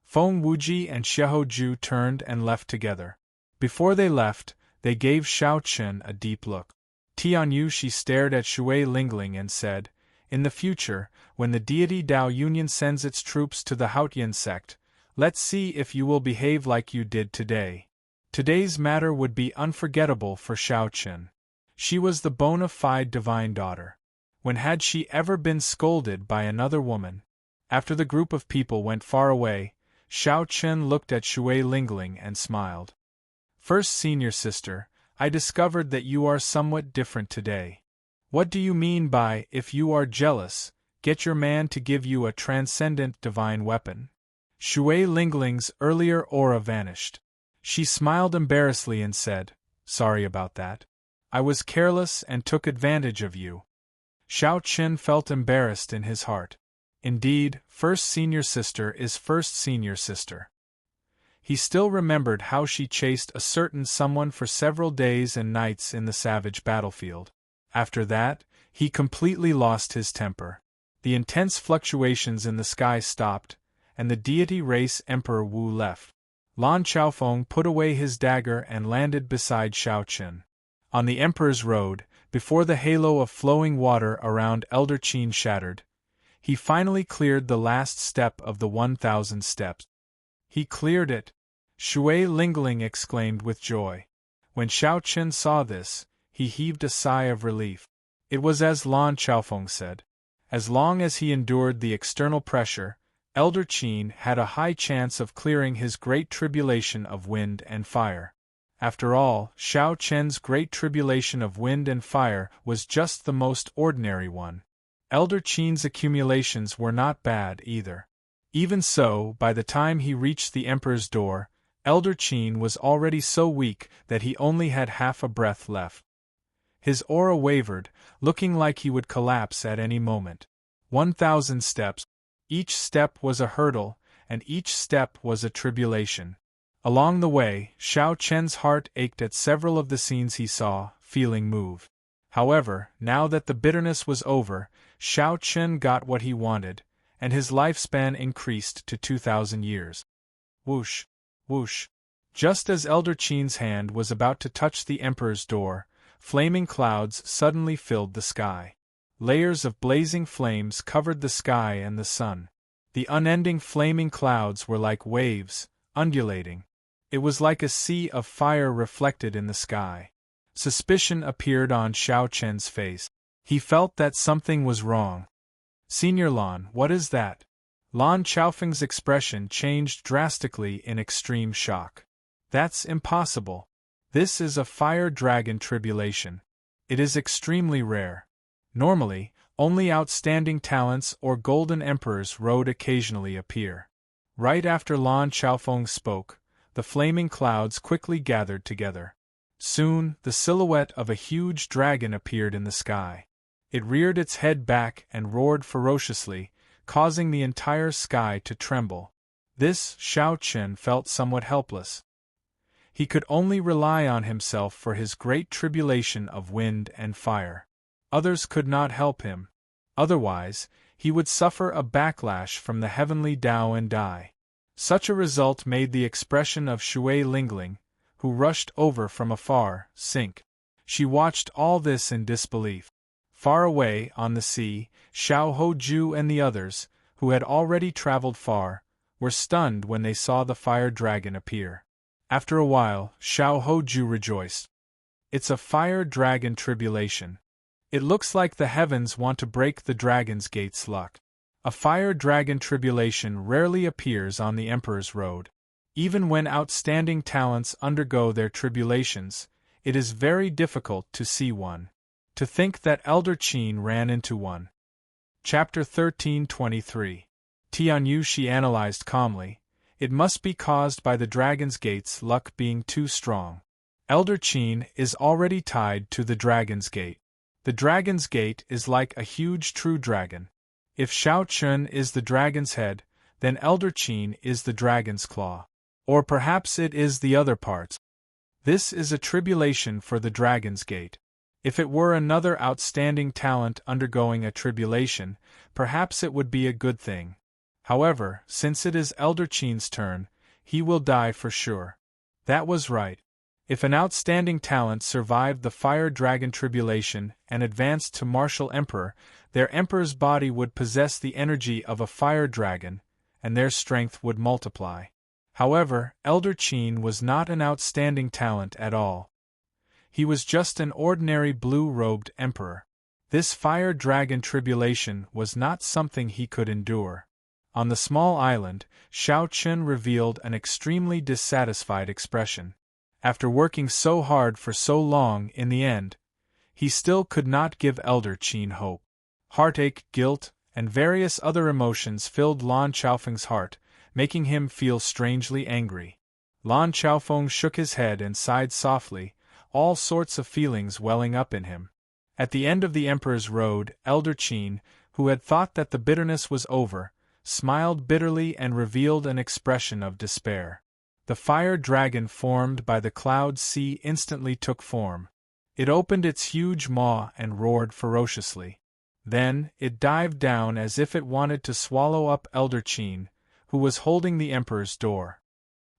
Feng Wuji and Xiaoju turned and left together. Before they left, they gave Xiao Chen a deep look. Tianyu Shi stared at Shui Lingling and said, In the future, when the deity Dao Union sends its troops to the Haotian sect, let's see if you will behave like you did today. Today's matter would be unforgettable for Xiao Chen. She was the bona fide divine daughter. When had she ever been scolded by another woman? After the group of people went far away, Xiao Chen looked at Shui Lingling and smiled. First senior sister, I discovered that you are somewhat different today. What do you mean by, if you are jealous, get your man to give you a transcendent divine weapon? Shui Lingling's earlier aura vanished. She smiled embarrassedly and said, Sorry about that. I was careless and took advantage of you. Xiao Chen felt embarrassed in his heart. Indeed, first senior sister is first senior sister. He still remembered how she chased a certain someone for several days and nights in the savage battlefield. After that, he completely lost his temper. The intense fluctuations in the sky stopped, and the deity race Emperor Wu left. Lan Xiaofeng put away his dagger and landed beside Xiao Chen. On the Emperor's road, before the halo of flowing water around Elder Qin shattered, he finally cleared the last step of the 1,000 steps. He cleared it! Shui Lingling exclaimed with joy. When Xiao Chen saw this, he heaved a sigh of relief. It was as Lan Xiaofeng said. As long as he endured the external pressure, Elder Qin had a high chance of clearing his great tribulation of wind and fire. After all, Xiao Chen's great tribulation of wind and fire was just the most ordinary one. Elder Qin's accumulations were not bad either. Even so, by the time he reached the Emperor's door, Elder Qin was already so weak that he only had half a breath left. His aura wavered, looking like he would collapse at any moment. 1,000 steps. Each step was a hurdle, and each step was a tribulation. Along the way, Xiao Chen's heart ached at several of the scenes he saw, feeling moved. However, now that the bitterness was over, Xiao Chen got what he wanted, and his lifespan increased to 2,000 years. Whoosh! Whoosh! Just as Elder Qin's hand was about to touch the Emperor's door, flaming clouds suddenly filled the sky. Layers of blazing flames covered the sky and the sun. The unending flaming clouds were like waves, undulating. It was like a sea of fire reflected in the sky. Suspicion appeared on Xiao Chen's face. He felt that something was wrong. Senior Lan, what is that? Lan Xiaofeng's expression changed drastically in extreme shock. That's impossible. This is a fire dragon tribulation. It is extremely rare. Normally, only outstanding talents or golden emperors road occasionally appear. Right after Lan Xiaofeng spoke, the flaming clouds quickly gathered together. Soon, the silhouette of a huge dragon appeared in the sky. It reared its head back and roared ferociously, causing the entire sky to tremble. This, Xiao Chen felt somewhat helpless. He could only rely on himself for his great tribulation of wind and fire. Others could not help him. Otherwise, he would suffer a backlash from the heavenly Tao and die. Such a result made the expression of Shui Lingling, who rushed over from afar, sink. She watched all this in disbelief. Far away, on the sea, Xiao Hoju and the others, who had already traveled far, were stunned when they saw the fire dragon appear. After a while, Xiao Hoju rejoiced. It's a fire dragon tribulation. It looks like the heavens want to break the dragon's gate's luck. A fire dragon tribulation rarely appears on the Emperor's road. Even when outstanding talents undergo their tribulations, it is very difficult to see one. To think that Elder Qin ran into one. Chapter 13:23. Tianyu she analyzed calmly. It must be caused by the dragon's gate's luck being too strong. Elder Qin is already tied to the dragon's gate. The dragon's gate is like a huge true dragon. If Shao Chun is the dragon's head, then Elder Qin is the dragon's claw. Or perhaps it is the other parts. This is a tribulation for the dragon's gate. If it were another outstanding talent undergoing a tribulation, perhaps it would be a good thing. However, since it is Elder Qin's turn, he will die for sure. That was right. If an outstanding talent survived the fire dragon tribulation and advanced to martial emperor, their emperor's body would possess the energy of a fire dragon, and their strength would multiply. However, Elder Qin was not an outstanding talent at all. He was just an ordinary blue-robed emperor. This fire dragon tribulation was not something he could endure. On the small island, Shao Chun revealed an extremely dissatisfied expression. After working so hard for so long in the end, he still could not give Elder Qin hope. Heartache, guilt, and various other emotions filled Lan Chaofeng's heart, making him feel strangely angry. Lan Chaofeng shook his head and sighed softly, all sorts of feelings welling up in him. At the end of the Emperor's road, Elder Qin, who had thought that the bitterness was over, smiled bitterly and revealed an expression of despair. The fire dragon formed by the cloud sea instantly took form. It opened its huge maw and roared ferociously. Then, it dived down as if it wanted to swallow up Elder Qin, who was holding the Emperor's door.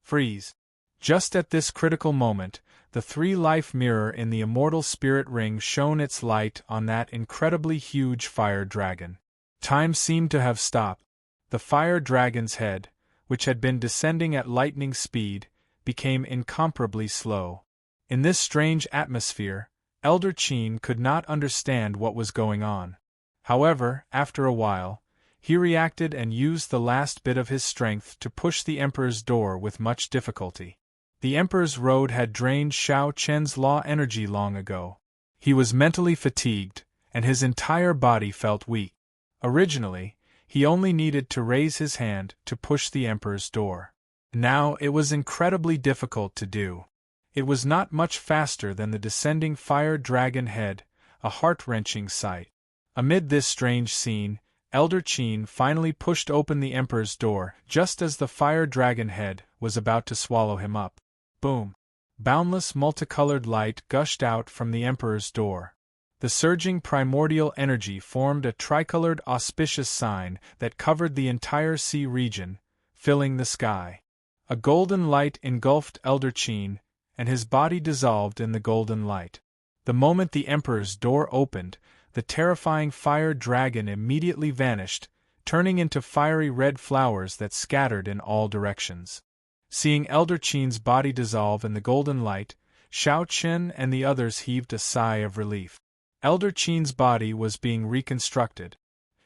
Freeze! Just at this critical moment, the three-life mirror in the immortal spirit ring shone its light on that incredibly huge fire dragon. Time seemed to have stopped. The fire dragon's head, which had been descending at lightning speed, became incomparably slow. In this strange atmosphere, Elder Qin could not understand what was going on. However, after a while, he reacted and used the last bit of his strength to push the Emperor's door with much difficulty. The Emperor's road had drained Shao Chen's law energy long ago. He was mentally fatigued, and his entire body felt weak. Originally, he only needed to raise his hand to push the Emperor's door. Now it was incredibly difficult to do. It was not much faster than the descending fire dragon head, a heart-wrenching sight. Amid this strange scene, Elder Qin finally pushed open the Emperor's door just as the fire dragon head was about to swallow him up. Boom! Boundless multicolored light gushed out from the Emperor's door. The surging primordial energy formed a tricolored auspicious sign that covered the entire sea region, filling the sky. A golden light engulfed Elder Qin, and his body dissolved in the golden light. The moment the Emperor's door opened, the terrifying fire dragon immediately vanished, turning into fiery red flowers that scattered in all directions. Seeing Elder Qin's body dissolve in the golden light, Shao Chen and the others heaved a sigh of relief. Elder Qin's body was being reconstructed.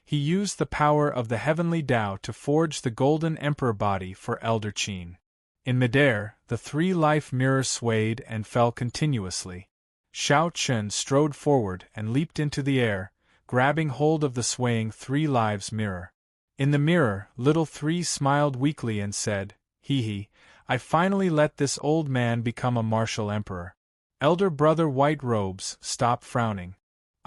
He used the power of the heavenly Tao to forge the golden emperor body for Elder Qin. In midair, the three-life mirror swayed and fell continuously. Shao Chen strode forward and leaped into the air, grabbing hold of the swaying three-lives mirror. In the mirror, Little Three smiled weakly and said, "Hee hee, I finally let this old man become a martial emperor." Elder Brother White Robes stopped frowning.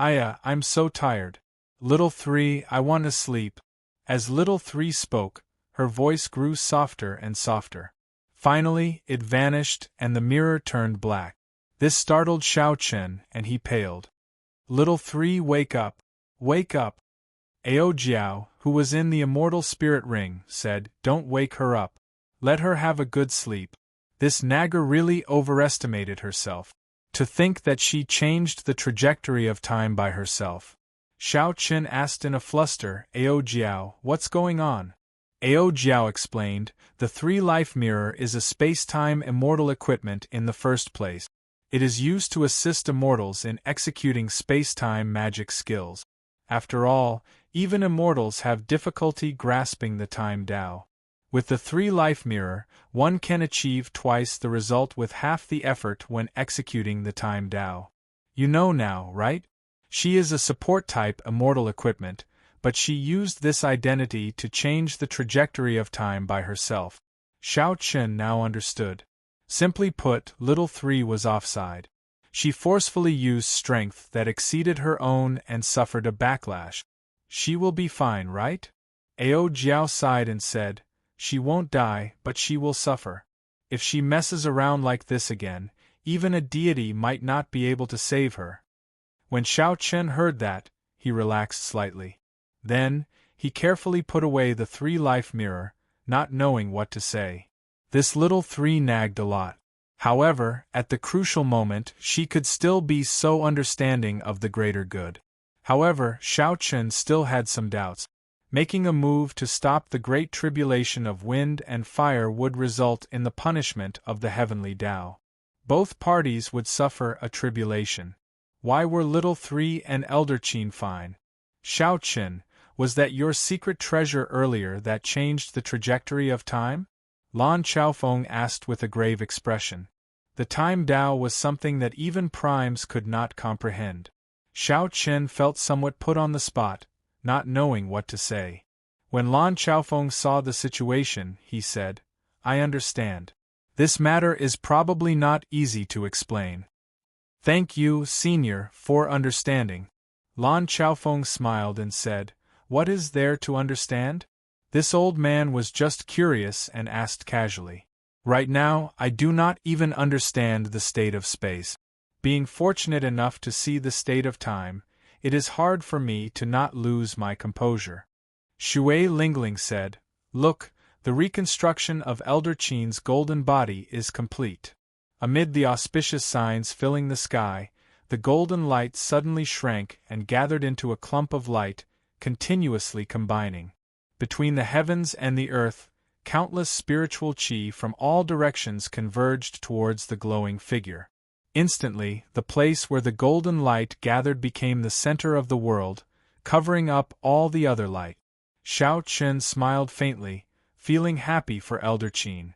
I'm so tired. Little Three, I want to sleep." As Little Three spoke, her voice grew softer and softer. Finally, it vanished and the mirror turned black. This startled Shao Chen and he paled. "Little Three, wake up! Wake up!" Ao Jiao, who was in the immortal spirit ring, said, "Don't wake her up. Let her have a good sleep." This nagger really overestimated herself. To think that she changed the trajectory of time by herself. Xiao Qin asked in a fluster, "Ao Jiao, what's going on?" Ao Jiao explained, "The three-life mirror is a space-time immortal equipment in the first place. It is used to assist immortals in executing space-time magic skills. After all, even immortals have difficulty grasping the time Tao. With the three-life mirror, one can achieve twice the result with half the effort when executing the time Tao. You know now, right? She is a support-type immortal equipment, but she used this identity to change the trajectory of time by herself." Xiao Qin now understood. Simply put, Little Three was offside. She forcefully used strength that exceeded her own and suffered a backlash. "She will be fine, right?" Ao Jiao sighed and said, "She won't die, but she will suffer. If she messes around like this again, even a deity might not be able to save her." When Xiao Qin heard that, he relaxed slightly. Then, he carefully put away the three-life mirror, not knowing what to say. This Little Three nagged a lot. However, at the crucial moment, she could still be so understanding of the greater good. However, Xiao Qin still had some doubts. Making a move to stop the great tribulation of wind and fire would result in the punishment of the heavenly Tao. Both parties would suffer a tribulation. Why were Little Three and Elder Qin fine? Xiao Qin, was that your secret treasure earlier that changed the trajectory of time? Lan Qiaofeng asked with a grave expression. The time Tao was something that even primes could not comprehend. Xiao Qin felt somewhat put on the spot, not knowing what to say. When Lan Qiaofeng saw the situation, he said, "I understand. This matter is probably not easy to explain." "Thank you, Senior, for understanding." Lan Qiaofeng smiled and said, "What is there to understand?" This old man was just curious and asked casually. "Right now, I do not even understand the state of space. Being fortunate enough to see the state of time, it is hard for me to not lose my composure." Shui Lingling said, "Look, the reconstruction of Elder Qin's golden body is complete." Amid the auspicious signs filling the sky, the golden light suddenly shrank and gathered into a clump of light, continuously combining. Between the heavens and the earth, countless spiritual qi from all directions converged towards the glowing figure. Instantly, the place where the golden light gathered became the center of the world, covering up all the other light. Xiao Qin smiled faintly, feeling happy for Elder Qin.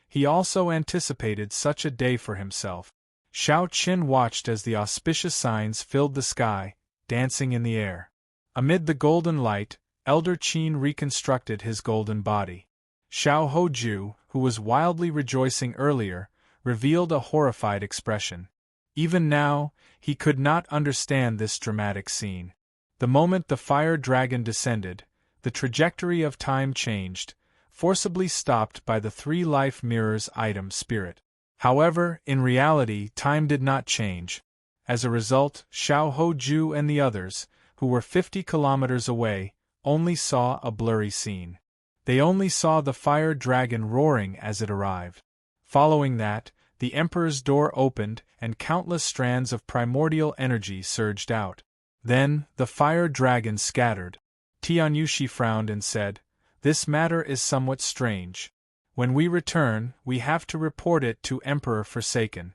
He also anticipated such a day for himself. Xiao Qin watched as the auspicious signs filled the sky, dancing in the air. Amid the golden light, Elder Qin reconstructed his golden body. Xiao Hoju, who was wildly rejoicing earlier, revealed a horrified expression. Even now, he could not understand this dramatic scene. The moment the fire dragon descended, the trajectory of time changed, forcibly stopped by the three-life mirror's item spirit. However, in reality, time did not change. As a result, Xiao Hoju and the others, who were 50 kilometers away, only saw a blurry scene. They only saw the fire dragon roaring as it arrived. Following that, the Emperor's door opened and countless strands of primordial energy surged out. Then, the fire dragon scattered. Tianyushi frowned and said, "This matter is somewhat strange. When we return, we have to report it to Emperor Forsaken."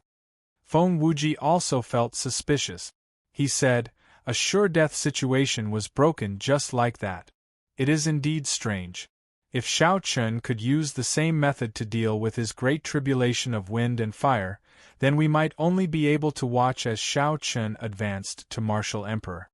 Feng Wuji also felt suspicious. He said, "A sure-death situation was broken just like that. It is indeed strange. If Xiao Qin could use the same method to deal with his great tribulation of wind and fire, then we might only be able to watch as Xiao Qin advanced to martial emperor."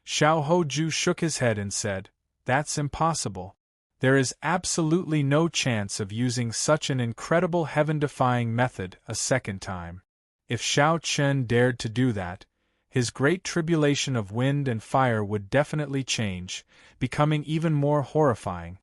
Xiao Hoju shook his head and said, "That's impossible. There is absolutely no chance of using such an incredible heaven-defying method a second time. If Xiao Qin dared to do that, his great tribulation of wind and fire would definitely change, becoming even more horrifying."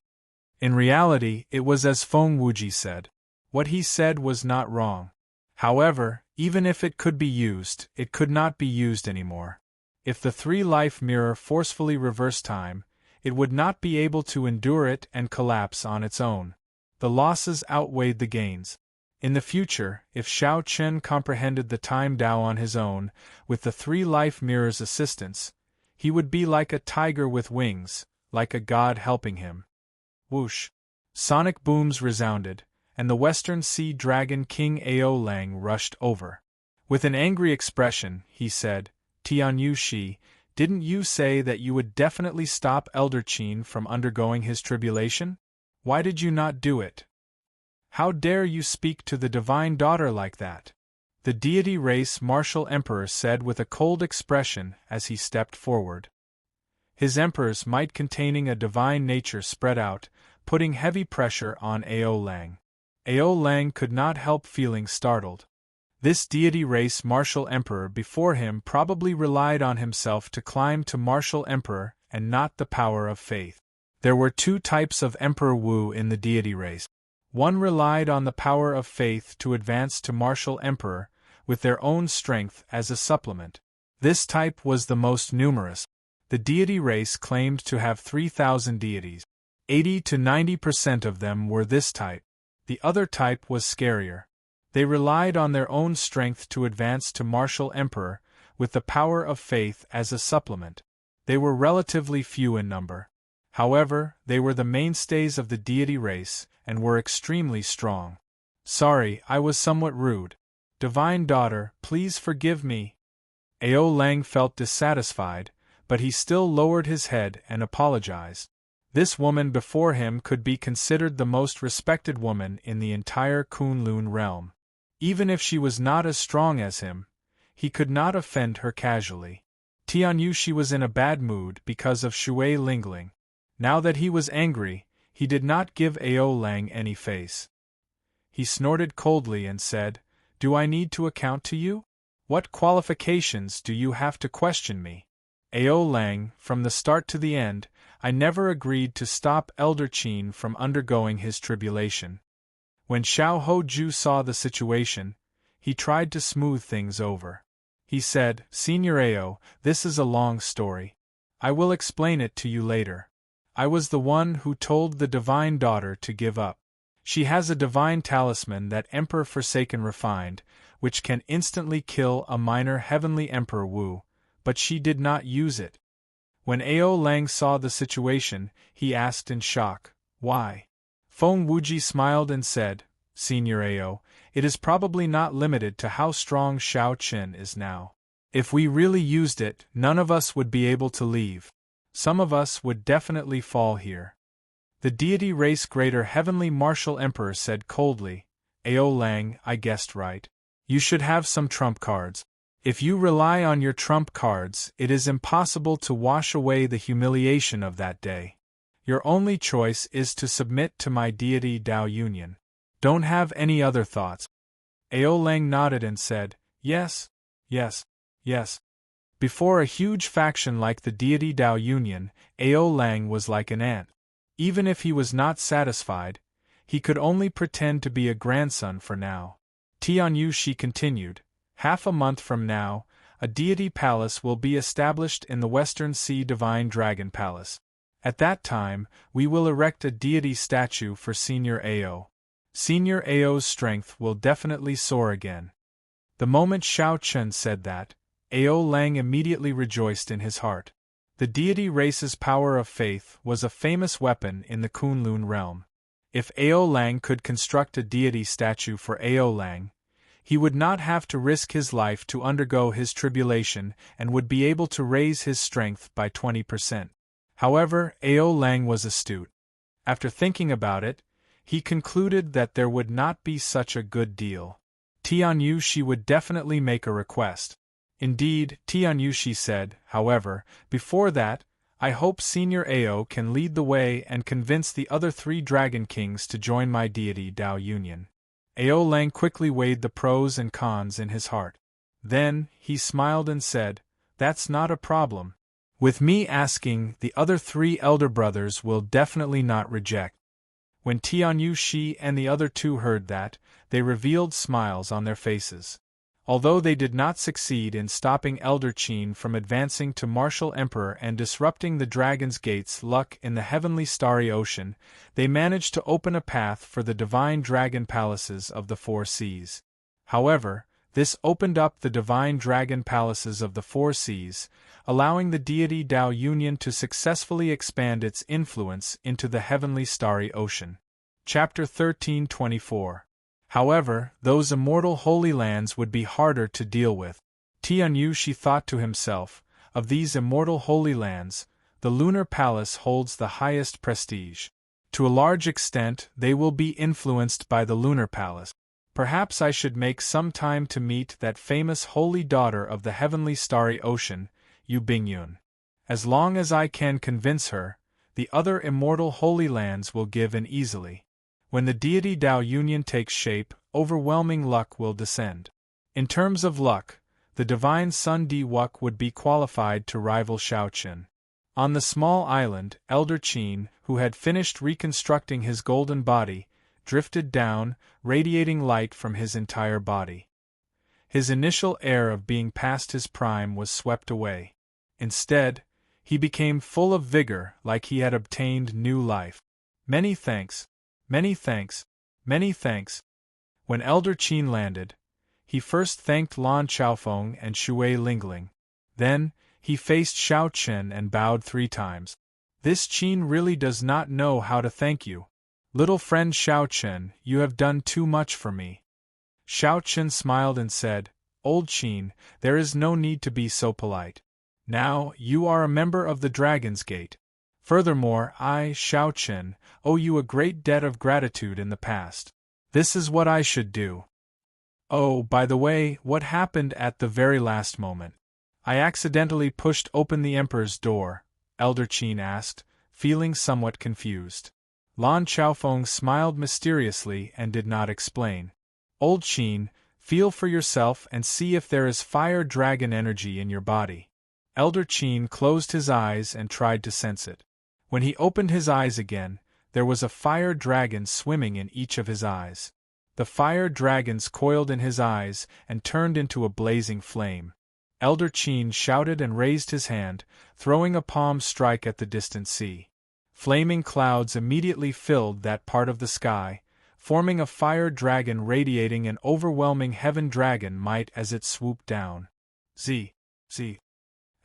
In reality, it was as Feng Wuji said. What he said was not wrong. However, even if it could be used, it could not be used anymore. If the three-life mirror forcefully reversed time, it would not be able to endure it and collapse on its own. The losses outweighed the gains. In the future, if Shao Chen comprehended the time Dao on his own, with the three-life mirror's assistance, he would be like a tiger with wings, like a god helping him. Whoosh! Sonic booms resounded, and the Western Sea Dragon King Ao Lang rushed over. With an angry expression, he said, "Tianyu Shi, didn't you say that you would definitely stop Elder Qin from undergoing his tribulation? Why did you not do it? How dare you speak to the Divine Daughter like that?" The deity race martial emperor said with a cold expression as he stepped forward. His emperor's might containing a divine nature spread out, putting heavy pressure on Ao Lang. Ao Lang could not help feeling startled. This deity race martial emperor before him probably relied on himself to climb to martial emperor and not the power of faith. There were two types of Emperor Wu in the deity race. One relied on the power of faith to advance to martial emperor, with their own strength as a supplement. This type was the most numerous. The deity race claimed to have 3,000 deities. 80 to 90% of them were this type. The other type was scarier. They relied on their own strength to advance to martial emperor, with the power of faith as a supplement. They were relatively few in number. However, they were the mainstays of the deity race, and were extremely strong. "Sorry, I was somewhat rude. Divine Daughter, please forgive me." Ao Lang felt dissatisfied, but he still lowered his head and apologized. This woman before him could be considered the most respected woman in the entire Kunlun realm. Even if she was not as strong as him, he could not offend her casually. Tianyu Shi was in a bad mood because of Shui Lingling. Now that he was angry, he did not give Ao Lang any face. He snorted coldly and said, "Do I need to account to you? What qualifications do you have to question me? Ao Lang, from the start to the end, I never agreed to stop Elder Qin from undergoing his tribulation." When Xiao Hoju saw the situation, he tried to smooth things over. He said, "Senior Ao, this is a long story. I will explain it to you later. I was the one who told the Divine Daughter to give up. She has a divine talisman that Emperor Forsaken refined, which can instantly kill a minor heavenly Emperor Wu, but she did not use it." When Ao Lang saw the situation, he asked in shock, "Why?" Feng Wuji smiled and said, "Senior Ao, it is probably not limited to how strong Shao Chen is now. If we really used it, none of us would be able to leave. Some of us would definitely fall here." The deity race greater heavenly martial emperor said coldly, "Ao Lang, I guessed right. You should have some trump cards. If you rely on your trump cards, it is impossible to wash away the humiliation of that day. Your only choice is to submit to my deity Dao Union. Don't have any other thoughts." Ao Lang nodded and said, "Yes, yes, yes." Before a huge faction like the deity Dao Union, Ao Lang was like an ant. Even if he was not satisfied, he could only pretend to be a grandson for now. Tianyu Shi continued, "Half a month from now, a deity palace will be established in the Western Sea Divine Dragon Palace. At that time, we will erect a deity statue for Senior Ao. Senior Ao's strength will definitely soar again." The moment Shao Chen said that, Ao Lang immediately rejoiced in his heart. The deity race's power of faith was a famous weapon in the Kunlun realm. If Ao Lang could construct a deity statue for Ao Lang, he would not have to risk his life to undergo his tribulation and would be able to raise his strength by 20%. However, Ao Lang was astute. After thinking about it, he concluded that there would not be such a good deal. Tianyu Shi would definitely make a request. Indeed, Tianyu Shi said, however, "Before that, I hope Senior Ao can lead the way and convince the other 3 Dragon Kings to join my deity Dao Union." Ao Lang quickly weighed the pros and cons in his heart. Then, he smiled and said, "That's not a problem. With me asking, the other 3 elder brothers will definitely not reject." When Tianyu Shi and the other 2 heard that, they revealed smiles on their faces. Although they did not succeed in stopping Elder Qin from advancing to martial emperor and disrupting the Dragon's Gate's luck in the heavenly starry ocean, they managed to open a path for the divine dragon palaces of the four seas. However, this opened up the divine dragon palaces of the four seas, allowing the deity Tao Union to successfully expand its influence into the heavenly starry ocean. Chapter 1324. However, those immortal holy lands would be harder to deal with. Tianyu thought to himself, of these immortal holy lands, the lunar palace holds the highest prestige. To a large extent, they will be influenced by the lunar palace. Perhaps I should make some time to meet that famous holy daughter of the heavenly starry ocean, Yu Bingyun. As long as I can convince her, the other immortal holy lands will give in easily. When the deity Tao Union takes shape, overwhelming luck will descend. In terms of luck, the divine Sun Di Wuk would be qualified to rival Shaoqin. On the small island, Elder Qin, who had finished reconstructing his golden body, drifted down, radiating light from his entire body. His initial air of being past his prime was swept away. Instead, he became full of vigor, like he had obtained new life. Many thanks. Many thanks. Many thanks. When Elder Qin landed, he first thanked Lan Xiaofeng and Shui Lingling. Then, he faced Xiao Chen and bowed 3 times. This Qin really does not know how to thank you. Little friend Xiao Chen, you have done too much for me. Xiao Chen smiled and said, Old Qin, there is no need to be so polite. Now, you are a member of the Dragon's Gate. Furthermore, I, Xiao Chen, owe you a great debt of gratitude in the past. This is what I should do. Oh, by the way, what happened at the very last moment? I accidentally pushed open the Emperor's door, Elder Qin asked, feeling somewhat confused. Lan Xiaofeng smiled mysteriously and did not explain. Old Qin, feel for yourself and see if there is fire dragon energy in your body. Elder Qin closed his eyes and tried to sense it. When he opened his eyes again, there was a fire dragon swimming in each of his eyes. The fire dragons coiled in his eyes and turned into a blazing flame. Elder Qin shouted and raised his hand, throwing a palm strike at the distant sea. Flaming clouds immediately filled that part of the sky, forming a fire dragon radiating an overwhelming heaven dragon might as it swooped down. Z.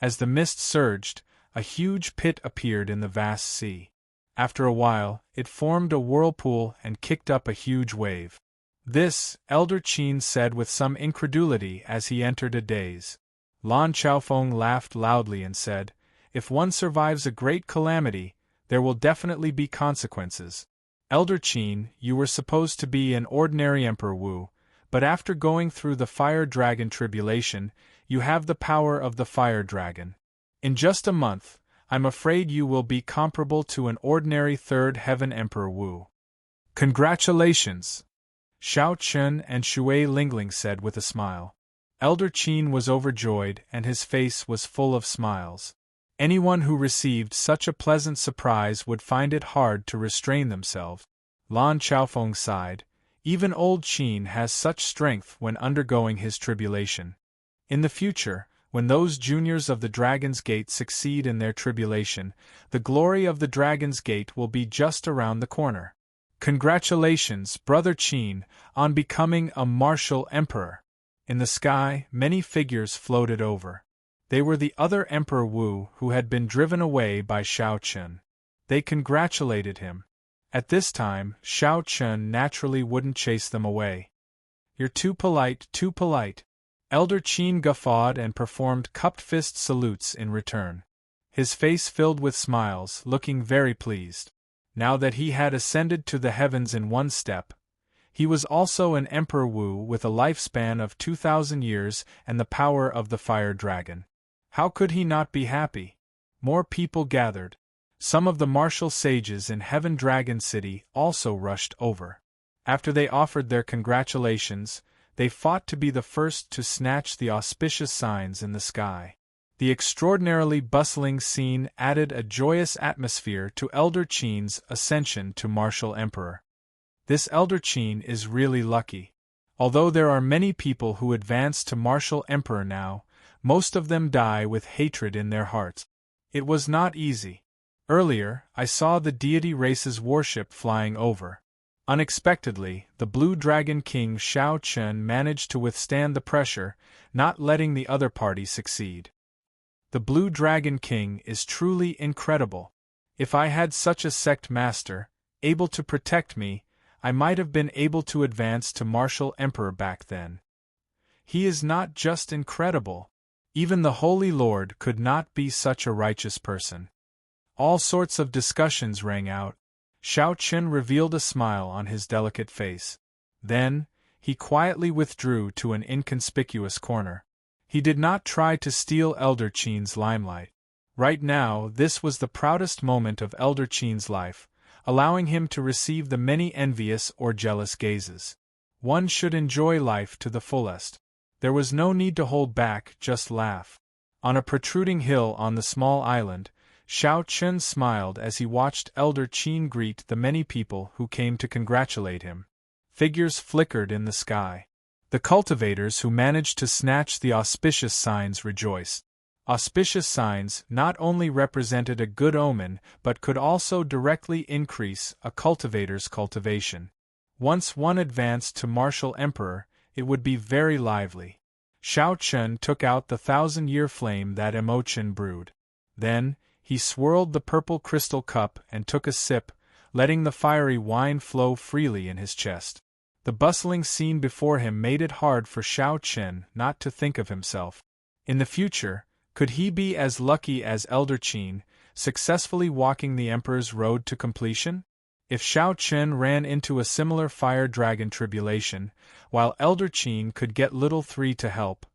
As the mist surged, a huge pit appeared in the vast sea. After a while, it formed a whirlpool and kicked up a huge wave. This, Elder Qin said with some incredulity as he entered a daze. Lan Xiaofeng laughed loudly and said, If one survives a great calamity, there will definitely be consequences. Elder Qin, you were supposed to be an ordinary Emperor Wu, but after going through the Fire Dragon tribulation, you have the power of the Fire Dragon. In just a month, I'm afraid you will be comparable to an ordinary Third Heaven Emperor Wu. Congratulations! Xiao Chen and Shui Lingling said with a smile. Elder Qin was overjoyed and his face was full of smiles. Anyone who received such a pleasant surprise would find it hard to restrain themselves. Lan Xiaofeng sighed. Even old Qin has such strength when undergoing his tribulation. In the future, when those juniors of the Dragon's Gate succeed in their tribulation, the glory of the Dragon's Gate will be just around the corner. Congratulations, Brother Qin, on becoming a martial emperor. In the sky, many figures floated over. They were the other Emperor Wu who had been driven away by Xiao Chen. They congratulated him. At this time, Xiao Chen naturally wouldn't chase them away. You're too polite, too polite. Elder Qin guffawed and performed cupped fist salutes in return. His face filled with smiles, looking very pleased. Now that he had ascended to the heavens in one step, he was also an Emperor Wu with a lifespan of 2,000 years and the power of the Fire Dragon. How could he not be happy? More people gathered. Some of the martial sages in Heaven Dragon City also rushed over. After they offered their congratulations, they fought to be the first to snatch the auspicious signs in the sky. The extraordinarily bustling scene added a joyous atmosphere to Elder Qin's ascension to martial emperor. This Elder Qin is really lucky. Although there are many people who advance to martial emperor now, most of them die with hatred in their hearts. It was not easy. Earlier, I saw the deity race's warship flying over. Unexpectedly, the Blue Dragon King Shao Chun managed to withstand the pressure, not letting the other party succeed. The Blue Dragon King is truly incredible. If I had such a sect master, able to protect me, I might have been able to advance to martial emperor back then. He is not just incredible. Even the Holy Lord could not be such a righteous person. All sorts of discussions rang out. Shao Chun revealed a smile on his delicate face. Then, he quietly withdrew to an inconspicuous corner. He did not try to steal Elder Qin's limelight. Right now, this was the proudest moment of Elder Qin's life, allowing him to receive the many envious or jealous gazes. One should enjoy life to the fullest. There was no need to hold back, just laugh. On a protruding hill on the small island, Shao Chun smiled as he watched Elder Qin greet the many people who came to congratulate him. Figures flickered in the sky. The cultivators who managed to snatch the auspicious signs rejoiced. Auspicious signs not only represented a good omen but could also directly increase a cultivator's cultivation. Once one advanced to martial emperor, it would be very lively. Shao Chun took out the 1,000-year flame that Immortal brewed. Then, he swirled the purple crystal cup and took a sip, letting the fiery wine flow freely in his chest. The bustling scene before him made it hard for Shao Chun not to think of himself. In the future, could he be as lucky as Elder Qin, successfully walking the Emperor's road to completion? If Shao Chun ran into a similar fire dragon tribulation, while Elder Qin could get Little Three to help,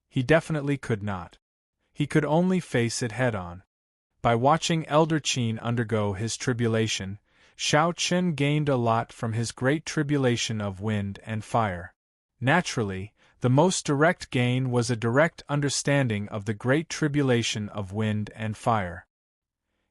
he definitely could not. He could only face it head-on. By watching Elder Qin undergo his tribulation, Shao Chun gained a lot from his great tribulation of wind and fire. Naturally, the most direct gain was a direct understanding of the great tribulation of wind and fire.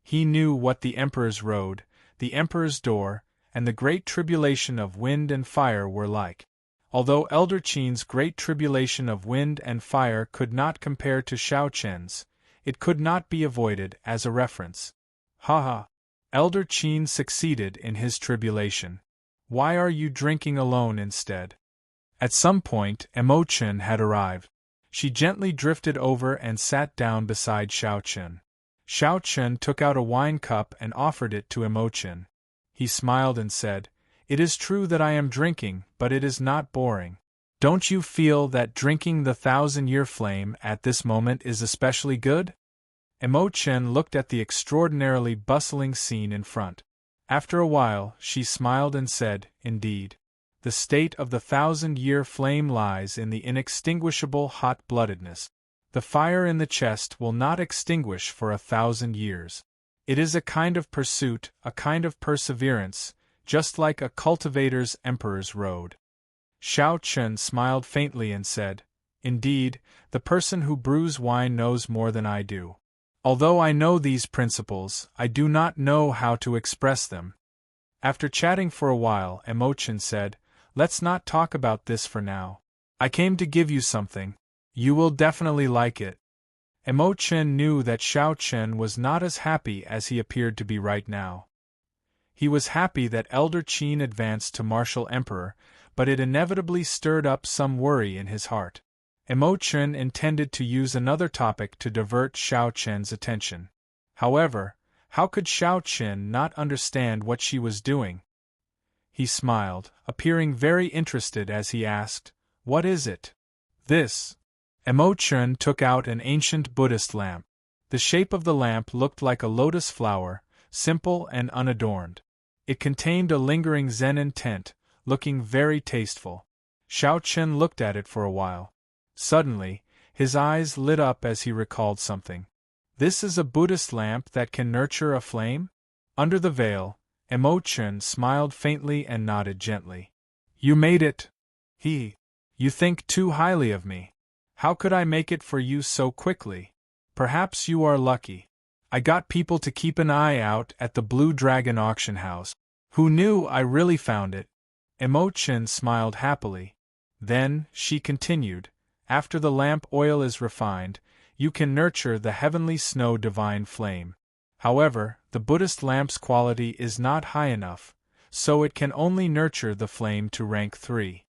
He knew what the Emperor's road, the Emperor's door, and the great tribulation of wind and fire were like. Although Elder Qin's great tribulation of wind and fire could not compare to Shao Chun's, it could not be avoided as a reference. Ha! Elder Qin succeeded in his tribulation. Why are you drinking alone instead? At some point, Immortal had arrived. She gently drifted over and sat down beside Shao Chun. Shao Chun took out a wine cup and offered it to Immortal. He smiled and said, "It is true that I am drinking, but it is not boring. Don't you feel that drinking the 1,000-year flame at this moment is especially good?" Immortal looked at the extraordinarily bustling scene in front. After a while, she smiled and said, "Indeed. The state of the 1,000-year flame lies in the inextinguishable hot-bloodedness. The fire in the chest will not extinguish for 1,000 years. It is a kind of pursuit, a kind of perseverance, just like a cultivator's emperor's road." Shao Chun smiled faintly and said, "Indeed, the person who brews wine knows more than I do. Although I know these principles, I do not know how to express them." After chatting for a while, Immortal said, "Let's not talk about this for now. I came to give you something. You will definitely like it." Immortal knew that Shao Chun was not as happy as he appeared to be right now. He was happy that Elder Qin advanced to martial emperor, but it inevitably stirred up some worry in his heart. Immortal intended to use another topic to divert Shao Chun's attention. However, how could Shao Chun not understand what she was doing? He smiled, appearing very interested as he asked, "What is it?" "This." Immortal took out an ancient Buddhist lamp. The shape of the lamp looked like a lotus flower, simple and unadorned. It contained a lingering Zen intent, looking very tasteful. Shao Chun looked at it for a while. Suddenly, his eyes lit up as he recalled something. "This is a Buddhist lamp that can nurture a flame?" Under the veil, Immortal smiled faintly and nodded gently. "You made it." You think too highly of me. How could I make it for you so quickly? Perhaps you are lucky. I got people to keep an eye out at the Blue Dragon auction house. Who knew I really found it?" Immortal smiled happily. Then, she continued, after the lamp oil is refined, you can nurture the heavenly snow divine flame. However, the Buddhist lamp's quality is not high enough, so it can only nurture the flame to rank 3.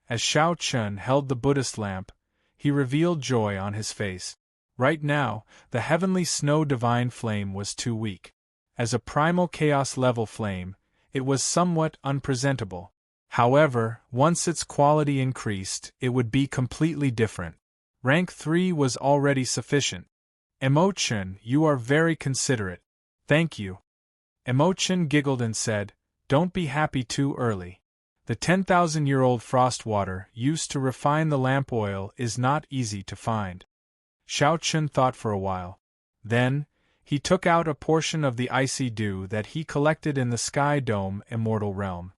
As Shao Chun held the Buddhist lamp, he revealed joy on his face. Right now, the heavenly snow divine flame was too weak. As a primal chaos level flame, it was somewhat unpresentable. However, once its quality increased, it would be completely different. Rank 3 was already sufficient. Emo-chun, you are very considerate. Thank you. Emo-chun giggled and said, don't be happy too early. The 10,000-year-old frost water used to refine the lamp oil is not easy to find. Shao Chun thought for a while. Then, he took out a portion of the icy dew that he collected in the sky dome Immortal realm.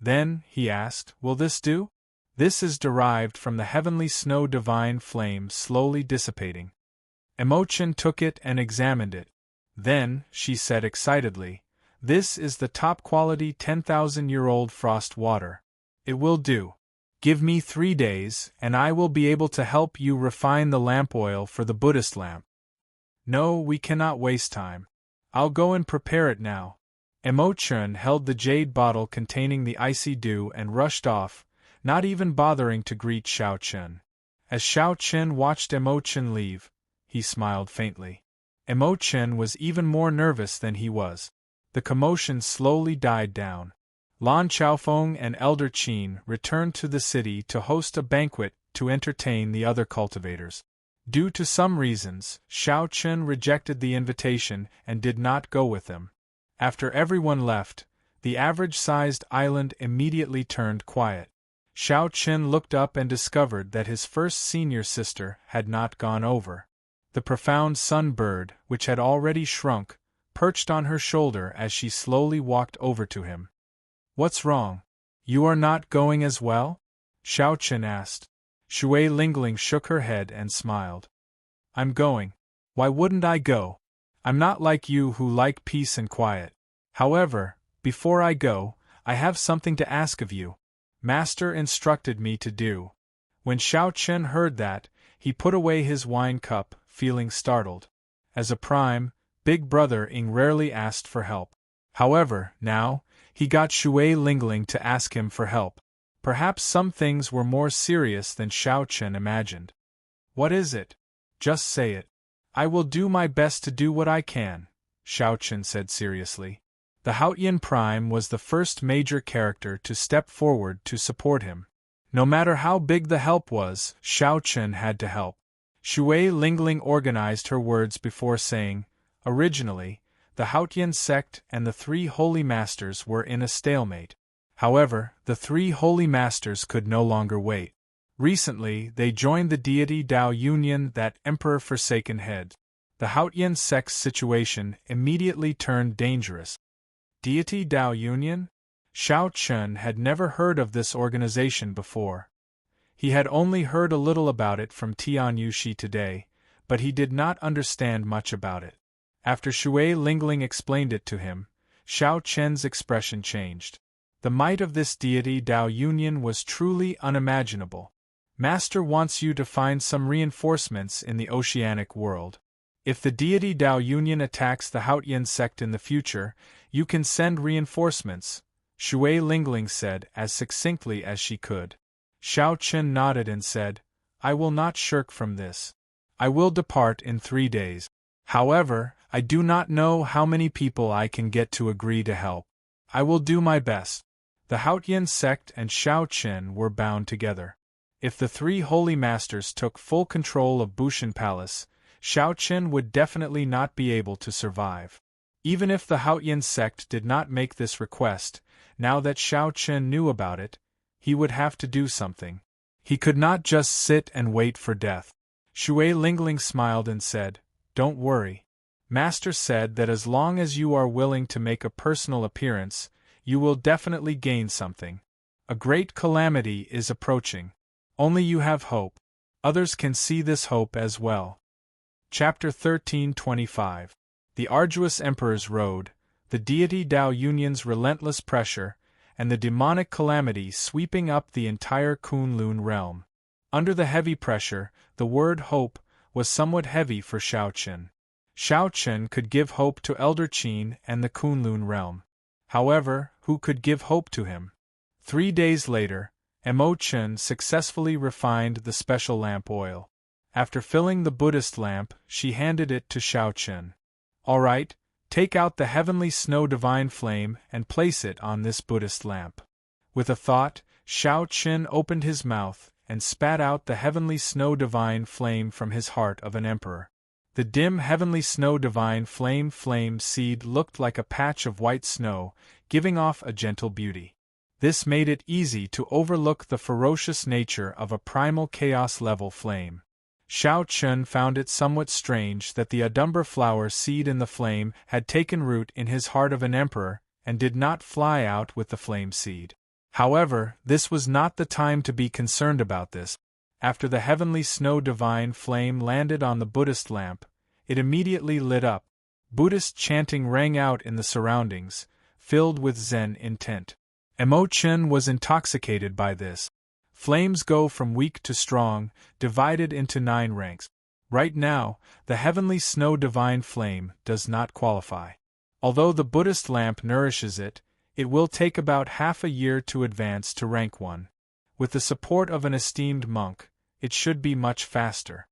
Then, he asked, will this do? This is derived from the heavenly snow divine flame slowly dissipating. Emo-chun took it and examined it. Then, she said excitedly, this is the top-quality 10,000-year-old frost water. It will do. Give me 3 days, and I will be able to help you refine the lamp oil for the Buddhist lamp. No, we cannot waste time. I'll go and prepare it now. Emo-chun held the jade bottle containing the icy dew and rushed off, not even bothering to greet Shao Chun. As Shao Chun watched Emo-chun leave, he smiled faintly. Emo-chun was even more nervous than he was. The commotion slowly died down. Lan Chaofeng and Elder Qin returned to the city to host a banquet to entertain the other cultivators. Due to some reasons, Shao Chun rejected the invitation and did not go with them. After everyone left, the average-sized island immediately turned quiet. Shao Chun looked up and discovered that his first senior sister had not gone over. The profound sun bird, which had already shrunk, perched on her shoulder as she slowly walked over to him. What's wrong? You are not going as well? Shao Chun asked. Shui Lingling shook her head and smiled. I'm going. Why wouldn't I go? I'm not like you who like peace and quiet. However, before I go, I have something to ask of you. Master instructed me to do. When Shao Chun heard that, he put away his wine cup, feeling startled. As a prime, big brother Ing rarely asked for help. However, now, he got Shui Lingling to ask him for help. Perhaps some things were more serious than Shao Chun imagined. What is it? Just say it. I will do my best to do what I can, Shao Chun said seriously. The Haotian Prime was the first major character to step forward to support him. No matter how big the help was, Shao Chun had to help. Shui Lingling organized her words before saying, originally, the Haotian sect and the 3 holy masters were in a stalemate. However, the 3 holy masters could no longer wait. Recently, they joined the deity Dao Union that Emperor Forsaken heads. The Haotian sect's situation immediately turned dangerous. Deity Dao Union? Shao Chun had never heard of this organization before. He had only heard a little about it from Tian Yushi today, but he did not understand much about it. After Shui Lingling explained it to him, Shao Chun's expression changed. The might of this deity Dao Union was truly unimaginable. Master wants you to find some reinforcements in the oceanic world. If the deity Dao Union attacks the Haotian sect in the future, you can send reinforcements, Shui Lingling said as succinctly as she could. Shao Chun nodded and said, I will not shirk from this. I will depart in 3 days. However, I do not know how many people I can get to agree to help. I will do my best. The Haotian sect and Shao Chun were bound together. If the 3 holy masters took full control of Bushan Palace, Shao Chun would definitely not be able to survive. Even if the Haotian sect did not make this request, now that Shao Chun knew about it, he would have to do something. He could not just sit and wait for death. Shui Lingling smiled and said, Don't worry. Master said that as long as you are willing to make a personal appearance, you will definitely gain something. A great calamity is approaching. Only you have hope. Others can see this hope as well. Chapter 1325. The Arduous Emperor's Road, the deity Dao Union's relentless pressure, and the demonic calamity sweeping up the entire Kunlun realm. Under the heavy pressure, the word hope was somewhat heavy for Xiao Chen. Xiao Chen could give hope to Elder Qin and the Kunlun realm. However, who could give hope to him? 3 days later, Mo Chen successfully refined the special lamp oil. After filling the Buddhist lamp, she handed it to Xiao Chen. "All right, take out the heavenly snow divine flame and place it on this Buddhist lamp." With a thought, Xiao Chen opened his mouth and spat out the heavenly snow divine flame from his heart of an emperor. The dim heavenly snow divine flame seed looked like a patch of white snow, giving off a gentle beauty. This made it easy to overlook the ferocious nature of a primal chaos-level flame. Xiao Chen found it somewhat strange that the Adumbra flower seed in the flame had taken root in his heart of an emperor and did not fly out with the flame seed. However, this was not the time to be concerned about this. After the heavenly snow divine flame landed on the Buddhist lamp, it immediately lit up. Buddhist chanting rang out in the surroundings, filled with Zen intent. Mo Chen was intoxicated by this. Flames go from weak to strong, divided into 9 ranks. Right now, the heavenly snow divine flame does not qualify. Although the Buddhist lamp nourishes it, it will take about half a year to advance to rank 1. With the support of an esteemed monk, it should be much faster.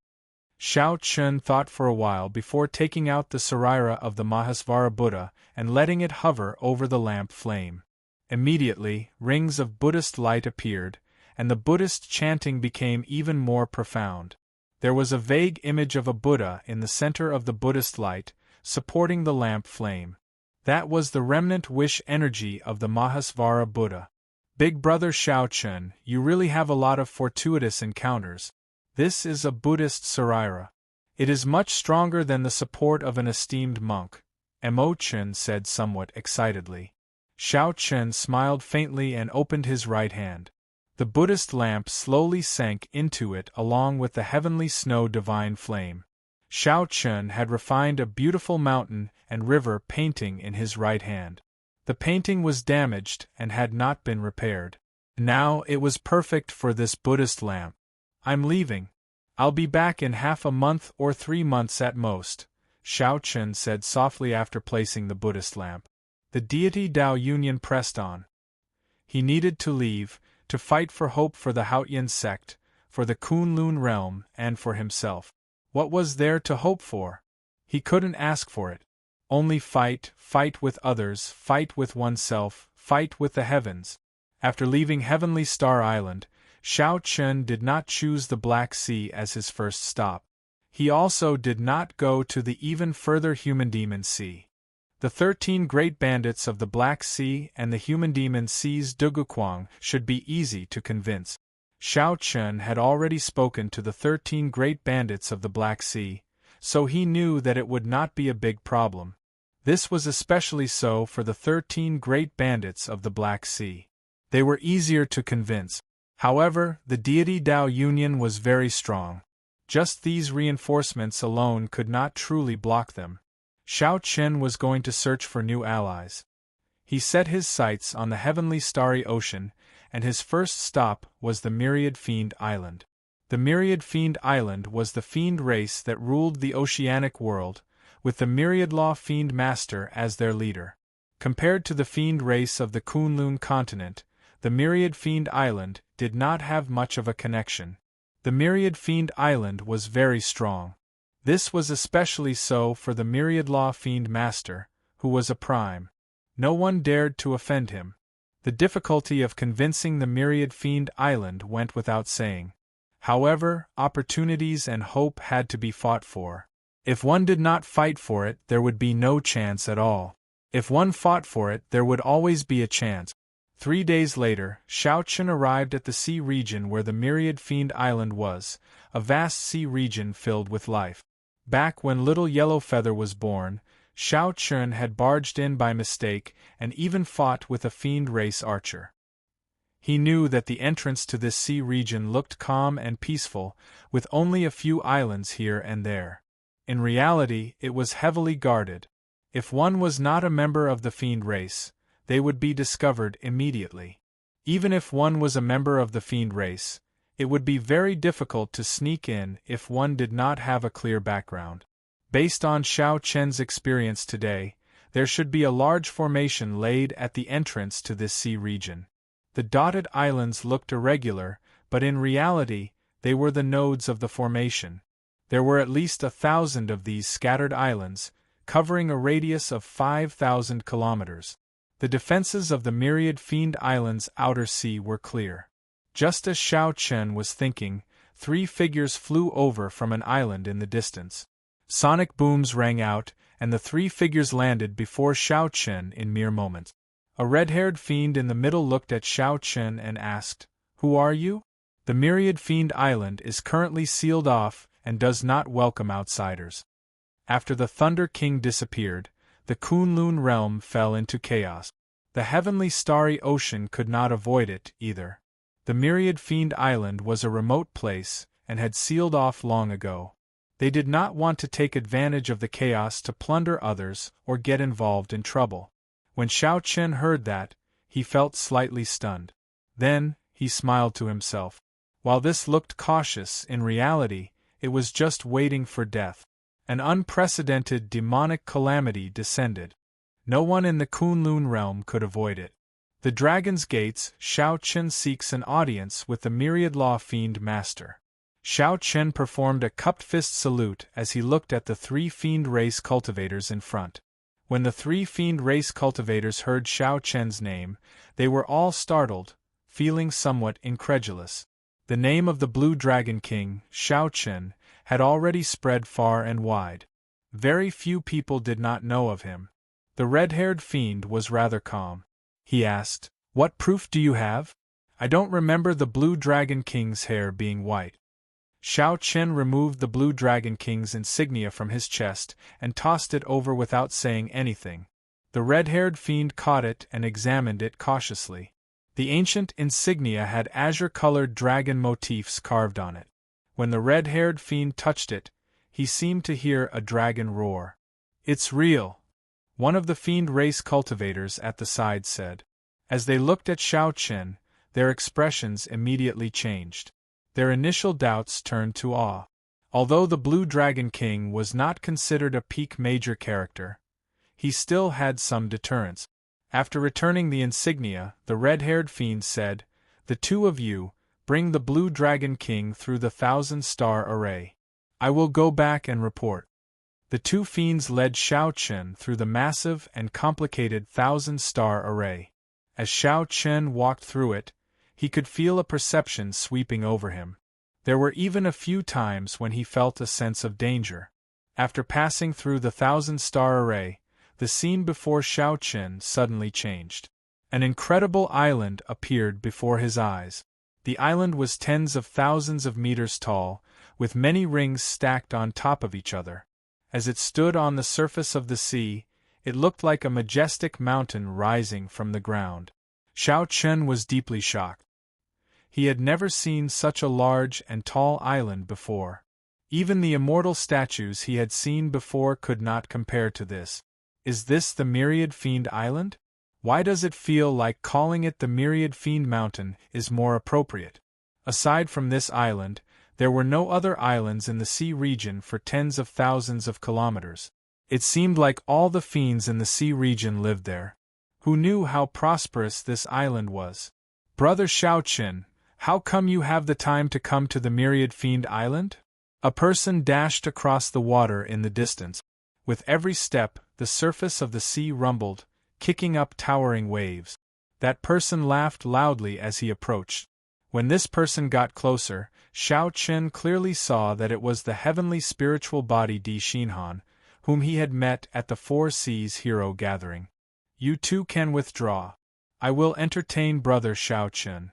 Xiao Chen thought for a while before taking out the Sarira of the Mahasvara Buddha and letting it hover over the lamp flame. Immediately, rings of Buddhist light appeared, and the Buddhist chanting became even more profound. There was a vague image of a Buddha in the center of the Buddhist light, supporting the lamp flame. That was the remnant wish energy of the Mahasvara Buddha. Big brother Xiao Chen, you really have a lot of fortuitous encounters. This is a Buddhist Sarira. It is much stronger than the support of an esteemed monk, Mo Chen said somewhat excitedly. Xiao Chen smiled faintly and opened his right hand. The Buddhist lamp slowly sank into it along with the heavenly snow divine flame. Xiao Chen had refined a beautiful mountain and river painting in his right hand. The painting was damaged and had not been repaired. Now it was perfect for this Buddhist lamp. "I'm leaving. I'll be back in half a month or 3 months at most," Xiao Chen said softly after placing the Buddhist lamp. The deity Dao Union pressed on. He needed to leave, to fight for hope for the Haotian sect, for the Kunlun realm, and for himself. What was there to hope for? He couldn't ask for it. Only fight with others, fight with oneself, fight with the heavens. After leaving Heavenly Star Island, Xiao Chen did not choose the Black Sea as his first stop. He also did not go to the even further Human Demon Sea. The 13 great bandits of the Black Sea and the Human Demon Sea's Duguquang should be easy to convince. Xiao Chen had already spoken to the 13 great bandits of the Black Sea, so he knew that it would not be a big problem. This was especially so for the 13 great bandits of the Black Sea. They were easier to convince. However, the deity Dao Union was very strong. Just these reinforcements alone could not truly block them. Xiao Chen was going to search for new allies. He set his sights on the heavenly starry ocean, and his first stop was the Myriad Fiend Island. The Myriad Fiend Island was the fiend race that ruled the oceanic world, with the Myriad Law Fiend Master as their leader. Compared to the fiend race of the Kunlun continent, the Myriad Fiend Island did not have much of a connection. The Myriad Fiend Island was very strong. This was especially so for the Myriad Law Fiend Master, who was a prime. No one dared to offend him. The difficulty of convincing the Myriad Fiend Island went without saying. However, opportunities and hope had to be fought for. If one did not fight for it, there would be no chance at all. If one fought for it, there would always be a chance. 3 days later, Xiao Chen arrived at the sea region where the Myriad Fiend Island was, a vast sea region filled with life. Back when little Yellow Feather was born, Xiao Chen had barged in by mistake and even fought with a fiend race archer. He knew that the entrance to this sea region looked calm and peaceful, with only a few islands here and there. In reality, it was heavily guarded. If one was not a member of the fiend race, they would be discovered immediately. Even if one was a member of the fiend race, it would be very difficult to sneak in if one did not have a clear background. Based on Xiao Chen's experience today, there should be a large formation laid at the entrance to this sea region. The dotted islands looked irregular, but in reality, they were the nodes of the formation. There were at least 1,000 of these scattered islands, covering a radius of 5,000 kilometers. The defenses of the myriad fiend islands' outer sea were clear. Just as Xiao Chen was thinking, 3 figures flew over from an island in the distance. Sonic booms rang out, and the 3 figures landed before Xiao Chen in mere moments. A red-haired fiend in the middle looked at Xiao Chen and asked, "Who are you?" "The Myriad Fiend Island is currently sealed off and does not welcome outsiders." After the Thunder King disappeared, the Kunlun realm fell into chaos. The heavenly starry ocean could not avoid it, either. The Myriad Fiend Island was a remote place, and had sealed off long ago. They did not want to take advantage of the chaos to plunder others or get involved in trouble. When Xiao Chen heard that, he felt slightly stunned. Then, he smiled to himself. While this looked cautious, in reality, it was just waiting for death. An unprecedented demonic calamity descended. No one in the Kunlun realm could avoid it. The Dragon's Gates, Xiao Chen seeks an audience with the Myriad Law Fiend Master. Xiao Chen performed a cupped fist salute as he looked at the 3 fiend race cultivators in front. When the 3 fiend race cultivators heard Xiao Chen's name, they were all startled, feeling somewhat incredulous. The name of the Blue Dragon King, Xiao Chen, had already spread far and wide. Very few people did not know of him. The red-haired fiend was rather calm. He asked, "What proof do you have?" "I don't remember the Blue Dragon King's hair being white." Xiao Chen removed the Blue Dragon King's insignia from his chest and tossed it over without saying anything. The red-haired fiend caught it and examined it cautiously. The ancient insignia had azure-colored dragon motifs carved on it. When the red-haired fiend touched it, he seemed to hear a dragon roar. "It's real," one of the fiend race cultivators at the side said. As they looked at Xiao Chen, their expressions immediately changed. Their initial doubts turned to awe. Although the Blue Dragon King was not considered a peak major character, he still had some deterrence. After returning the insignia, the red-haired fiend said, "The 2 of you, bring the Blue Dragon King through the 1,000-star array. I will go back and report." The 2 fiends led Xiao Chen through the massive and complicated 1,000-star array. As Xiao Chen walked through it, he could feel a perception sweeping over him. There were even a few times when he felt a sense of danger. After passing through the 1,000-star array, the scene before Xiao Chen suddenly changed. An incredible island appeared before his eyes. The island was tens of thousands of meters tall, with many rings stacked on top of each other. As it stood on the surface of the sea, it looked like a majestic mountain rising from the ground. Xiao Chen was deeply shocked. He had never seen such a large and tall island before. Even the immortal statues he had seen before could not compare to this. Is this the Myriad Fiend Island? Why does it feel like calling it the Myriad Fiend Mountain is more appropriate? Aside from this island, there were no other islands in the sea region for tens of thousands of kilometers. It seemed like all the fiends in the sea region lived there. Who knew how prosperous this island was? "Brother Xiao Chen, how come you have the time to come to the Myriad Fiend Island?" A person dashed across the water in the distance. With every step, the surface of the sea rumbled, kicking up towering waves. That person laughed loudly as he approached. When this person got closer, Xiao Chen clearly saw that it was the heavenly spiritual body Di Xinhan, whom he had met at the Four Seas Hero Gathering. "You too can withdraw. I will entertain Brother Xiao Chen."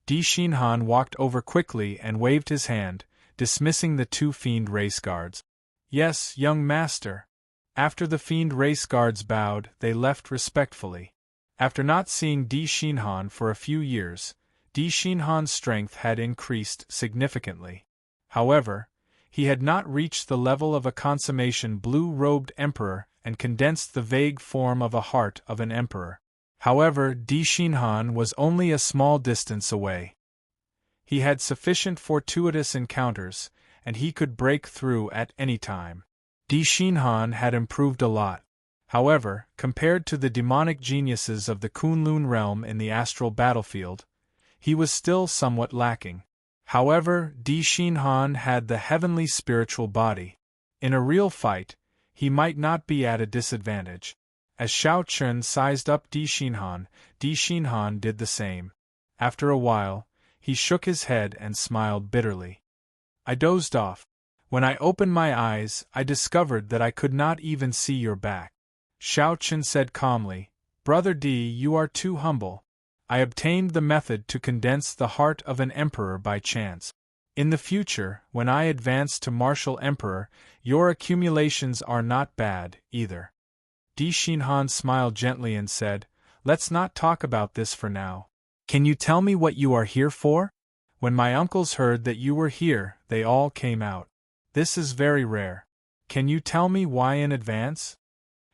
Di Xinhan walked over quickly and waved his hand, dismissing the 2 fiend race guards. "Yes, young master." After the fiend race guards bowed, they left respectfully. After not seeing Di Xinhan for a few years, Di Xinhan's strength had increased significantly. However, he had not reached the level of a consummation blue-robed emperor and condensed the vague form of a heart of an emperor. However, Di Xinhan was only a small distance away. He had sufficient fortuitous encounters, and he could break through at any time. Di Xinhan had improved a lot. However, compared to the demonic geniuses of the Kunlun realm in the astral battlefield, he was still somewhat lacking. However, Di Xinhan had the heavenly spiritual body. In a real fight, he might not be at a disadvantage. As Xiao Chun sized up Di Xinhan did the same. After a while, he shook his head and smiled bitterly. I dozed off. When I opened my eyes, I discovered that I could not even see your back. Xiao Chun said calmly, Brother Di, you are too humble. I obtained the method to condense the heart of an emperor by chance. In the future, when I advance to martial emperor, your accumulations are not bad, either. Di Xinhan smiled gently and said, Let's not talk about this for now. Can you tell me what you are here for? When my uncles heard that you were here, they all came out. This is very rare. Can you tell me why in advance?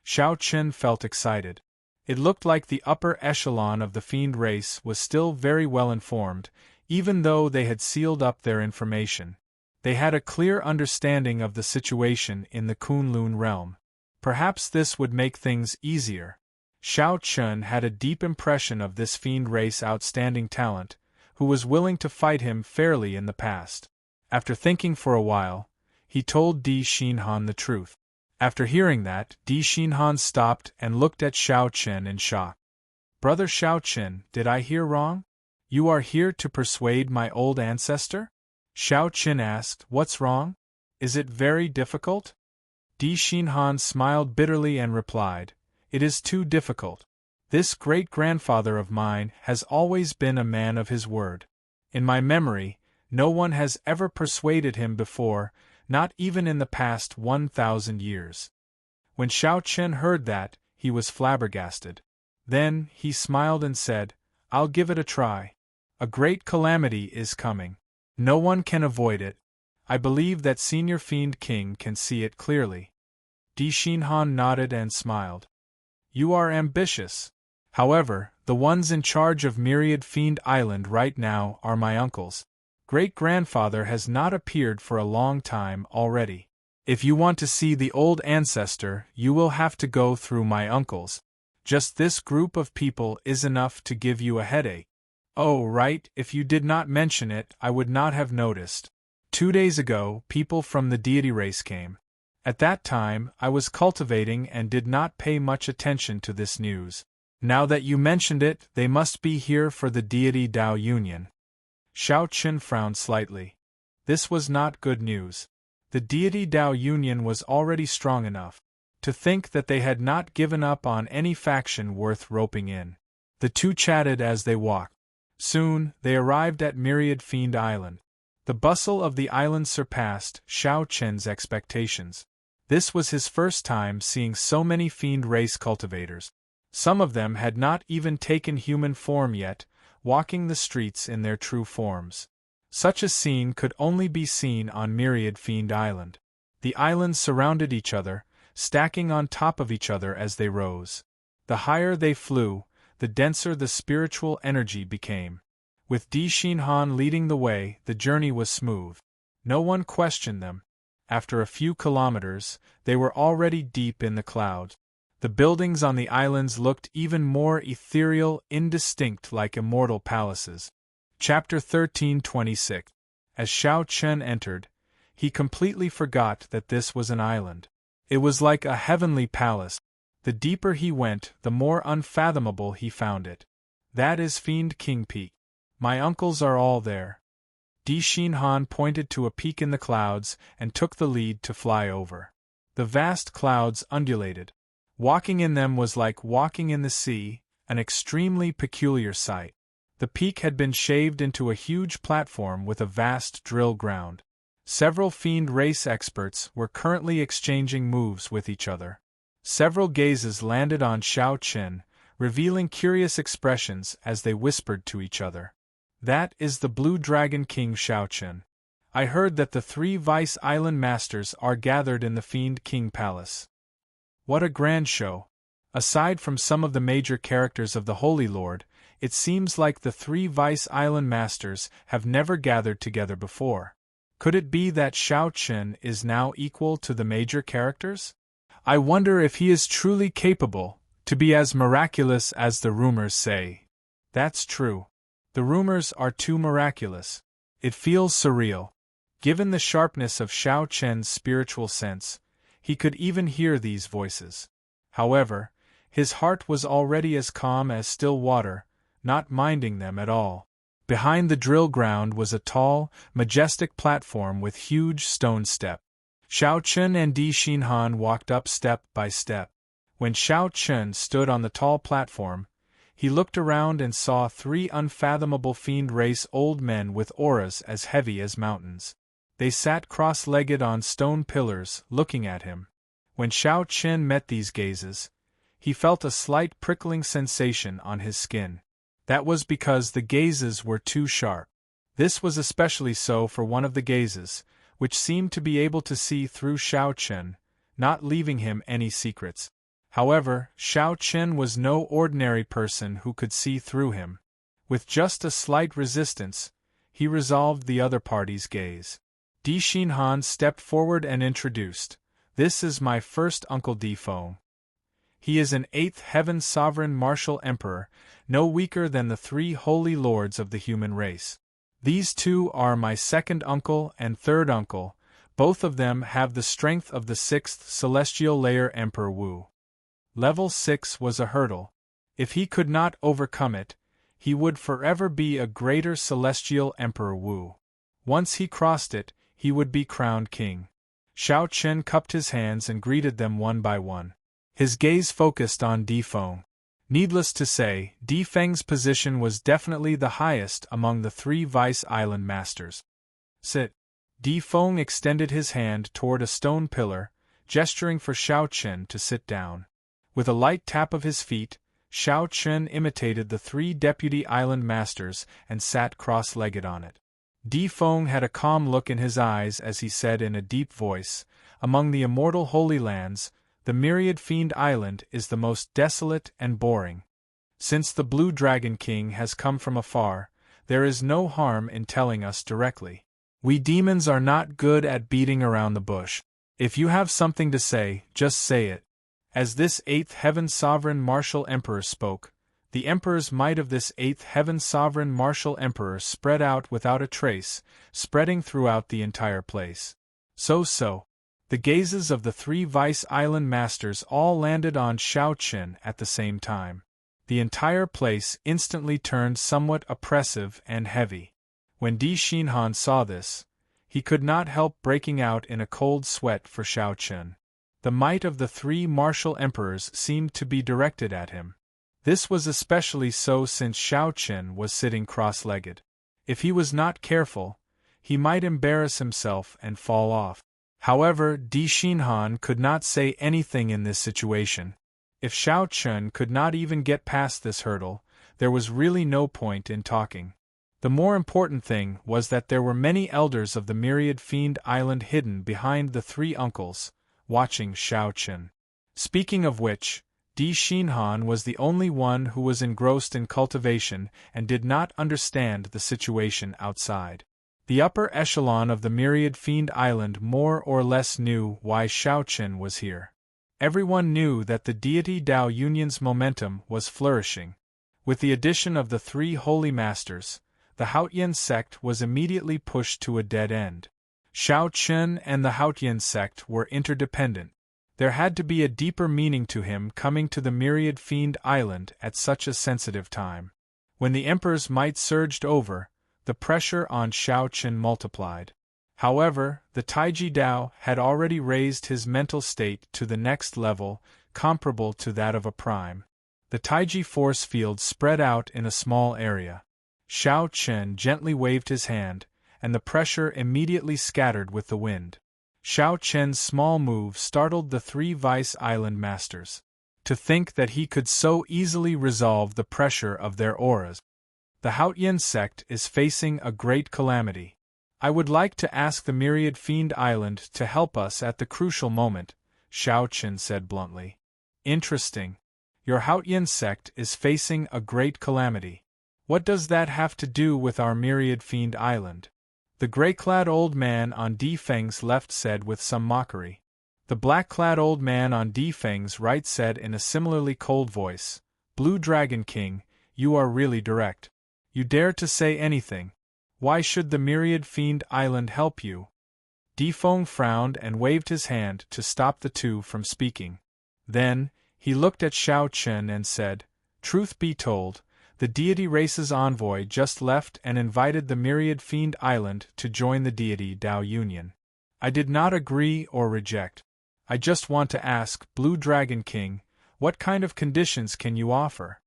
Xiao Chun felt excited. It looked like the upper echelon of the fiend race was still very well informed, even though they had sealed up their information. They had a clear understanding of the situation in the Kunlun realm. Perhaps this would make things easier. Xiao Chun had a deep impression of this fiend race outstanding talent, who was willing to fight him fairly in the past. After thinking for a while, he told Di Xinhan the truth. After hearing that, Di Xinhan stopped and looked at Xiao Chun in shock. Brother Xiao Chun, did I hear wrong? You are here to persuade my old ancestor? Xiao Chun asked, What's wrong? Is it very difficult? Di Xinhan smiled bitterly and replied, It is too difficult. This great-grandfather of mine has always been a man of his word. In my memory, no one has ever persuaded him before, not even in the past 1,000 years. When Xiao Chun heard that, he was flabbergasted. Then, he smiled and said, I'll give it a try. A great calamity is coming. No one can avoid it. I believe that Senior Fiend King can see it clearly. Di Xinhan nodded and smiled. You are ambitious. However, the ones in charge of Myriad Fiend Island right now are my uncles. Great-grandfather has not appeared for a long time already. If you want to see the old ancestor, you will have to go through my uncles. Just this group of people is enough to give you a headache. Oh, right, if you did not mention it, I would not have noticed. 2 days ago, people from the deity race came. At that time, I was cultivating and did not pay much attention to this news. Now that you mentioned it, they must be here for the deity Dao Union. Xiao Chun frowned slightly. This was not good news. The deity Dao Union was already strong enough. To think that they had not given up on any faction worth roping in. The two chatted as they walked. Soon, they arrived at Myriad Fiend Island. The bustle of the island surpassed Xiao Chun's expectations. This was his first time seeing so many fiend race cultivators. Some of them had not even taken human form yet, walking the streets in their true forms. Such a scene could only be seen on Myriad Fiend Island. The islands surrounded each other, stacking on top of each other as they rose. The higher they flew, the denser the spiritual energy became. With Di Xinhan leading the way, the journey was smooth. No one questioned them. After a few kilometers, they were already deep in the clouds. The buildings on the islands looked even more ethereal, indistinct like immortal palaces. Chapter 1326. As Xiao Chun entered, he completely forgot that this was an island. It was like a heavenly palace. The deeper he went, the more unfathomable he found it. That is Fiend King Peak. My uncles are all there. Di Xinhan pointed to a peak in the clouds and took the lead to fly over. The vast clouds undulated. Walking in them was like walking in the sea, an extremely peculiar sight. The peak had been shaved into a huge platform with a vast drill ground. Several fiend race experts were currently exchanging moves with each other. Several gazes landed on Xiao Chun, revealing curious expressions as they whispered to each other. That is the Blue Dragon King Xiao Chun. I heard that the 3 Vice Island Masters are gathered in the Fiend King Palace. What a grand show! Aside from some of the major characters of the Holy Lord, it seems like the three Vice Island Masters have never gathered together before. Could it be that Shao Chen is now equal to the major characters? I wonder if he is truly capable to be as miraculous as the rumors say. That's true. The rumors are too miraculous. It feels surreal. Given the sharpness of Shao Chen's spiritual sense, he could even hear these voices. However, his heart was already as calm as still water, not minding them at all. Behind the drill ground was a tall, majestic platform with huge stone steps. Shao Chen and Di Xinhan walked up step by step. When Shao Chen stood on the tall platform, he looked around and saw three unfathomable fiend-race old men with auras as heavy as mountains. They sat cross-legged on stone pillars, looking at him. When Shao Chen met these gazes, he felt a slight prickling sensation on his skin. That was because the gazes were too sharp. This was especially so for one of the gazes, which seemed to be able to see through Shao Chen, not leaving him any secrets. However, Shao Chen was no ordinary person who could see through him. With just a slight resistance, he resolved the other party's gaze. Di Xinhan stepped forward and introduced, "This is my first uncle Di Feng. He is an 8th Heaven Sovereign Martial Emperor, no weaker than the three holy lords of the human race. These two are my second uncle and third uncle, both of them have the strength of the 6th Celestial Layer Emperor Wu." Level 6 was a hurdle. If he could not overcome it, he would forever be a greater Celestial Emperor Wu. Once he crossed it, he would be crowned king. Shao Chen cupped his hands and greeted them one by one. His gaze focused on Di Feng. Needless to say, Di Feng's position was definitely the highest among the three Vice Island Masters. "Sit." Di Feng extended his hand toward a stone pillar, gesturing for Shao Chen to sit down. With a light tap of his feet, Shao Chen imitated the three Deputy Island Masters and sat cross-legged on it. Di Feng had a calm look in his eyes as he said in a deep voice, "Among the immortal Holy Lands, the Myriad Fiend Island is the most desolate and boring. Since the Blue Dragon King has come from afar, there is no harm in telling us directly. We demons are not good at beating around the bush. If you have something to say, just say it." As this 8th Heaven Sovereign Martial Emperor spoke, the Emperor's might of this 8th Heaven Sovereign Martial Emperor spread out without a trace, spreading throughout the entire place. So. The gazes of the three Vice Island Masters all landed on Shao Chen at the same time. The entire place instantly turned somewhat oppressive and heavy. When Di Xinhan saw this, he could not help breaking out in a cold sweat for Shao Chen. The might of the three martial emperors seemed to be directed at him. This was especially so since Shao Chen was sitting cross-legged. If he was not careful, he might embarrass himself and fall off. However, Di Xinhan could not say anything in this situation. If Shao Chen could not even get past this hurdle, there was really no point in talking. The more important thing was that there were many elders of the Myriad Fiend Island hidden behind the three uncles, watching Shao Chen. Speaking of which, Di Xinhan was the only one who was engrossed in cultivation and did not understand the situation outside. The upper echelon of the Myriad Fiend Island more or less knew why Shao Chen was here. Everyone knew that the deity Dao Union's momentum was flourishing. With the addition of the three holy masters, the Haotian sect was immediately pushed to a dead end. Shao Chen and the Haotian sect were interdependent. There had to be a deeper meaning to him coming to the Myriad Fiend Island at such a sensitive time. When the Emperor's might surged over, the pressure on Shao Chen multiplied. However, the Taiji Dao had already raised his mental state to the next level, comparable to that of a prime. The Taiji force field spread out in a small area. Shao Chen gently waved his hand, and the pressure immediately scattered with the wind. Shao Chen's small move startled the three Vice Island Masters. To think that he could so easily resolve the pressure of their auras. The Haotian sect is facing a great calamity. I would like to ask the Myriad Fiend Island to help us at the crucial moment, Shao Chen said bluntly. Interesting. Your Haotian sect is facing a great calamity. What does that have to do with our myriad fiend island? The gray-clad old man on Di Feng's left said with some mockery. The black-clad old man on Di Feng's right said in a similarly cold voice, Blue Dragon King, you are really direct. You dare to say anything. Why should the myriad fiend island help you? Di Feng frowned and waved his hand to stop the two from speaking. Then, he looked at Xiao Chen and said, Truth be told, the deity race's envoy just left and invited the myriad fiend island to join the deity Dao Union. I did not agree or reject. I just want to ask, Blue Dragon King, what kind of conditions can you offer?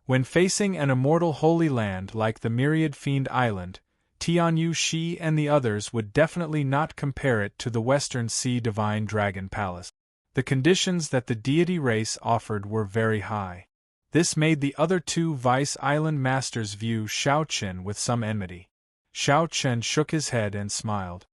When facing an immortal holy land like the myriad fiend island, Tianyu Shi and the others would definitely not compare it to the Western Sea Divine Dragon Palace. The conditions that the deity race offered were very high. This made the other two Vice Island masters view Xiao Chen with some enmity. Xiao Chen shook his head and smiled.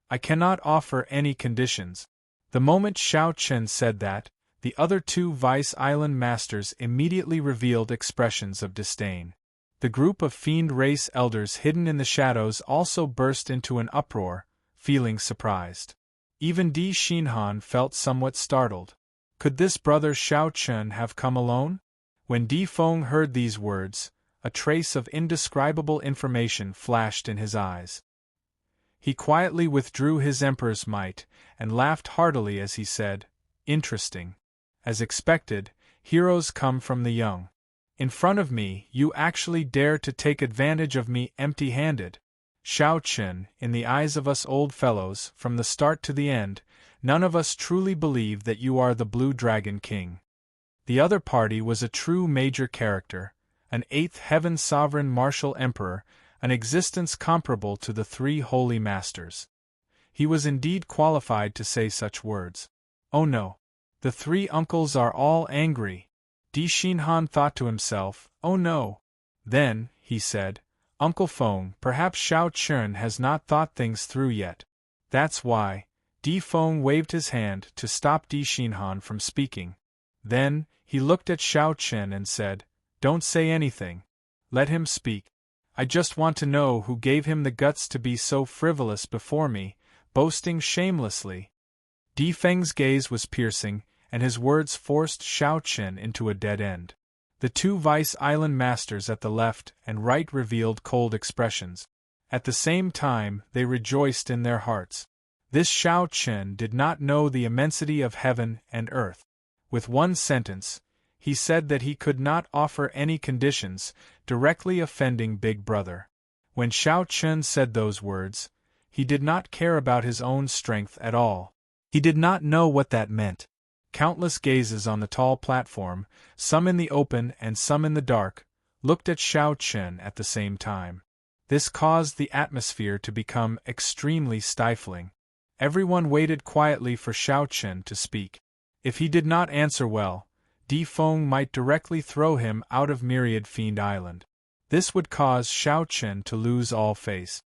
I cannot offer any conditions. The moment Xiao Chen said that, the other two Vice Island masters immediately revealed expressions of disdain. The group of fiend race elders hidden in the shadows also burst into an uproar, feeling surprised. Even Di Xinhan felt somewhat startled. Could this brother Xiao Chen have come alone? When Di Feng heard these words, a trace of indescribable information flashed in his eyes. He quietly withdrew his emperor's might, and laughed heartily as he said, Interesting. As expected, heroes come from the young. In front of me, you actually dare to take advantage of me empty-handed. Xiao Chen, in the eyes of us old fellows, from the start to the end, none of us truly believe that you are the Blue Dragon King. The other party was a true major character, an eighth heaven sovereign martial emperor, an existence comparable to the three holy masters. He was indeed qualified to say such words. Oh no. The three uncles are all angry. Di Xinhan thought to himself, oh no. Then, he said, Uncle Feng, perhaps Xiao Chen has not thought things through yet. That's why. Di Feng waved his hand to stop Di Xinhan from speaking. Then, he looked at Xiao Chen and said, Don't say anything. Let him speak. I just want to know who gave him the guts to be so frivolous before me, boasting shamelessly. Di Feng's gaze was piercing, and his words forced Xiao Chen into a dead end. The two Vice Island masters at the left and right revealed cold expressions. At the same time, they rejoiced in their hearts. This Xiao Chen did not know the immensity of heaven and earth. With one sentence, he said that he could not offer any conditions, directly offending Big Brother. When Xiao Chen said those words, he did not care about his own strength at all. He did not know what that meant. Countless gazes on the tall platform, some in the open and some in the dark, looked at Xiao Chen at the same time. This caused the atmosphere to become extremely stifling. Everyone waited quietly for Xiao Chen to speak. If he did not answer well, Di Feng might directly throw him out of Myriad Fiend Island. This would cause Xiao Chen to lose all face.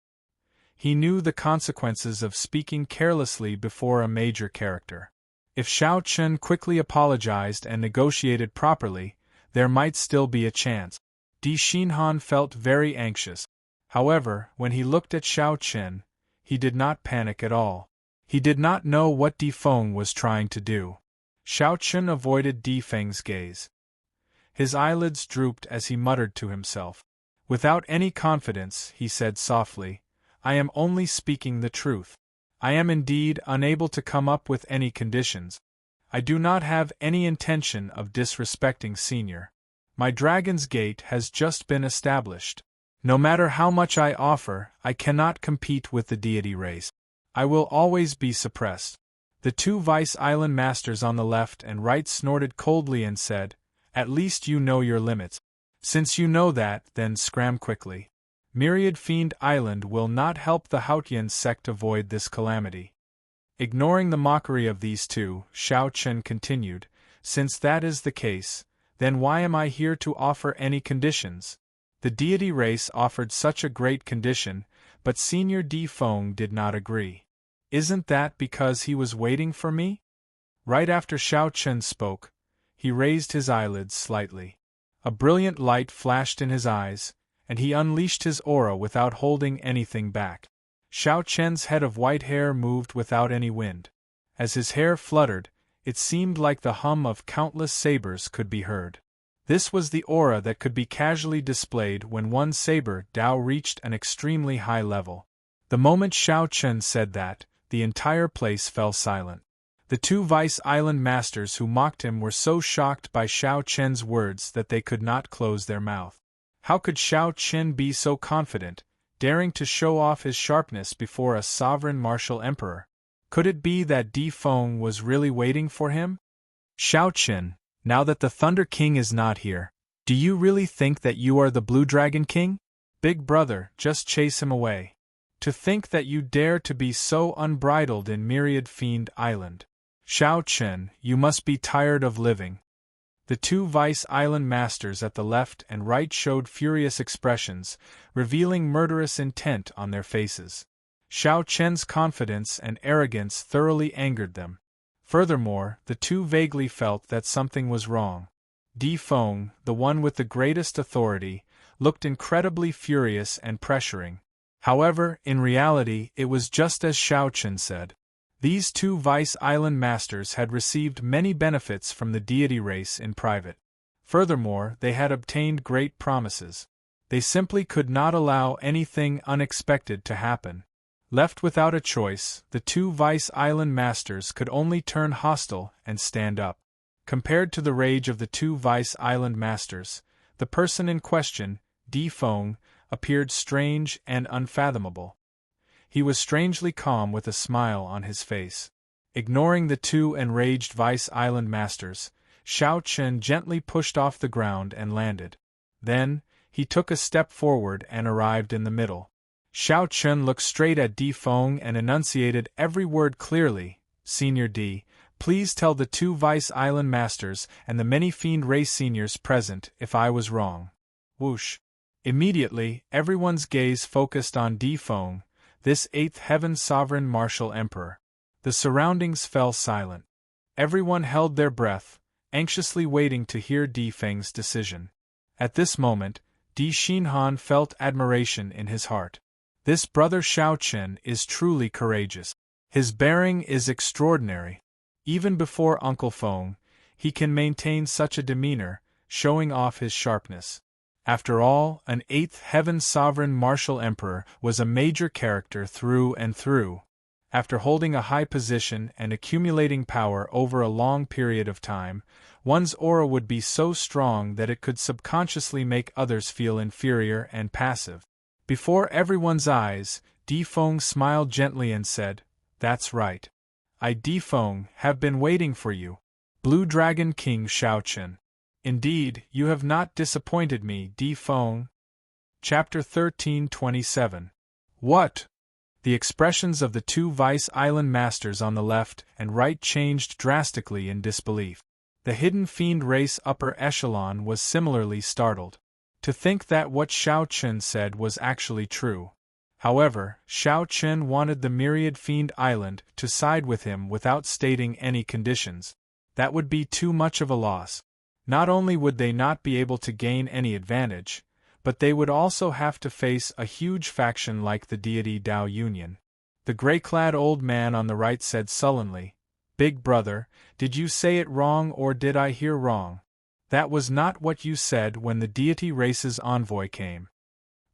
He knew the consequences of speaking carelessly before a major character. If Xiao Chen quickly apologized and negotiated properly, there might still be a chance. Di Xinhan felt very anxious. However, when he looked at Xiao Chen, he did not panic at all. He did not know what Di Feng was trying to do. Xiao Chen avoided Di Feng's gaze. His eyelids drooped as he muttered to himself. Without any confidence, he said softly, I am only speaking the truth. I am indeed unable to come up with any conditions. I do not have any intention of disrespecting Senior. My Dragon's Gate has just been established. No matter how much I offer, I cannot compete with the deity race. I will always be suppressed. The two Vice Island masters on the left and right snorted coldly and said, At least you know your limits. Since you know that, then scram quickly. Myriad Fiend Island will not help the Haotian sect avoid this calamity. Ignoring the mockery of these two, Xiao Chen continued, Since that is the case, then why am I here to offer any conditions? The deity race offered such a great condition, but Senior Di Feng did not agree. Isn't that because he was waiting for me? Right after Xiao Chen spoke, he raised his eyelids slightly. A brilliant light flashed in his eyes, and he unleashed his aura without holding anything back. Xiao Chen's head of white hair moved without any wind. As his hair fluttered, it seemed like the hum of countless sabers could be heard. This was the aura that could be casually displayed when one's saber Dao reached an extremely high level. The moment Xiao Chen said that, the entire place fell silent. The two Vice Island masters who mocked him were so shocked by Xiao Chen's words that they could not close their mouth. How could Xiao Chen be so confident, daring to show off his sharpness before a sovereign martial emperor? Could it be that Di Feng was really waiting for him? Xiao Chen, now that the Thunder King is not here, do you really think that you are the Blue Dragon King? Big brother, just chase him away. To think that you dare to be so unbridled in Myriad Fiend Island. Xiao Chen, you must be tired of living. The two Vice Island masters at the left and right showed furious expressions, revealing murderous intent on their faces. Xiao Chen's confidence and arrogance thoroughly angered them. Furthermore, the two vaguely felt that something was wrong. Di Feng, the one with the greatest authority, looked incredibly furious and pressuring. However, in reality, it was just as Xiao Chen said. These two Vice Island masters had received many benefits from the deity race in private. Furthermore, they had obtained great promises. They simply could not allow anything unexpected to happen. Left without a choice, the two Vice Island masters could only turn hostile and stand up. Compared to the rage of the two Vice Island masters, the person in question, Di Feng, appeared strange and unfathomable. He was strangely calm with a smile on his face. Ignoring the two enraged Vice Island masters, Xiao Chen gently pushed off the ground and landed. Then, he took a step forward and arrived in the middle. Xiao Chen looked straight at Di Feng and enunciated every word clearly. Senior Di, please tell the two Vice Island masters and the many fiend race seniors present if I was wrong. Whoosh. Immediately, everyone's gaze focused on Di Feng, this eighth heaven sovereign martial emperor. The surroundings fell silent. Everyone held their breath, anxiously waiting to hear Di Feng's decision. At this moment, Di Xinhan felt admiration in his heart. This brother Xiao Chen is truly courageous. His bearing is extraordinary. Even before Uncle Feng, he can maintain such a demeanor, showing off his sharpness. After all, an eighth heaven sovereign martial emperor was a major character through and through. After holding a high position and accumulating power over a long period of time, one's aura would be so strong that it could subconsciously make others feel inferior and passive. Before everyone's eyes, Di Feng smiled gently and said, "That's right. I, Di Feng, have been waiting for you, Blue Dragon King Xiao Chen. Indeed, you have not disappointed me, Di Feng." Chapter 13:27. What? The expressions of the two Vice Island masters on the left and right changed drastically in disbelief. The hidden fiend race upper echelon was similarly startled. To think that what Xiao Chen said was actually true. However, Xiao Chen wanted the Myriad Fiend Island to side with him without stating any conditions. That would be too much of a loss. Not only would they not be able to gain any advantage, but they would also have to face a huge faction like the deity Dao Union. The gray-clad old man on the right said sullenly, "Big brother, did you say it wrong or did I hear wrong? That was not what you said when the deity race's envoy came."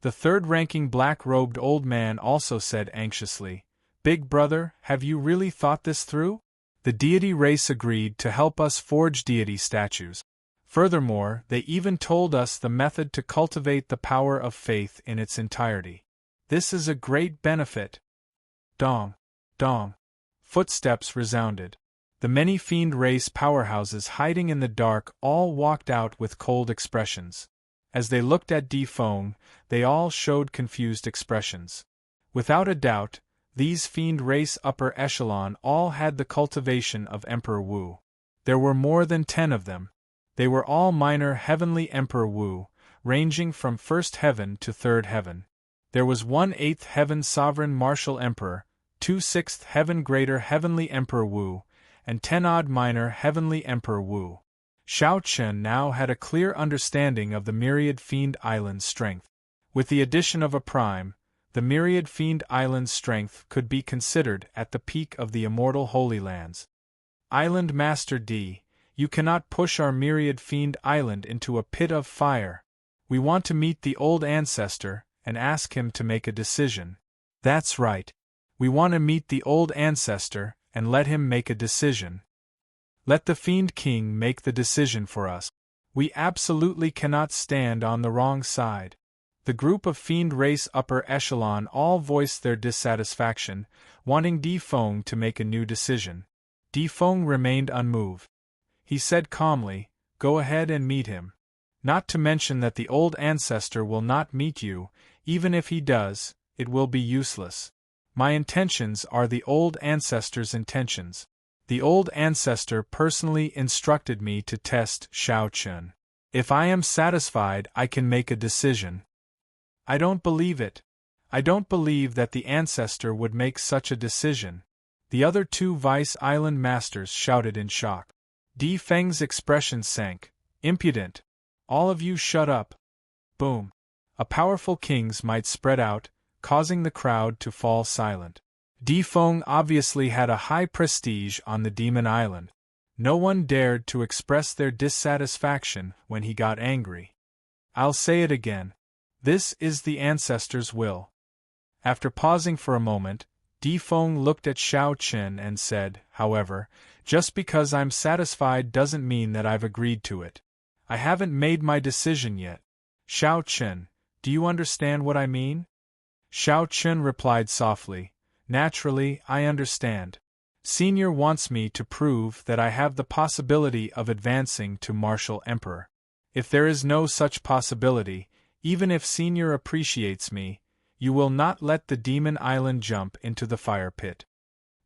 The third-ranking black-robed old man also said anxiously, "Big brother, have you really thought this through? The deity race agreed to help us forge deity statues. Furthermore, they even told us the method to cultivate the power of faith in its entirety. This is a great benefit." Dong, dong. Footsteps resounded. The many fiend race powerhouses hiding in the dark all walked out with cold expressions. As they looked at Di Feng, they all showed confused expressions. Without a doubt, these fiend race upper echelon all had the cultivation of Emperor Wu. There were more than 10 of them. They were all minor heavenly Emperor Wu, ranging from first heaven to third heaven. There was 1/8 heaven sovereign martial emperor, 2/6 heaven greater heavenly Emperor Wu, and 10-odd minor heavenly Emperor Wu. Xiao Chen now had a clear understanding of the Myriad Fiend Island's strength. With the addition of a prime, the Myriad Fiend Island's strength could be considered at the peak of the Immortal Holy Lands. Island Master D, you cannot push our Myriad Fiend Island into a pit of fire. We want to meet the old ancestor and ask him to make a decision. That's right. We want to meet the old ancestor and let him make a decision. Let the Fiend King make the decision for us. We absolutely cannot stand on the wrong side. The group of Fiend Race upper echelon all voiced their dissatisfaction, wanting Di Feng to make a new decision. Di Feng remained unmoved. He said calmly, "Go ahead and meet him. Not to mention that the old ancestor will not meet you, even if he does, it will be useless. My intentions are the old ancestor's intentions. The old ancestor personally instructed me to test Xiao Chen. If I am satisfied, I can make a decision." I don't believe it. I don't believe that the ancestor would make such a decision. The other two Vice Island Masters shouted in shock. Di Feng's expression sank. Impudent. All of you shut up. Boom. A powerful king's might spread out, causing the crowd to fall silent. Di Feng obviously had a high prestige on the Demon Island. No one dared to express their dissatisfaction when he got angry. I'll say it again. This is the ancestor's will. After pausing for a moment, Di Feng looked at Xiao Chen and said, however, just because I'm satisfied doesn't mean that I've agreed to it. I haven't made my decision yet. Xiao Chen, do you understand what I mean? Xiao Chen replied softly, naturally, I understand. Senior wants me to prove that I have the possibility of advancing to Martial Emperor. If there is no such possibility, even if Senior appreciates me, you will not let the Demon Island jump into the fire pit.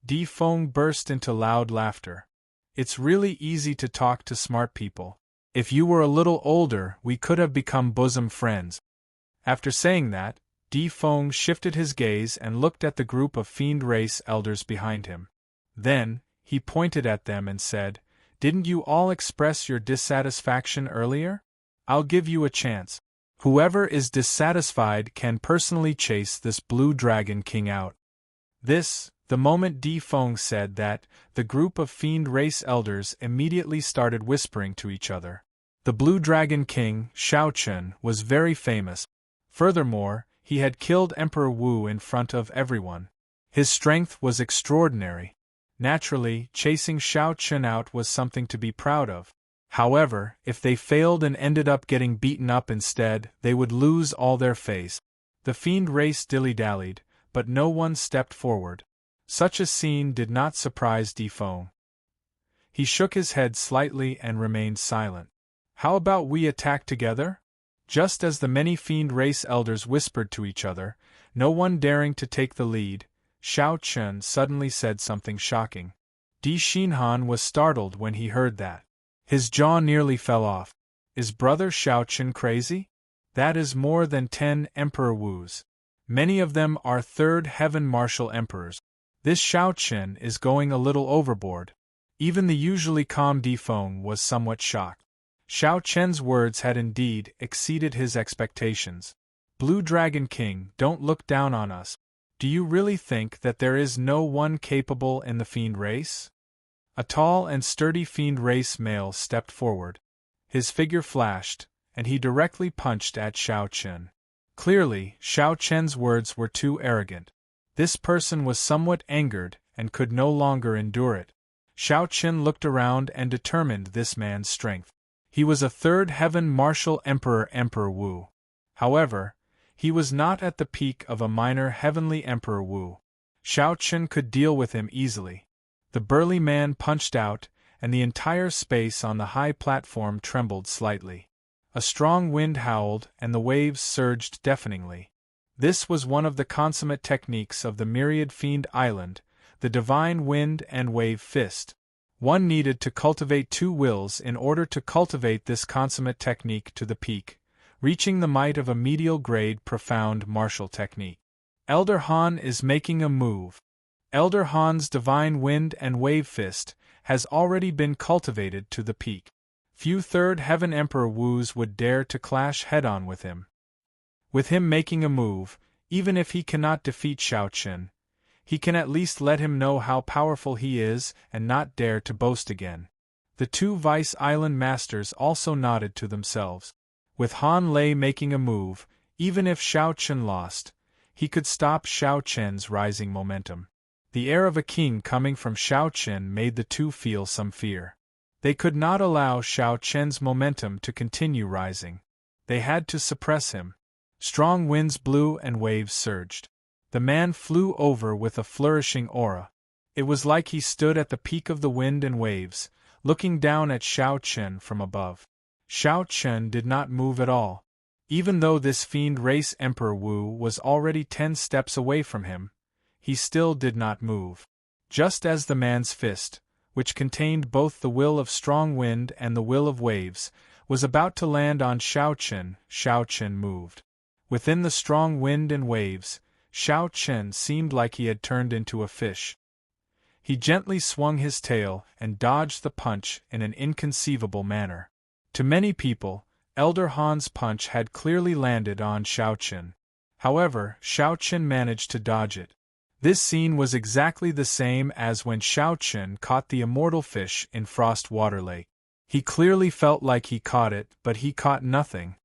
Di Feng burst into loud laughter. It's really easy to talk to smart people. If you were a little older, we could have become bosom friends. After saying that, Di Feng shifted his gaze and looked at the group of Fiend Race elders behind him. Then, he pointed at them and said, "Didn't you all express your dissatisfaction earlier? I'll give you a chance. Whoever is dissatisfied can personally chase this Blue Dragon King out." The moment Di Feng said that, the group of Fiend Race elders immediately started whispering to each other. The Blue Dragon King, Xiao Chen, was very famous. Furthermore, he had killed Emperor Wu in front of everyone. His strength was extraordinary. Naturally, chasing Xiao Chen out was something to be proud of. However, if they failed and ended up getting beaten up instead, they would lose all their face. The Fiend Race dilly-dallied, but no one stepped forward. Such a scene did not surprise Di Feng. He shook his head slightly and remained silent. How about we attack together? Just as the many Fiend Race elders whispered to each other, no one daring to take the lead, Xiao Chen suddenly said something shocking. Di Xinhan was startled when he heard that. His jaw nearly fell off. Is Brother Xiao Chen crazy? That is more than 10 Emperor Wus. Many of them are third heaven martial emperors. This Xiao Chen is going a little overboard. Even the usually calm Di Feng was somewhat shocked. Xiao Chen's words had indeed exceeded his expectations. Blue Dragon King, don't look down on us. Do you really think that there is no one capable in the Fiend Race? A tall and sturdy Fiend Race male stepped forward. His figure flashed, and he directly punched at Xiao Chen. Clearly, Xiao Chen's words were too arrogant. This person was somewhat angered and could no longer endure it. Xiao Chen looked around and determined this man's strength. He was a third heaven martial emperor, Emperor Wu. However, he was not at the peak of a minor heavenly Emperor Wu. Xiao Chen could deal with him easily. The burly man punched out, and the entire space on the high platform trembled slightly. A strong wind howled, and the waves surged deafeningly. This was one of the consummate techniques of the Myriad Fiend Island, the Divine Wind and Wave Fist. One needed to cultivate two wills in order to cultivate this consummate technique to the peak, reaching the might of a medial grade profound martial technique. Elder Han is making a move. Elder Han's Divine Wind and Wave Fist has already been cultivated to the peak. Few Third Heaven Emperor Wus would dare to clash head-on with him. With him making a move, even if he cannot defeat Shao Chen, he can at least let him know how powerful he is and not dare to boast again. The two Vice Island Masters also nodded to themselves. With Han Lei making a move, even if Shao Chen lost, he could stop Shao Chen's rising momentum. The air of a king coming from Shao Chen made the two feel some fear. They could not allow Shao Chen's momentum to continue rising. They had to suppress him. Strong winds blew and waves surged. The man flew over with a flourishing aura. It was like he stood at the peak of the wind and waves, looking down at Shao Chen from above. Shao Chen did not move at all. Even though this fiend race Emperor Wu was already 10 steps away from him, he still did not move. Just as the man's fist, which contained both the will of strong wind and the will of waves, was about to land on Shao Chen moved. Within the strong wind and waves, Shao Chen seemed like he had turned into a fish. He gently swung his tail and dodged the punch in an inconceivable manner. To many people, Elder Han's punch had clearly landed on Shao Chen. However, Shao Chen managed to dodge it. This scene was exactly the same as when Shao Chen caught the immortal fish in Frost Water Lake. He clearly felt like he caught it, but he caught nothing.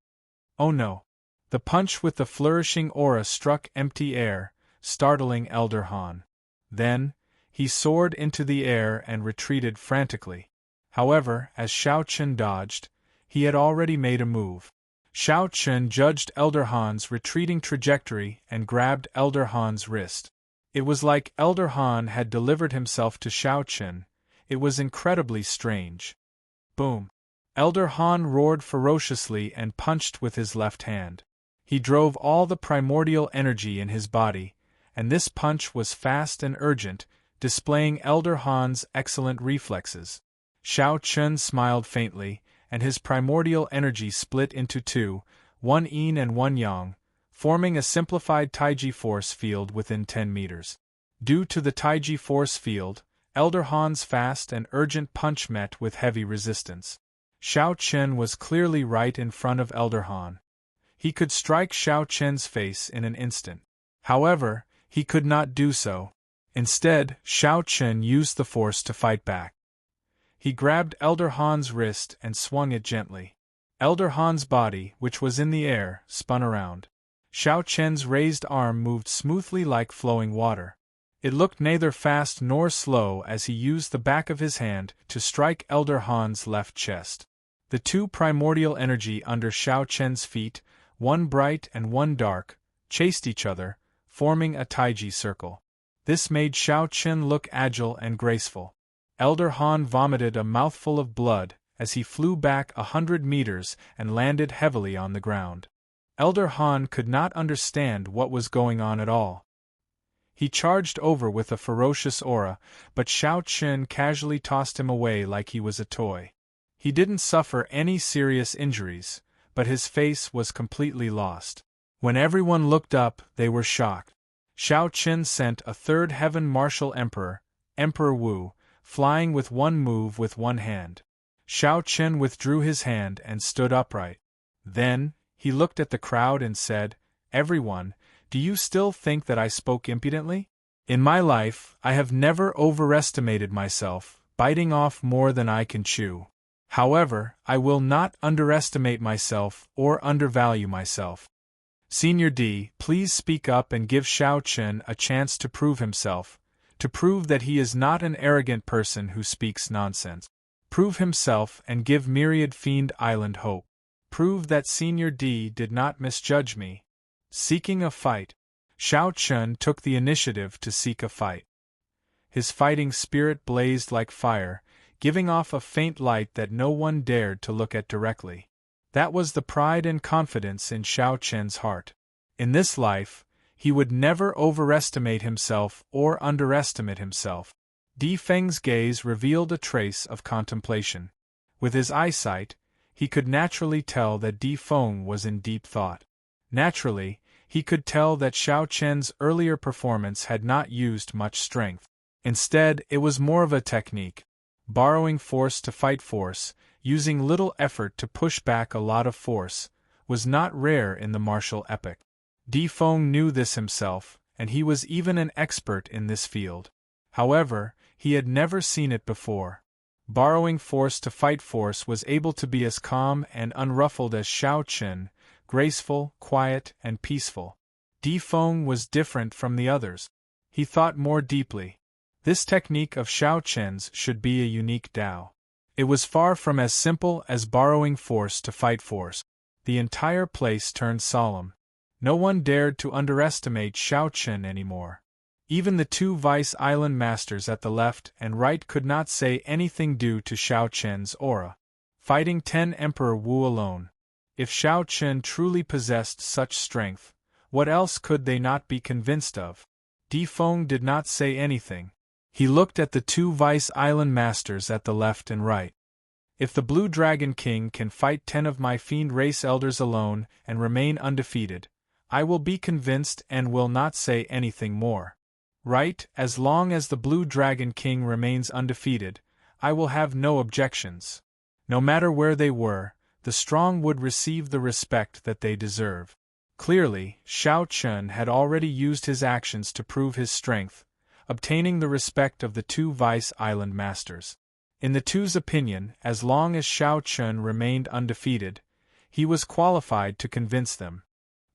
Oh no. The punch with the flourishing aura struck empty air, startling Elder Han. Then, he soared into the air and retreated frantically. However, as Shao Chen dodged, he had already made a move. Shao Chen judged Elder Han's retreating trajectory and grabbed Elder Han's wrist. It was like Elder Han had delivered himself to Shao Chen. It was incredibly strange. Boom! Elder Han roared ferociously and punched with his left hand. He drove all the primordial energy in his body, and this punch was fast and urgent, displaying Elder Han's excellent reflexes. Shao Chen smiled faintly, and his primordial energy split into two, one yin and one yang, forming a simplified Taiji force field within 10 meters. Due to the Taiji force field, Elder Han's fast and urgent punch met with heavy resistance. Shao Chen was clearly right in front of Elder Han. He could strike Shao Chen's face in an instant. However, he could not do so. Instead, Shao Chen used the force to fight back. He grabbed Elder Han's wrist and swung it gently. Elder Han's body, which was in the air, spun around. Shao Chen's raised arm moved smoothly like flowing water. It looked neither fast nor slow as he used the back of his hand to strike Elder Han's left chest. The two primordial energy under Shao Chen's feet, one bright and one dark, chased each other, forming a Taiji circle. This made Shao Chen look agile and graceful. Elder Han vomited a mouthful of blood as he flew back 100 meters and landed heavily on the ground. Elder Han could not understand what was going on at all. He charged over with a ferocious aura, but Shao Chen casually tossed him away like he was a toy. He didn't suffer any serious injuries, but his face was completely lost. When everyone looked up, they were shocked. Shao Chen sent a third heaven martial emperor, Emperor Wu, flying with one move with one hand. Shao Chen withdrew his hand and stood upright. Then, he looked at the crowd and said, "Everyone, do you still think that I spoke impudently? In my life, I have never overestimated myself, biting off more than I can chew. However, I will not underestimate myself or undervalue myself. Senior D, please speak up and give Shao Chen a chance to prove himself, to prove that he is not an arrogant person who speaks nonsense. Prove himself and give Myriad Fiend Island hope. Prove that Senior D did not misjudge me." Seeking a fight. Shao Chen took the initiative to seek a fight. His fighting spirit blazed like fire, giving off a faint light that no one dared to look at directly. That was the pride and confidence in Shao Chen's heart. In this life, he would never overestimate himself or underestimate himself. Di Feng's gaze revealed a trace of contemplation. With his eyesight, he could naturally tell that Di Feng was in deep thought. Naturally, he could tell that Shao Chen's earlier performance had not used much strength. Instead, it was more of a technique. Borrowing force to fight force, using little effort to push back a lot of force, was not rare in the martial epic. Di Feng knew this himself, and he was even an expert in this field. However, he had never seen it before. Borrowing force to fight force was able to be as calm and unruffled as Shao Chen, graceful, quiet, and peaceful. Di Feng was different from the others. He thought more deeply. This technique of Shao Chen's should be a unique Dao. It was far from as simple as borrowing force to fight force. The entire place turned solemn. No one dared to underestimate Shao Chen anymore. Even the two Vice Island masters at the left and right could not say anything due to Shao Chen's aura. Fighting 10 Emperor Wu alone. If Shao Chen truly possessed such strength, what else could they not be convinced of? Di Feng did not say anything. He looked at the two Vice Island masters at the left and right. If the Blue Dragon King can fight 10 of my fiend race elders alone and remain undefeated, I will be convinced and will not say anything more. Right, as long as the Blue Dragon King remains undefeated, I will have no objections. No matter where they were, the strong would receive the respect that they deserve. Clearly, Shao Chen had already used his actions to prove his strength, obtaining the respect of the two Vice Island masters. In the two's opinion, as long as Shao Chen remained undefeated, he was qualified to convince them.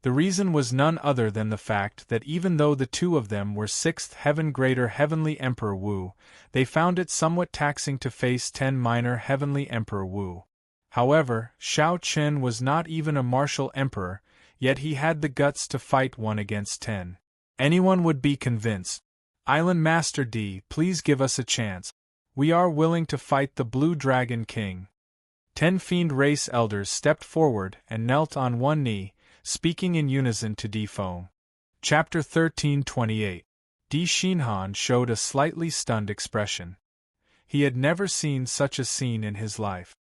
The reason was none other than the fact that even though the two of them were 6th Heaven Greater Heavenly Emperor Wu, they found it somewhat taxing to face 10 Minor Heavenly Emperor Wu. However, Shao Chen was not even a martial emperor, yet he had the guts to fight 1 against 10. Anyone would be convinced. Island Master D, please give us a chance. We are willing to fight the Blue Dragon King. 10 fiend race elders stepped forward and knelt on one knee, speaking in unison to Di Feng. Chapter 13:28. Di Xinhan showed a slightly stunned expression. He had never seen such a scene in his life.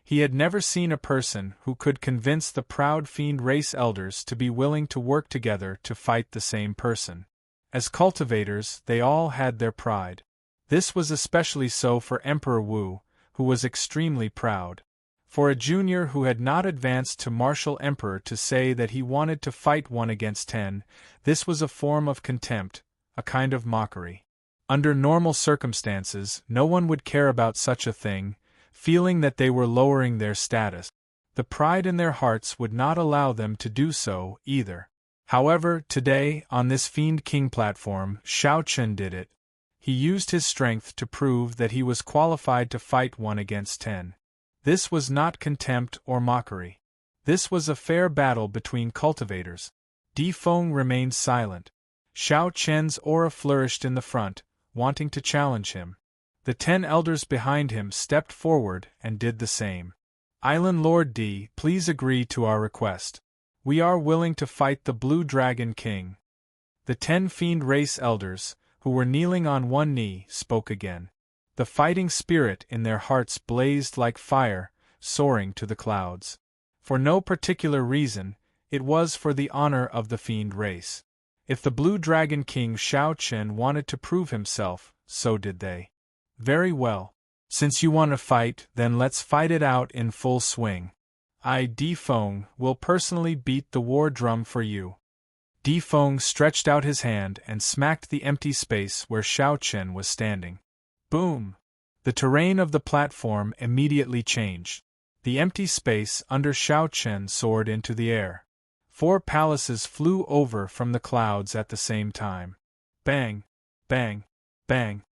He had never seen a person who could convince the proud fiend race elders to be willing to work together to fight the same person. As cultivators, they all had their pride. This was especially so for Emperor Wu, who was extremely proud. For a junior who had not advanced to martial emperor to say that he wanted to fight 1 against 10, this was a form of contempt, a kind of mockery. Under normal circumstances, no one would care about such a thing, feeling that they were lowering their status. The pride in their hearts would not allow them to do so, either. However, today, on this Fiend King platform, Shao Chen did it. He used his strength to prove that he was qualified to fight 1 against 10. This was not contempt or mockery. This was a fair battle between cultivators. Di Feng remained silent. Shao Chen's aura flourished in the front, wanting to challenge him. The 10 elders behind him stepped forward and did the same. Island Lord D, please agree to our request. We are willing to fight the Blue Dragon King. The 10 fiend race elders, who were kneeling on one knee, spoke again. The fighting spirit in their hearts blazed like fire, soaring to the clouds. For no particular reason, it was for the honor of the fiend race. If the Blue Dragon King Shao Chen wanted to prove himself, so did they. Very well. Since you want to fight, then let's fight it out in full swing. I, Di Feng, will personally beat the war drum for you. Di Feng stretched out his hand and smacked the empty space where Shao Chen was standing. Boom! The terrain of the platform immediately changed. The empty space under Shao Chen soared into the air. 4 palaces flew over from the clouds at the same time. Bang! Bang! Bang!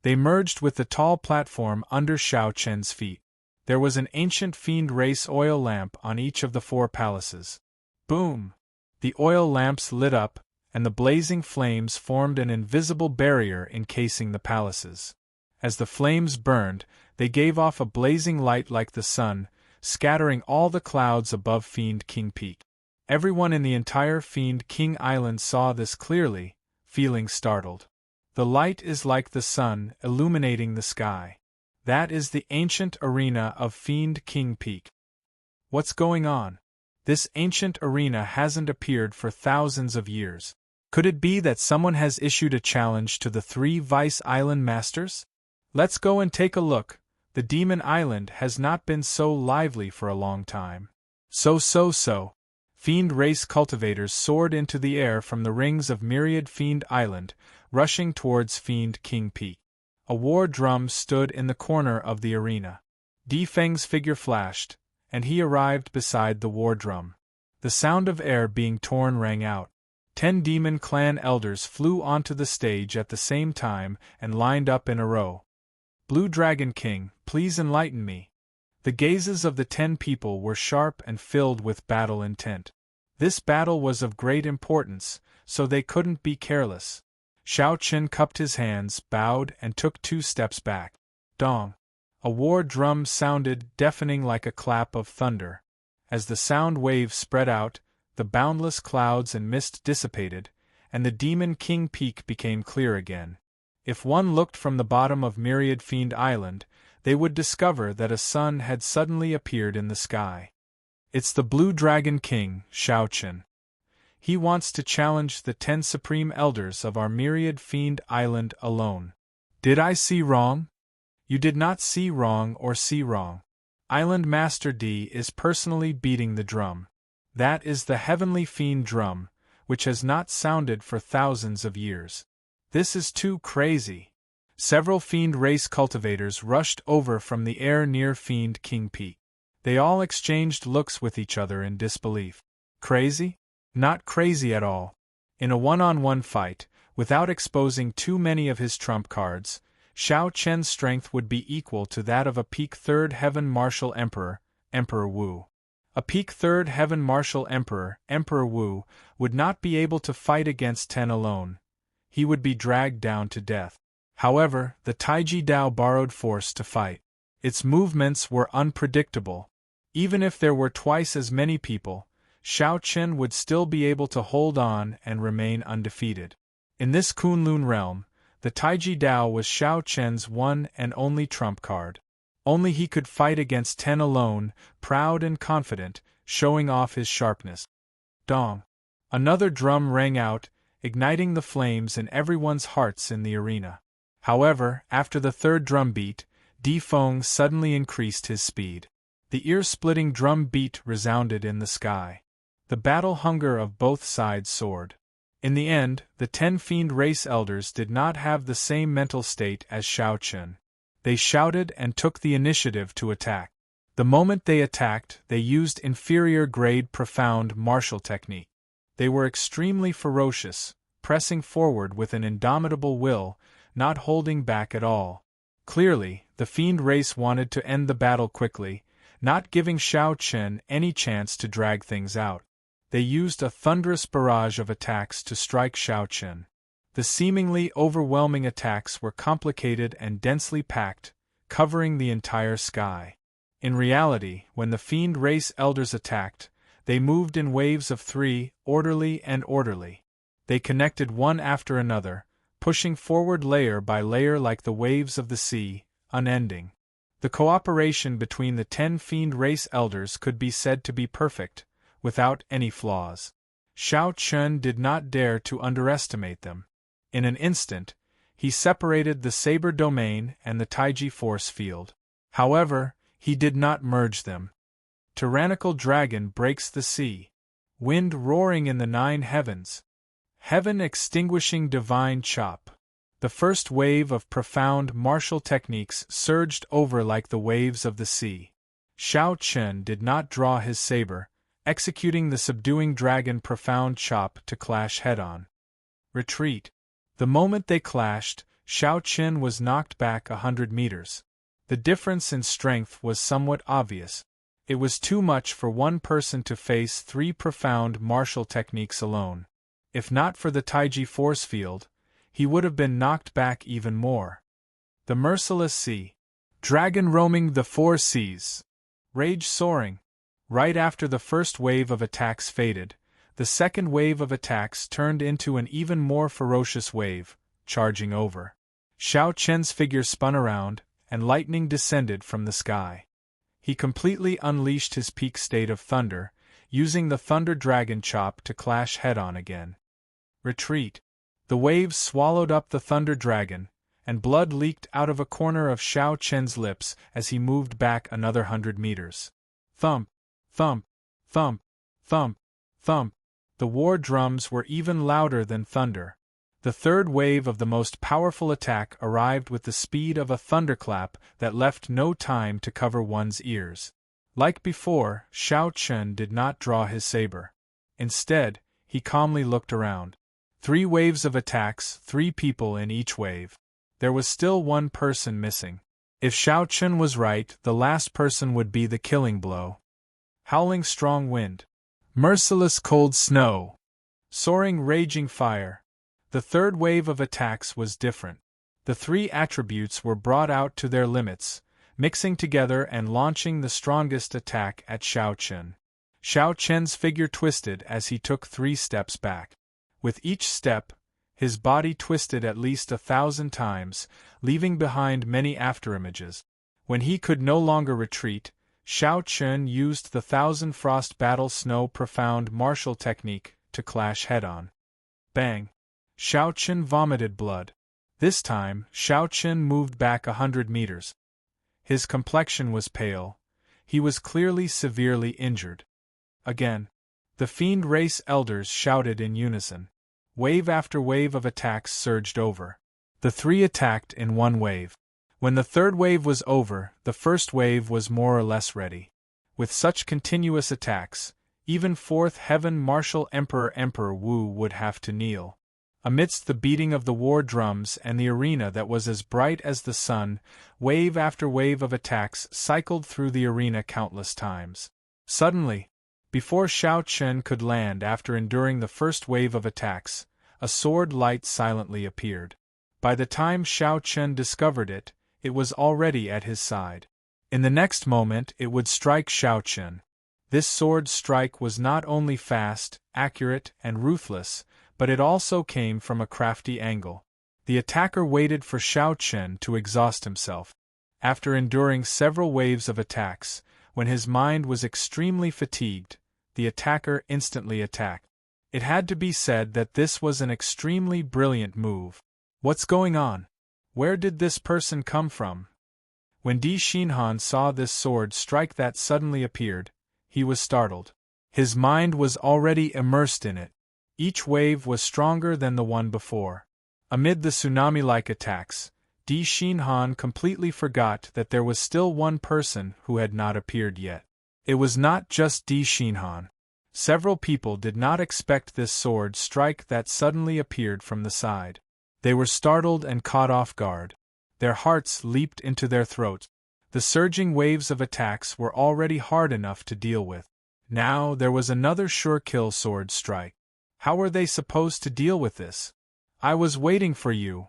They merged with the tall platform under Shao Chen's feet. There was an ancient fiend race oil lamp on each of the 4 palaces. Boom! The oil lamps lit up, and the blazing flames formed an invisible barrier encasing the palaces. As the flames burned, they gave off a blazing light like the sun, scattering all the clouds above Fiend King Peak. Everyone in the entire Fiend King Island saw this clearly, feeling startled. The light is like the sun, illuminating the sky. That is the ancient arena of Fiend King Peak. What's going on? This ancient arena hasn't appeared for thousands of years. Could it be that someone has issued a challenge to the 3 Vice Island Masters? Let's go and take a look, The demon island has not been so lively for a long time. So. Fiend race cultivators soared into the air from the rings of myriad Fiend Island, rushing towards Fiend King Peak. A war drum stood in the corner of the arena. Feng's figure flashed, and he arrived beside the war drum. The sound of air being torn rang out. 10 demon clan elders flew onto the stage at the same time and lined up in a row. Blue Dragon King, please enlighten me. The gazes of the 10 people were sharp and filled with battle intent. This battle was of great importance, so they couldn't be careless. Shao Chen cupped his hands, bowed, and took 2 steps back. Dong! A war drum sounded, deafening like a clap of thunder. As the sound wave spread out, the boundless clouds and mist dissipated, and the Demon King Peak became clear again. If one looked from the bottom of Myriad Fiend Island, they would discover that a sun had suddenly appeared in the sky. It's the Blue Dragon King, Shao Chen. He wants to challenge the 10 Supreme Elders of our Myriad Fiend Island alone. Did I see wrong? You did not see wrong or see wrong. Island Master D is personally beating the drum. That is the Heavenly Fiend drum, which has not sounded for thousands of years. This is too crazy. Several Fiend race cultivators rushed over from the air near Fiend King Peak. They all exchanged looks with each other in disbelief. Crazy? Not crazy at all. In a one-on-one fight, without exposing too many of his trump cards, Shao Chen's strength would be equal to that of a peak 3rd Heaven Martial Emperor, Emperor Wu. A peak 3rd Heaven Martial Emperor, Emperor Wu, would not be able to fight against 10 alone. He would be dragged down to death. However, the Taiji Dao borrowed force to fight. Its movements were unpredictable. Even if there were twice as many people, Shao Chen would still be able to hold on and remain undefeated. In this Kunlun realm, the Taiji Dao was Shao Chen's one and only trump card. Only he could fight against 10 alone, proud and confident, showing off his sharpness. Dong! Another drum rang out, igniting the flames in everyone's hearts in the arena. However, after the 3rd drum beat, Di Feng suddenly increased his speed. The ear-splitting drum beat resounded in the sky. The battle hunger of both sides soared. In the end, the 10 Fiend race elders did not have the same mental state as Shao Chen. They shouted and took the initiative to attack. The moment they attacked, they used inferior-grade profound martial technique. They were extremely ferocious, pressing forward with an indomitable will, not holding back at all. Clearly, the Fiend race wanted to end the battle quickly, not giving Shao Chen any chance to drag things out. They used a thunderous barrage of attacks to strike Shao Chen. The seemingly overwhelming attacks were complicated and densely packed, covering the entire sky. In reality, when the Fiend race elders attacked, they moved in waves of 3, orderly and orderly. They connected one after another, pushing forward layer by layer like the waves of the sea, unending. The cooperation between the 10 Fiend race elders could be said to be perfect, without any flaws. Shao Chen did not dare to underestimate them. In an instant, he separated the Saber Domain and the Taiji Force Field. However, he did not merge them. Tyrannical Dragon breaks the sea. Wind roaring in the 9 heavens. Heaven extinguishing divine chop. The first wave of profound martial techniques surged over like the waves of the sea. Shao Chen did not draw his saber, executing the subduing dragon profound chop to clash head-on. Retreat. The moment they clashed, Shao Chen was knocked back 100 meters. The difference in strength was somewhat obvious. It was too much for one person to face 3 profound martial techniques alone. If not for the Taiji force field, he would have been knocked back even more. The merciless sea. Dragon roaming the 4 seas. Rage soaring. Right after the first wave of attacks faded, the second wave of attacks turned into an even more ferocious wave, charging over. Shao Chen's figure spun around, and lightning descended from the sky. He completely unleashed his peak state of thunder, using the Thunder Dragon Chop to clash head-on again. Retreat. The waves swallowed up the Thunder Dragon, and blood leaked out of a corner of Xiao Chen's lips as he moved back another 100 meters. Thump, thump, thump, thump, thump. The war drums were even louder than thunder. The third wave of the most powerful attack arrived with the speed of a thunderclap that left no time to cover one's ears. Like before, Xiao Chen did not draw his saber. Instead, he calmly looked around. 3 waves of attacks, 3 people in each wave. There was still one person missing. If Xiao Chen was right, the last person would be the killing blow. Howling strong wind. Merciless cold snow. Soaring raging fire. The third wave of attacks was different. The 3 attributes were brought out to their limits, mixing together and launching the strongest attack at Xiao Chen. Xiao Chen's figure twisted as he took 3 steps back. With each step, his body twisted at least 1,000 times, leaving behind many afterimages. When he could no longer retreat, Xiao Chen used the 1,000 Frost Battle Snow Profound martial technique to clash head-on. Bang! Xiao Chen vomited blood. This time, Xiao Chen moved back 100 meters. His complexion was pale. He was clearly severely injured. Again, the Fiend Race elders shouted in unison. Wave after wave of attacks surged over. The 3 attacked in one wave. When the third wave was over, the first wave was more or less ready. With such continuous attacks, even Fourth Heaven Martial Emperor Wu would have to kneel. Amidst the beating of the war drums and the arena that was as bright as the sun, wave after wave of attacks cycled through the arena countless times. Suddenly, before Xiao Chen could land after enduring the first wave of attacks, a sword light silently appeared. By the time Xiao Chen discovered it, it was already at his side. In the next moment it would strike Xiao Chen. This sword strike was not only fast, accurate, and ruthless, but it also came from a crafty angle. The attacker waited for Xiao Chen to exhaust himself. After enduring several waves of attacks, when his mind was extremely fatigued, the attacker instantly attacked. It had to be said that this was an extremely brilliant move. What's going on? Where did this person come from? When Di Xinhan saw this sword strike that suddenly appeared, he was startled. His mind was already immersed in it. Each wave was stronger than the one before. Amid the tsunami-like attacks, Di Xinhan completely forgot that there was still one person who had not appeared yet. It was not just Di Xinhan. Several people did not expect this sword strike that suddenly appeared from the side. They were startled and caught off guard. Their hearts leaped into their throats. The surging waves of attacks were already hard enough to deal with. Now there was another sure-kill sword strike. How were they supposed to deal with this? I was waiting for you.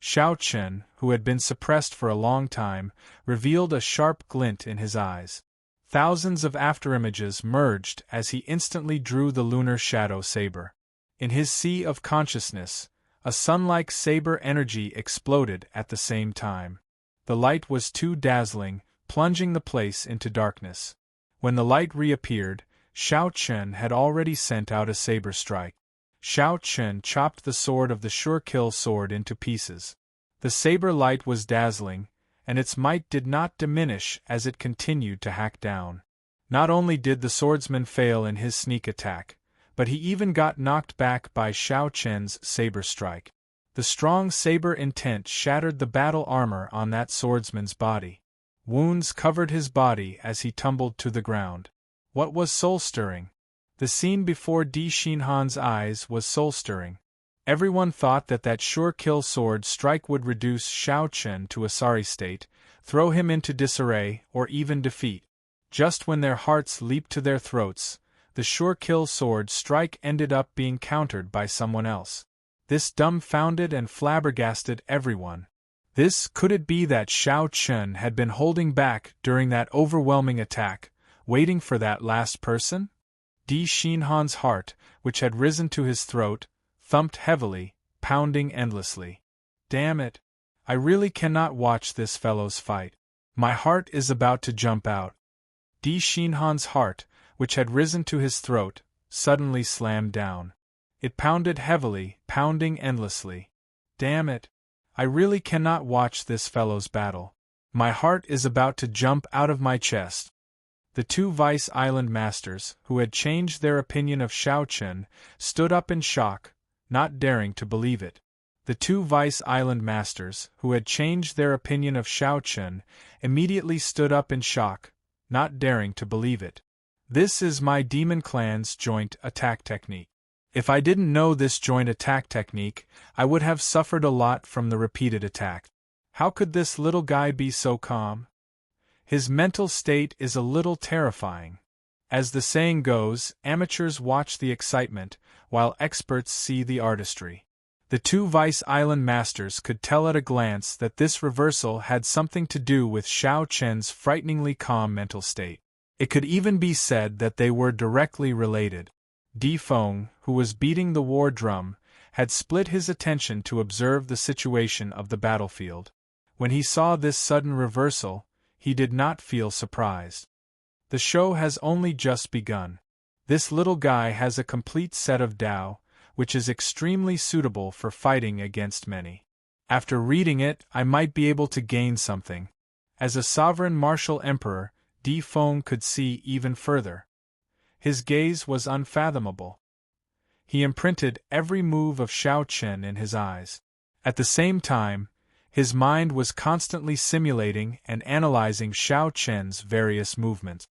Xiao Chen, who had been suppressed for a long time, revealed a sharp glint in his eyes. Thousands of afterimages merged as he instantly drew the lunar shadow saber. In his sea of consciousness, a sun-like saber energy exploded at the same time. The light was too dazzling, plunging the place into darkness. When the light reappeared, Xiao Chen had already sent out a saber strike. Xiao Chen chopped the sword of the sure-kill sword into pieces. The saber light was dazzling, and its might did not diminish as it continued to hack down. Not only did the swordsman fail in his sneak attack, but he even got knocked back by Xiao Chen's saber strike. The strong saber intent shattered the battle armor on that swordsman's body. Wounds covered his body as he tumbled to the ground. What was soul-stirring? The scene before Di Xinhan's eyes was soul-stirring. Everyone thought that sure-kill sword strike would reduce Xiao Chen to a sorry state, throw him into disarray, or even defeat. Just when their hearts leaped to their throats, the sure-kill sword strike ended up being countered by someone else. This dumbfounded and flabbergasted everyone. Could it be that Xiao Chen had been holding back during that overwhelming attack, waiting for that last person? Di Xinhan's heart, which had risen to his throat, thumped heavily, pounding endlessly. Damn it! I really cannot watch this fellow's fight. My heart is about to jump out. Di Xinhan's heart, which had risen to his throat, suddenly slammed down. It pounded heavily, pounding endlessly. Damn it! I really cannot watch this fellow's battle. My heart is about to jump out of my chest. The two Vice Island masters, who had changed their opinion of Xiao Chen, stood up in shock, not daring to believe it. The two Vice Island masters, who had changed their opinion of Xiao Chen, immediately stood up in shock, not daring to believe it. This is my demon clan's joint attack technique. If I didn't know this joint attack technique, I would have suffered a lot from the repeated attack. How could this little guy be so calm? His mental state is a little terrifying. As the saying goes, amateurs watch the excitement, while experts see the artistry. The two Vice Island masters could tell at a glance that this reversal had something to do with Xiao Chen's frighteningly calm mental state. It could even be said that they were directly related. Di Feng, who was beating the war drum, had split his attention to observe the situation of the battlefield. When he saw this sudden reversal, he did not feel surprised. The show has only just begun. This little guy has a complete set of Dao, which is extremely suitable for fighting against many. After reading it, I might be able to gain something. As a sovereign martial emperor, Di Feng could see even further. His gaze was unfathomable. He imprinted every move of Xiao Chen in his eyes. At the same time, his mind was constantly simulating and analyzing Xiao Chen's various movements.